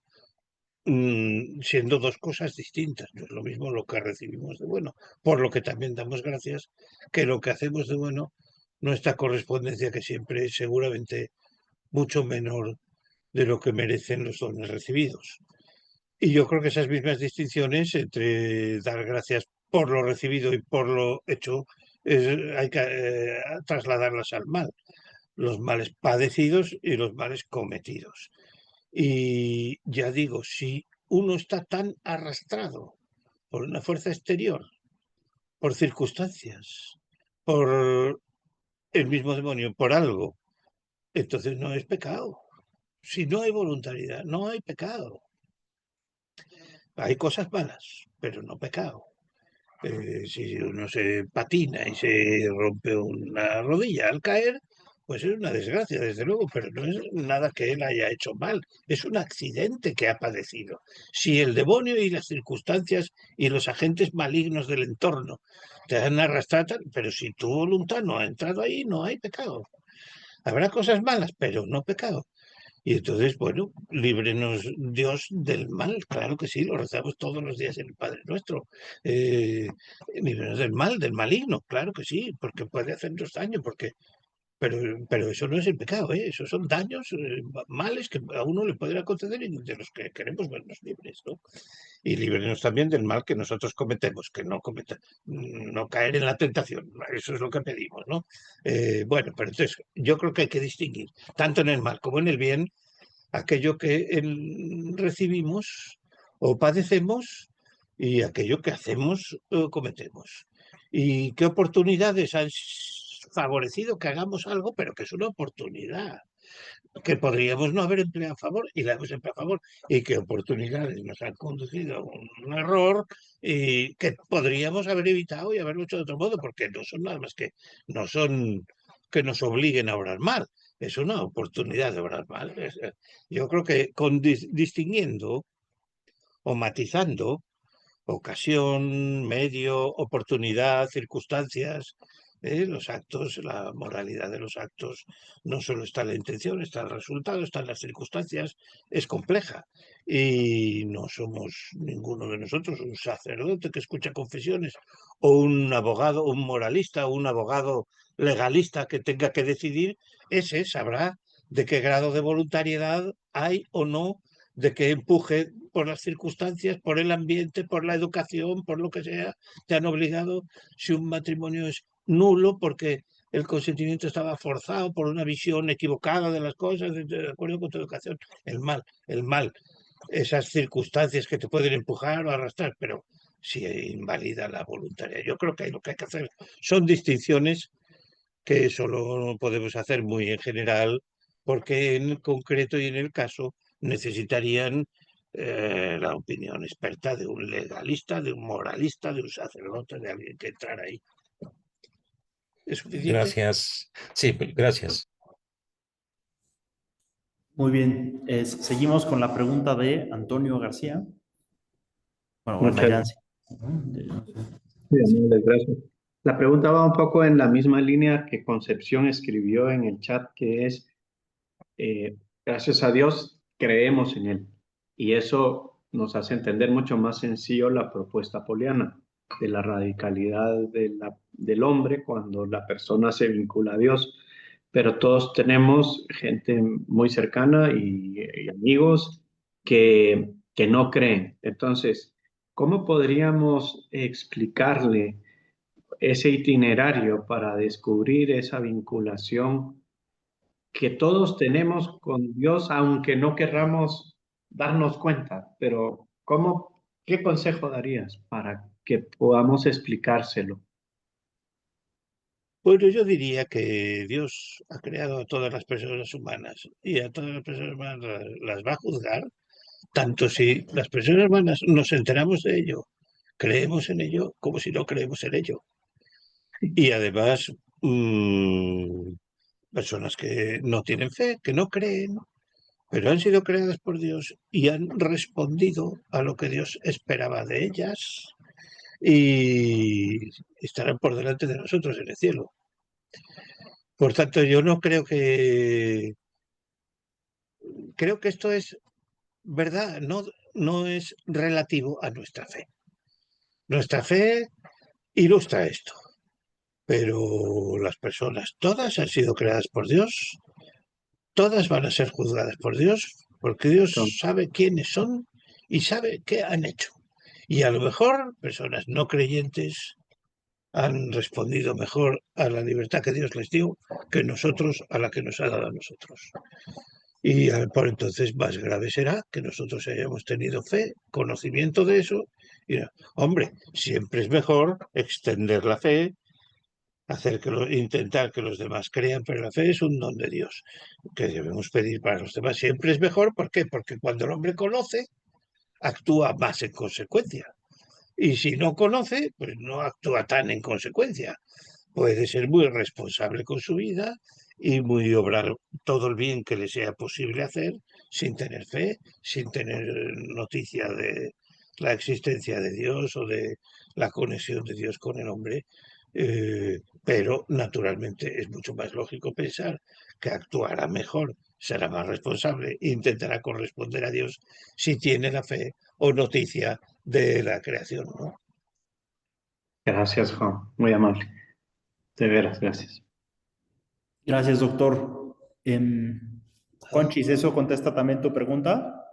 Siendo dos cosas distintas, no es lo mismo lo que recibimos de bueno, por lo que también damos gracias, que lo que hacemos de bueno, nuestra correspondencia, que siempre es seguramente mucho menor de lo que merecen los dones recibidos. Y yo creo que esas mismas distinciones entre dar gracias por lo recibido y por lo hecho, hay que trasladarlas al mal, los males padecidos y los males cometidos. Y ya digo, si uno está tan arrastrado por una fuerza exterior, por circunstancias, por el mismo demonio, por algo, entonces no es pecado. Si no hay voluntariedad, no hay pecado. Hay cosas malas, pero no pecado. Si uno se patina y se rompe una rodilla al caer, pues es una desgracia, desde luego, pero no es nada que él haya hecho mal, es un accidente que ha padecido. Si el demonio y las circunstancias y los agentes malignos del entorno te han arrastrado, pero si tu voluntad no ha entrado ahí, no hay pecado. Habrá cosas malas, pero no pecado. Y entonces, bueno, líbrenos Dios del mal, claro que sí, lo rezamos todos los días en el Padre Nuestro. Líbrenos del mal, del maligno, claro que sí, porque puede hacernos daño, pero eso no es el pecado, ¿eh? Esos son daños, males que a uno le pueden conceder y de los que queremos vernos libres, ¿no? Y líbrenos también del mal que nosotros cometemos, que no caer en la tentación, eso es lo que pedimos, ¿no? Bueno, pero entonces yo creo que hay que distinguir, tanto en el mal como en el bien, aquello que recibimos o padecemos y aquello que hacemos o cometemos. Y qué oportunidades han favorecido que hagamos algo, pero que es una oportunidad que podríamos no haber empleado a favor y la hemos empleado a favor, y qué oportunidades nos han conducido a un error y que podríamos haber evitado y haberlo hecho de otro modo, porque no son nada más que, no son que nos obliguen a obrar mal, es una oportunidad de obrar mal. Yo creo que distinguiendo o matizando ocasión, medio, oportunidad, circunstancias, los actos, la moralidad de los actos, no solo está en la intención, está el resultado, están las circunstancias, es compleja. Y no somos ninguno de nosotros un sacerdote que escucha confesiones o un abogado, un moralista o un abogado legalista que tenga que decidir, ese sabrá de qué grado de voluntariedad hay o no, de que empuje por las circunstancias, por el ambiente, por la educación, por lo que sea, te han obligado. Si un matrimonio es nulo porque el consentimiento estaba forzado por una visión equivocada de las cosas, de acuerdo con tu educación, el mal, esas circunstancias que te pueden empujar o arrastrar, pero si invalida la voluntariedad. Yo creo que lo que hay que hacer son distinciones que solo podemos hacer muy en general, porque en el concreto y en el caso necesitarían la opinión experta de un legalista, de un moralista, de un sacerdote, de alguien que entrara ahí. ¿Es suficiente? Gracias. Sí, gracias. Muy bien, seguimos con la pregunta de Antonio García. Bueno, Muchas Mayran. gracias. La pregunta va un poco en la misma línea que Concepción escribió en el chat, que es, gracias a Dios, creemos en Él. Y eso nos hace entender mucho más sencillo la propuesta poliana de la radicalidad del hombre cuando la persona se vincula a Dios. Pero todos tenemos gente muy cercana y amigos que no creen. Entonces, ¿cómo podríamos explicarle ese itinerario para descubrir esa vinculación que todos tenemos con Dios, aunque no querramos darnos cuenta? Pero qué consejo darías para que podamos explicárselo? Bueno, yo diría que Dios ha creado a todas las personas humanas y a todas las personas humanas las va a juzgar, tanto si las personas humanas nos enteramos de ello, creemos en ello, como si no creemos en ello. Y además, personas que no tienen fe, que no creen, pero han sido creadas por Dios y han respondido a lo que Dios esperaba de ellas y estarán por delante de nosotros en el cielo. Por tanto, yo no creo que... Creo que esto es verdad, no es relativo a nuestra fe. Nuestra fe ilustra esto, pero las personas todas han sido creadas por Dios, todas van a ser juzgadas por Dios, porque Dios sabe quiénes son y sabe qué han hecho. Y a lo mejor personas no creyentes han respondido mejor a la libertad que Dios les dio que nosotros a la que nos ha dado a nosotros. Y por entonces más grave será que nosotros hayamos tenido fe, conocimiento de eso. Y, hombre, siempre es mejor extender la fe, intentar que los demás crean, pero la fe es un don de Dios que debemos pedir para los demás. Siempre es mejor, ¿por qué? Porque cuando el hombre conoce, actúa más en consecuencia. Y si no conoce, pues no actúa tan en consecuencia. Puede ser muy responsable con su vida y muy obrar todo el bien que le sea posible hacer sin tener fe, sin tener noticia de la existencia de Dios o de la conexión de Dios con el hombre. Pero naturalmente es mucho más lógico pensar que actuará mejor, será más responsable e intentará corresponder a Dios si tiene la fe o noticia de la creación, ¿no? Gracias, Juan. Muy amable. De veras, gracias. Gracias, doctor. Conchis, ¿eso contesta también tu pregunta?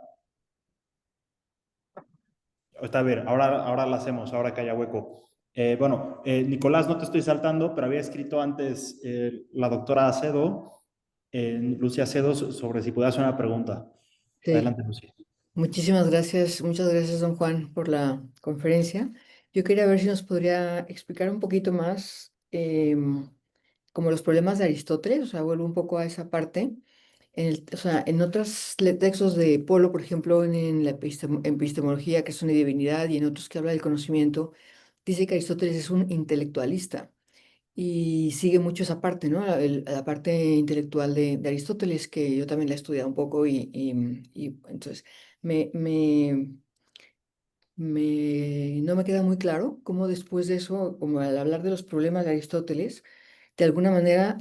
Está bien, ahora la hacemos, ahora que haya hueco. Nicolás, no te estoy saltando, pero había escrito antes la doctora Acedo, Lucía Acedo, sobre si podía hacer una pregunta. Sí. Adelante, Lucía. Muchísimas gracias, muchas gracias, don Juan, por la conferencia. Yo quería ver si nos podría explicar un poquito más como los problemas de Aristóteles, o sea, vuelvo un poco a esa parte. O sea, en otros textos de Polo, por ejemplo, en la epistemología, que es una divinidad, y en otros que habla del conocimiento, dice que Aristóteles es un intelectualista y sigue mucho esa parte, ¿no? La parte intelectual de Aristóteles, que yo también la he estudiado un poco y entonces me, me, no me queda muy claro cómo después de eso, como al hablar de los problemas de Aristóteles, de alguna manera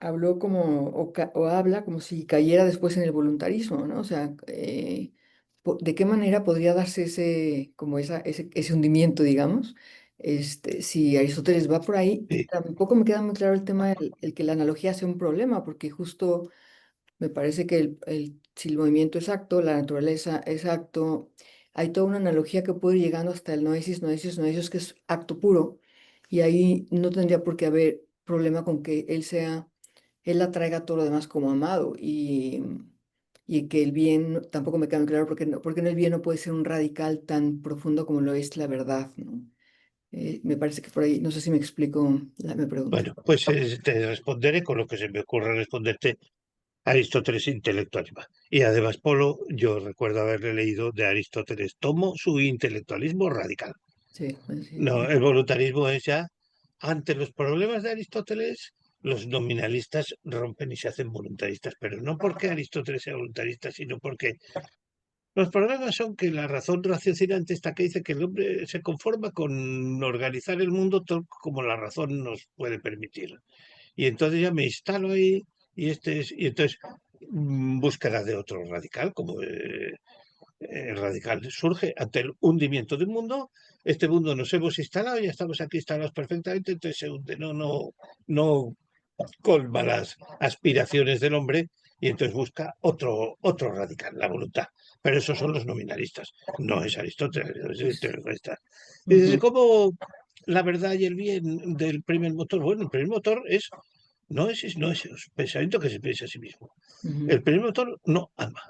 habló como, o habla como si cayera después en el voluntarismo, ¿no? O sea, ¿de qué manera podría darse como ese hundimiento, digamos? Si Aristóteles va por ahí, y Sí. tampoco me queda muy claro el tema el que la analogía sea un problema, porque justo me parece que si el movimiento es acto, la naturaleza es acto, hay toda una analogía que puede ir llegando hasta el noesis, noesis, noesis, que es acto puro, y ahí no tendría por qué haber problema con que él atraiga todo lo demás como amado, y que el bien, tampoco me queda muy claro porque no el bien no puede ser un radical tan profundo como lo es la verdad, ¿no? Me parece que por ahí, no sé si me explico mi pregunta. Bueno, pues te responderé con lo que se me ocurre responderte. Aristóteles intelectual. Y además, Polo, yo recuerdo haberle leído de Aristóteles, tomo su intelectualismo radical. Sí, pues sí. No, el voluntarismo es ya, ante los problemas de Aristóteles, los nominalistas rompen y se hacen voluntaristas, pero no porque Aristóteles sea voluntarista, sino porque los problemas son que la razón raciocinante está que dice que el hombre se conforma con organizar el mundo tal como la razón nos puede permitir. Y entonces ya me instalo ahí y entonces búsqueda de otro radical, como el radical surge ante el hundimiento de un mundo. Este mundo nos hemos instalado, ya estamos aquí instalados perfectamente, entonces se hunde, no colma las aspiraciones del hombre y entonces busca otro radical, la voluntad. Pero esos son los nominalistas, no es Aristóteles, es intelectualista. Es como la verdad y el bien del primer motor. Bueno, el primer motor no es pensamiento que se piensa a sí mismo. El primer motor no ama,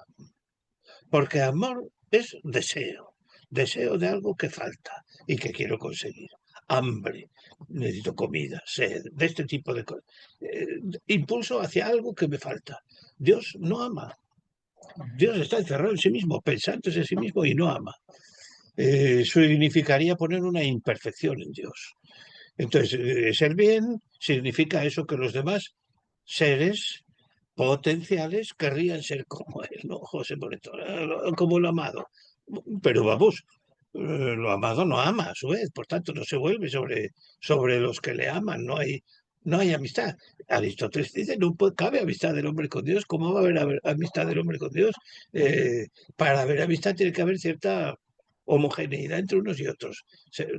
porque amor es deseo de algo que falta y que quiero conseguir. Hambre, necesito comida, sed, de este tipo de cosas. Impulso hacia algo que me falta. Dios no ama. Dios está encerrado en sí mismo, pensantes en sí mismo y no ama. Significaría poner una imperfección en Dios. Entonces, ser bien significa eso, que los demás seres potenciales querrían ser como él, ¿no? José Moreto, como el amado. Pero vamos, lo amado no ama a su vez, por tanto no se vuelve sobre los que le aman, no hay amistad. Aristóteles dice, no cabe amistad del hombre con Dios. ¿Cómo va a haber amistad del hombre con Dios? Para haber amistad tiene que haber cierta homogeneidad entre unos y otros,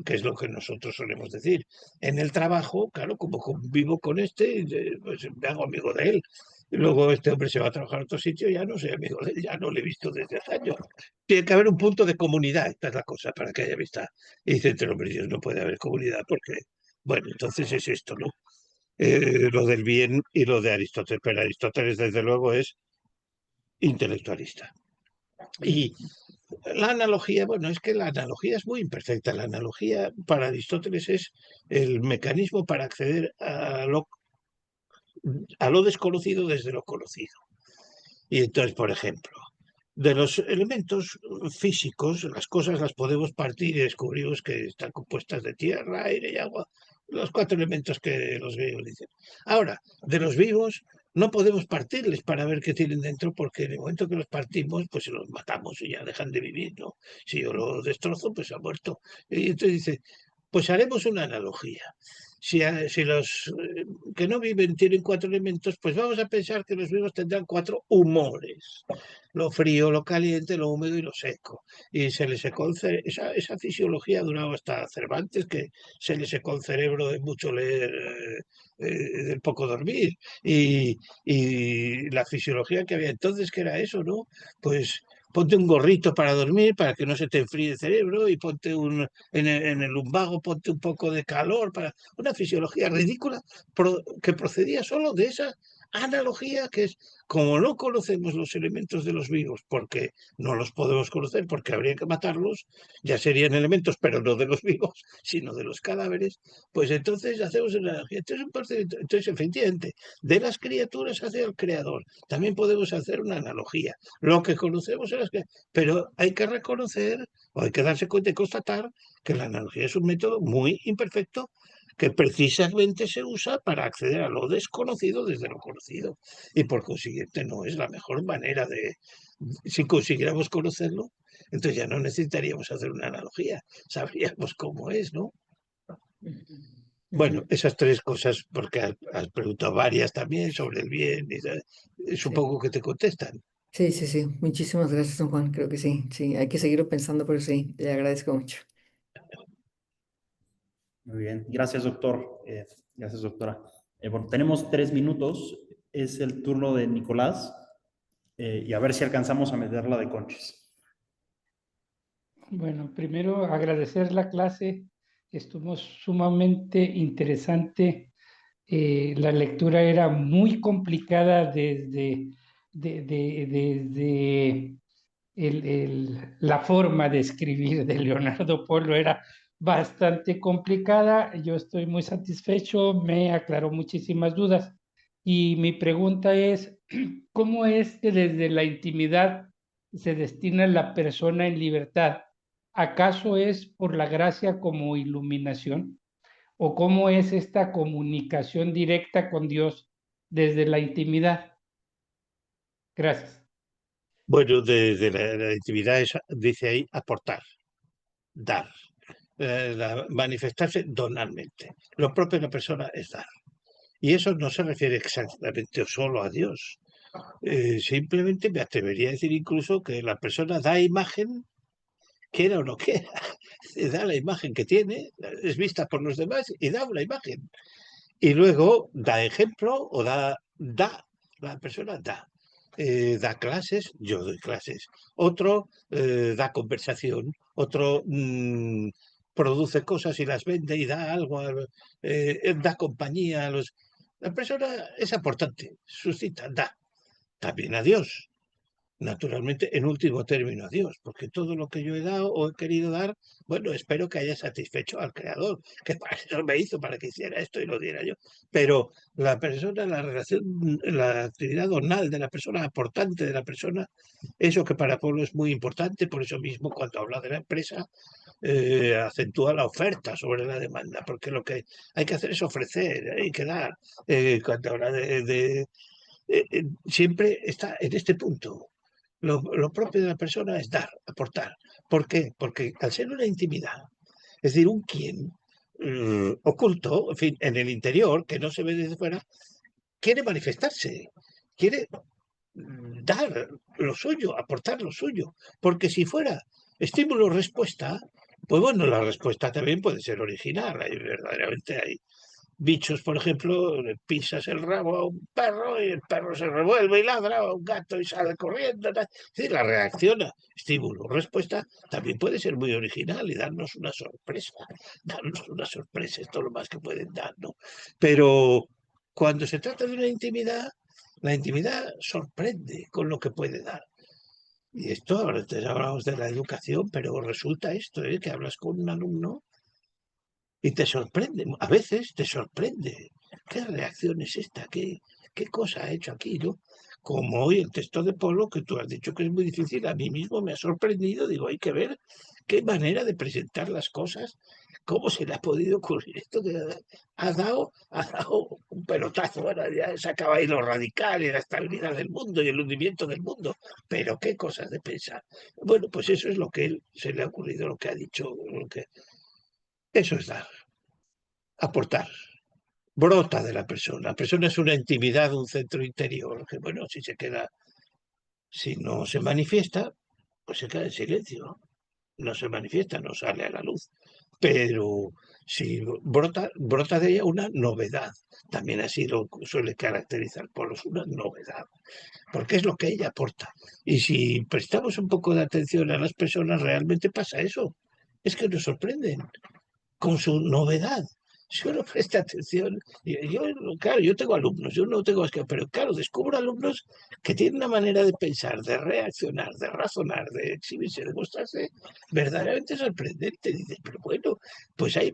que es lo que nosotros solemos decir. En el trabajo, claro, como vivo con este, pues me hago amigo de él. Y luego este hombre se va a trabajar a otro sitio, ya no soy amigo de él, ya no le he visto desde hace años. Tiene que haber un punto de comunidad, esta es la cosa, para que haya amistad. Y dice, entre hombres y Dios no puede haber comunidad porque, bueno, entonces es esto, ¿no? Lo del bien y lo de Aristóteles, pero Aristóteles desde luego es intelectualista. Y la analogía, bueno, es que la analogía es muy imperfecta. La analogía para Aristóteles es el mecanismo para acceder a lo desconocido desde lo conocido. Y entonces, por ejemplo, de los elementos físicos, las cosas las podemos partir y descubrimos que están compuestas de tierra, aire y agua, los 4 elementos que los griegos dicen. Ahora, de los vivos no podemos partirles para ver qué tienen dentro, porque en el momento que los partimos, pues los matamos y ya dejan de vivir, ¿no? Si yo lo destrozo, pues ha muerto. Y entonces dice, pues haremos una analogía. Si los que no viven tienen 4 elementos, pues vamos a pensar que los vivos tendrán 4 humores: lo frío, lo caliente, lo húmedo y lo seco. Y se le secó esa fisiología ha durado hasta Cervantes, que se le secó el cerebro de mucho leer, de poco dormir. Y la fisiología que había entonces, que era eso, ¿no? Pues ponte un gorrito para dormir, para que no se te enfríe el cerebro, y ponte en el lumbago, ponte un poco de calor, para una fisiología ridícula que procedía solo de esa analogía, que es, como no conocemos los elementos de los vivos, porque no los podemos conocer, porque habría que matarlos, ya serían elementos, pero no de los vivos, sino de los cadáveres, pues entonces hacemos una analogía. Entonces, efectivamente, de las criaturas hacia el creador, también podemos hacer una analogía. Lo que conocemos es pero hay que reconocer, o hay que darse cuenta y constatar, que la analogía es un método muy imperfecto, que precisamente se usa para acceder a lo desconocido desde lo conocido. Y por consiguiente no es la mejor manera de, si consiguiéramos conocerlo, entonces ya no necesitaríamos hacer una analogía, sabríamos cómo es, ¿no? Bueno, esas 3 cosas, porque has preguntado varias también sobre el bien, y supongo que te contestan. Sí, sí, sí. Muchísimas gracias, don Juan. Creo que sí. Sí, hay que seguirlo pensando, pero sí, le agradezco mucho. Muy bien, gracias doctor, gracias doctora. Bueno, tenemos 3 minutos, es el turno de Nicolás, y a ver si alcanzamos a meterla de conchis. Bueno, primero agradecer la clase, estuvo sumamente interesante. La lectura era muy complicada desde la forma de escribir de Leonardo Polo era bastante complicada. Yo estoy muy satisfecho, me aclaró muchísimas dudas. Y mi pregunta es, ¿cómo es que desde la intimidad se destina la persona en libertad? ¿Acaso es por la gracia como iluminación? ¿O cómo es esta comunicación directa con Dios desde la intimidad? Gracias. Bueno, de la intimidad dice ahí aportar, dar, manifestarse donalmente. Lo propio de la persona es dar. Y eso no se refiere exactamente solo a Dios. Simplemente me atrevería a decir incluso que la persona da imagen, quiera o no quiera, da la imagen que tiene, es vista por los demás y da una imagen. Y luego da ejemplo o la persona da. Da clases, yo doy clases. Otro da conversación, otro produce cosas y las vende y da algo, da compañía a los... La persona es aportante, suscita, da. También a Dios. Naturalmente, en último término a Dios, porque todo lo que yo he dado o he querido dar, bueno, espero que haya satisfecho al Creador, que para eso me hizo, para que hiciera esto y lo diera yo. Pero la persona, la relación, la actividad donal de la persona, aportante de la persona, eso que para Pablo es muy importante, por eso mismo cuando habla de la empresa, acentúa la oferta sobre la demanda, porque lo que hay que hacer es ofrecer, hay que dar. Cuando habla siempre está en este punto. Lo propio de la persona es dar, aportar. ¿Por qué? Porque al ser una intimidad, es decir, un quién oculto, en fin, en el interior, que no se ve desde fuera, quiere manifestarse, quiere dar lo suyo, aportar lo suyo. Porque si fuera estímulo-respuesta, pues bueno, la respuesta también puede ser original. Verdaderamente hay bichos, por ejemplo, le pisas el rabo a un perro y el perro se revuelve y ladra, o a un gato y sale corriendo. Es decir, la reacción a estímulo-respuesta también puede ser muy original y darnos una sorpresa. Darnos una sorpresa, esto es lo más que pueden dar, ¿no? Pero cuando se trata de una intimidad, la intimidad sorprende con lo que puede dar. Y esto, ahora antes hablamos de la educación, pero resulta esto, que hablas con un alumno y te sorprende, a veces te sorprende. ¿Qué reacción es esta? ¿Qué cosa ha hecho aquí, no? Como hoy el texto de Polo, que tú has dicho que es muy difícil, a mí mismo me ha sorprendido. Digo, hay que ver qué manera de presentar las cosas, cómo se le ha podido ocurrir esto que ha dado un pelotazo. Bueno, ya se acaba ahí lo radical y la estabilidad del mundo y el hundimiento del mundo. Pero qué cosas de pensar. Bueno, pues eso es lo que él se le ha ocurrido, lo que ha dicho, eso es dar, aportar. Brota de la persona. La persona es una intimidad, un centro interior, que bueno, si se queda, si no se manifiesta, pues se queda en silencio. No se manifiesta, no sale a la luz. Pero si brota de ella una novedad. También así lo suele caracterizar Polos, una novedad. Porque es lo que ella aporta. Y si prestamos un poco de atención a las personas, realmente pasa eso. Es que nos sorprenden con su novedad. Si uno presta atención, claro, yo tengo alumnos, yo no tengo, pero claro, descubro alumnos que tienen una manera de pensar, de reaccionar, de razonar, de exhibirse, de mostrarse verdaderamente sorprendente. Dices, pero bueno, pues hay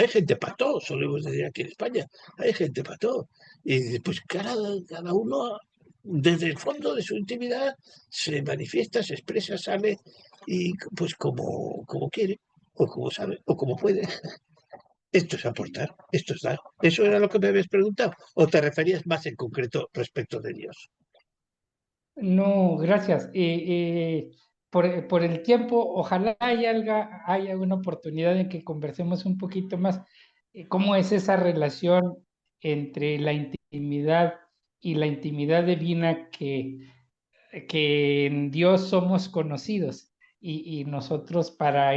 gente para todo, solemos decir aquí en España, hay gente para todo. Y dices, pues cada uno desde el fondo de su intimidad se manifiesta, se expresa, sale y pues como quiere, o como sabe, o como puede. Esto es aportar, esto es dar. ¿Eso era lo que me habías preguntado? ¿O te referías más en concreto respecto de Dios? No, gracias. Por el tiempo, ojalá haya una oportunidad en que conversemos un poquito más. ¿Cómo es esa relación entre la intimidad y la intimidad divina que en Dios somos conocidos? Y nosotros para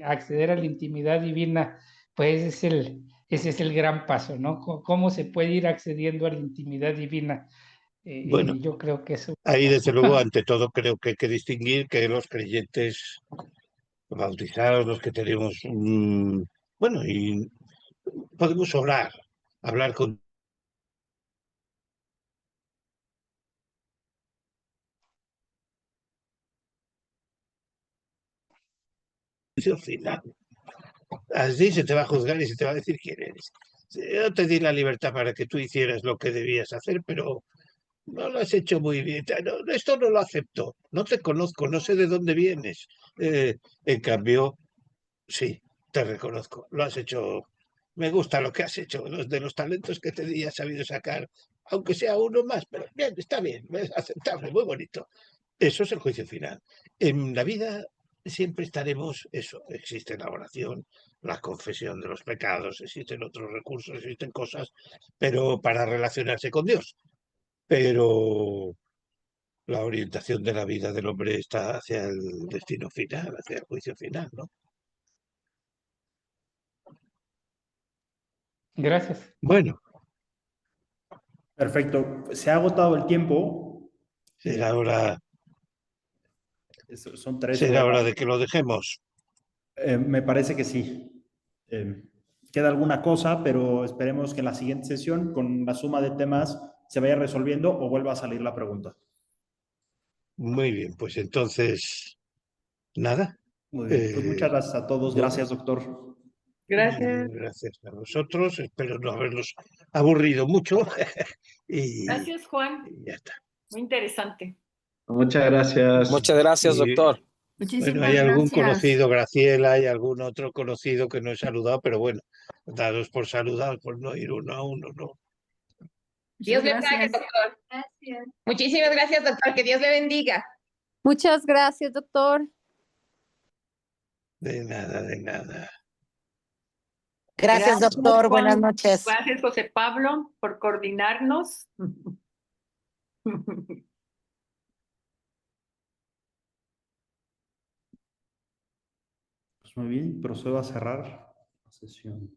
acceder a la intimidad divina, pues ese es el gran paso, ¿no? ¿Cómo se puede ir accediendo a la intimidad divina? Bueno, Yo creo que eso. ahí desde luego, ante todo, creo que hay que distinguir que los creyentes bautizados, los que tenemos, bueno, y podemos orar, hablar con Dios final. Así se te va a juzgar y se te va a decir quién eres. Yo te di la libertad para que tú hicieras lo que debías hacer, pero no lo has hecho muy bien. No, esto no lo acepto. No te conozco, no sé de dónde vienes. En cambio, sí, te reconozco. Lo has hecho. Me gusta lo que has hecho. De los talentos que te di has sabido sacar, aunque sea uno más, pero bien, está bien, es aceptable, muy bonito. Eso es el juicio final. En la vida siempre estaremos, eso, existe la oración, la confesión de los pecados, existen otros recursos, existen cosas, pero para relacionarse con Dios. Pero la orientación de la vida del hombre está hacia el destino final, hacia el juicio final, ¿no? Gracias. Bueno, Perfecto. Se ha agotado el tiempo. será hora, Son 13 será hora horas. de que lo dejemos. Me parece que sí. Queda alguna cosa, pero esperemos que en la siguiente sesión, con la suma de temas, se vaya resolviendo o vuelva a salir la pregunta. Muy bien, pues entonces, nada. Muy bien. Pues muchas gracias a todos. Gracias, doctor. Gracias. Gracias a vosotros. Espero no haberlos aburrido mucho. Gracias, Juan. Y ya está. Muy interesante. Muchas gracias. Muchas gracias, doctor. Bueno, hay algún conocido, Graciela, hay algún otro conocido que no he saludado, pero bueno, dados por saludados, por no ir uno a uno, ¿no? Dios le pague, doctor. Gracias. Muchísimas gracias, doctor. Que Dios le bendiga. Muchas gracias, doctor. De nada, de nada. Gracias, doctor. Buenas Juan. noches. Gracias, José Pablo, por coordinarnos. Pues muy bien, procedo a cerrar la sesión.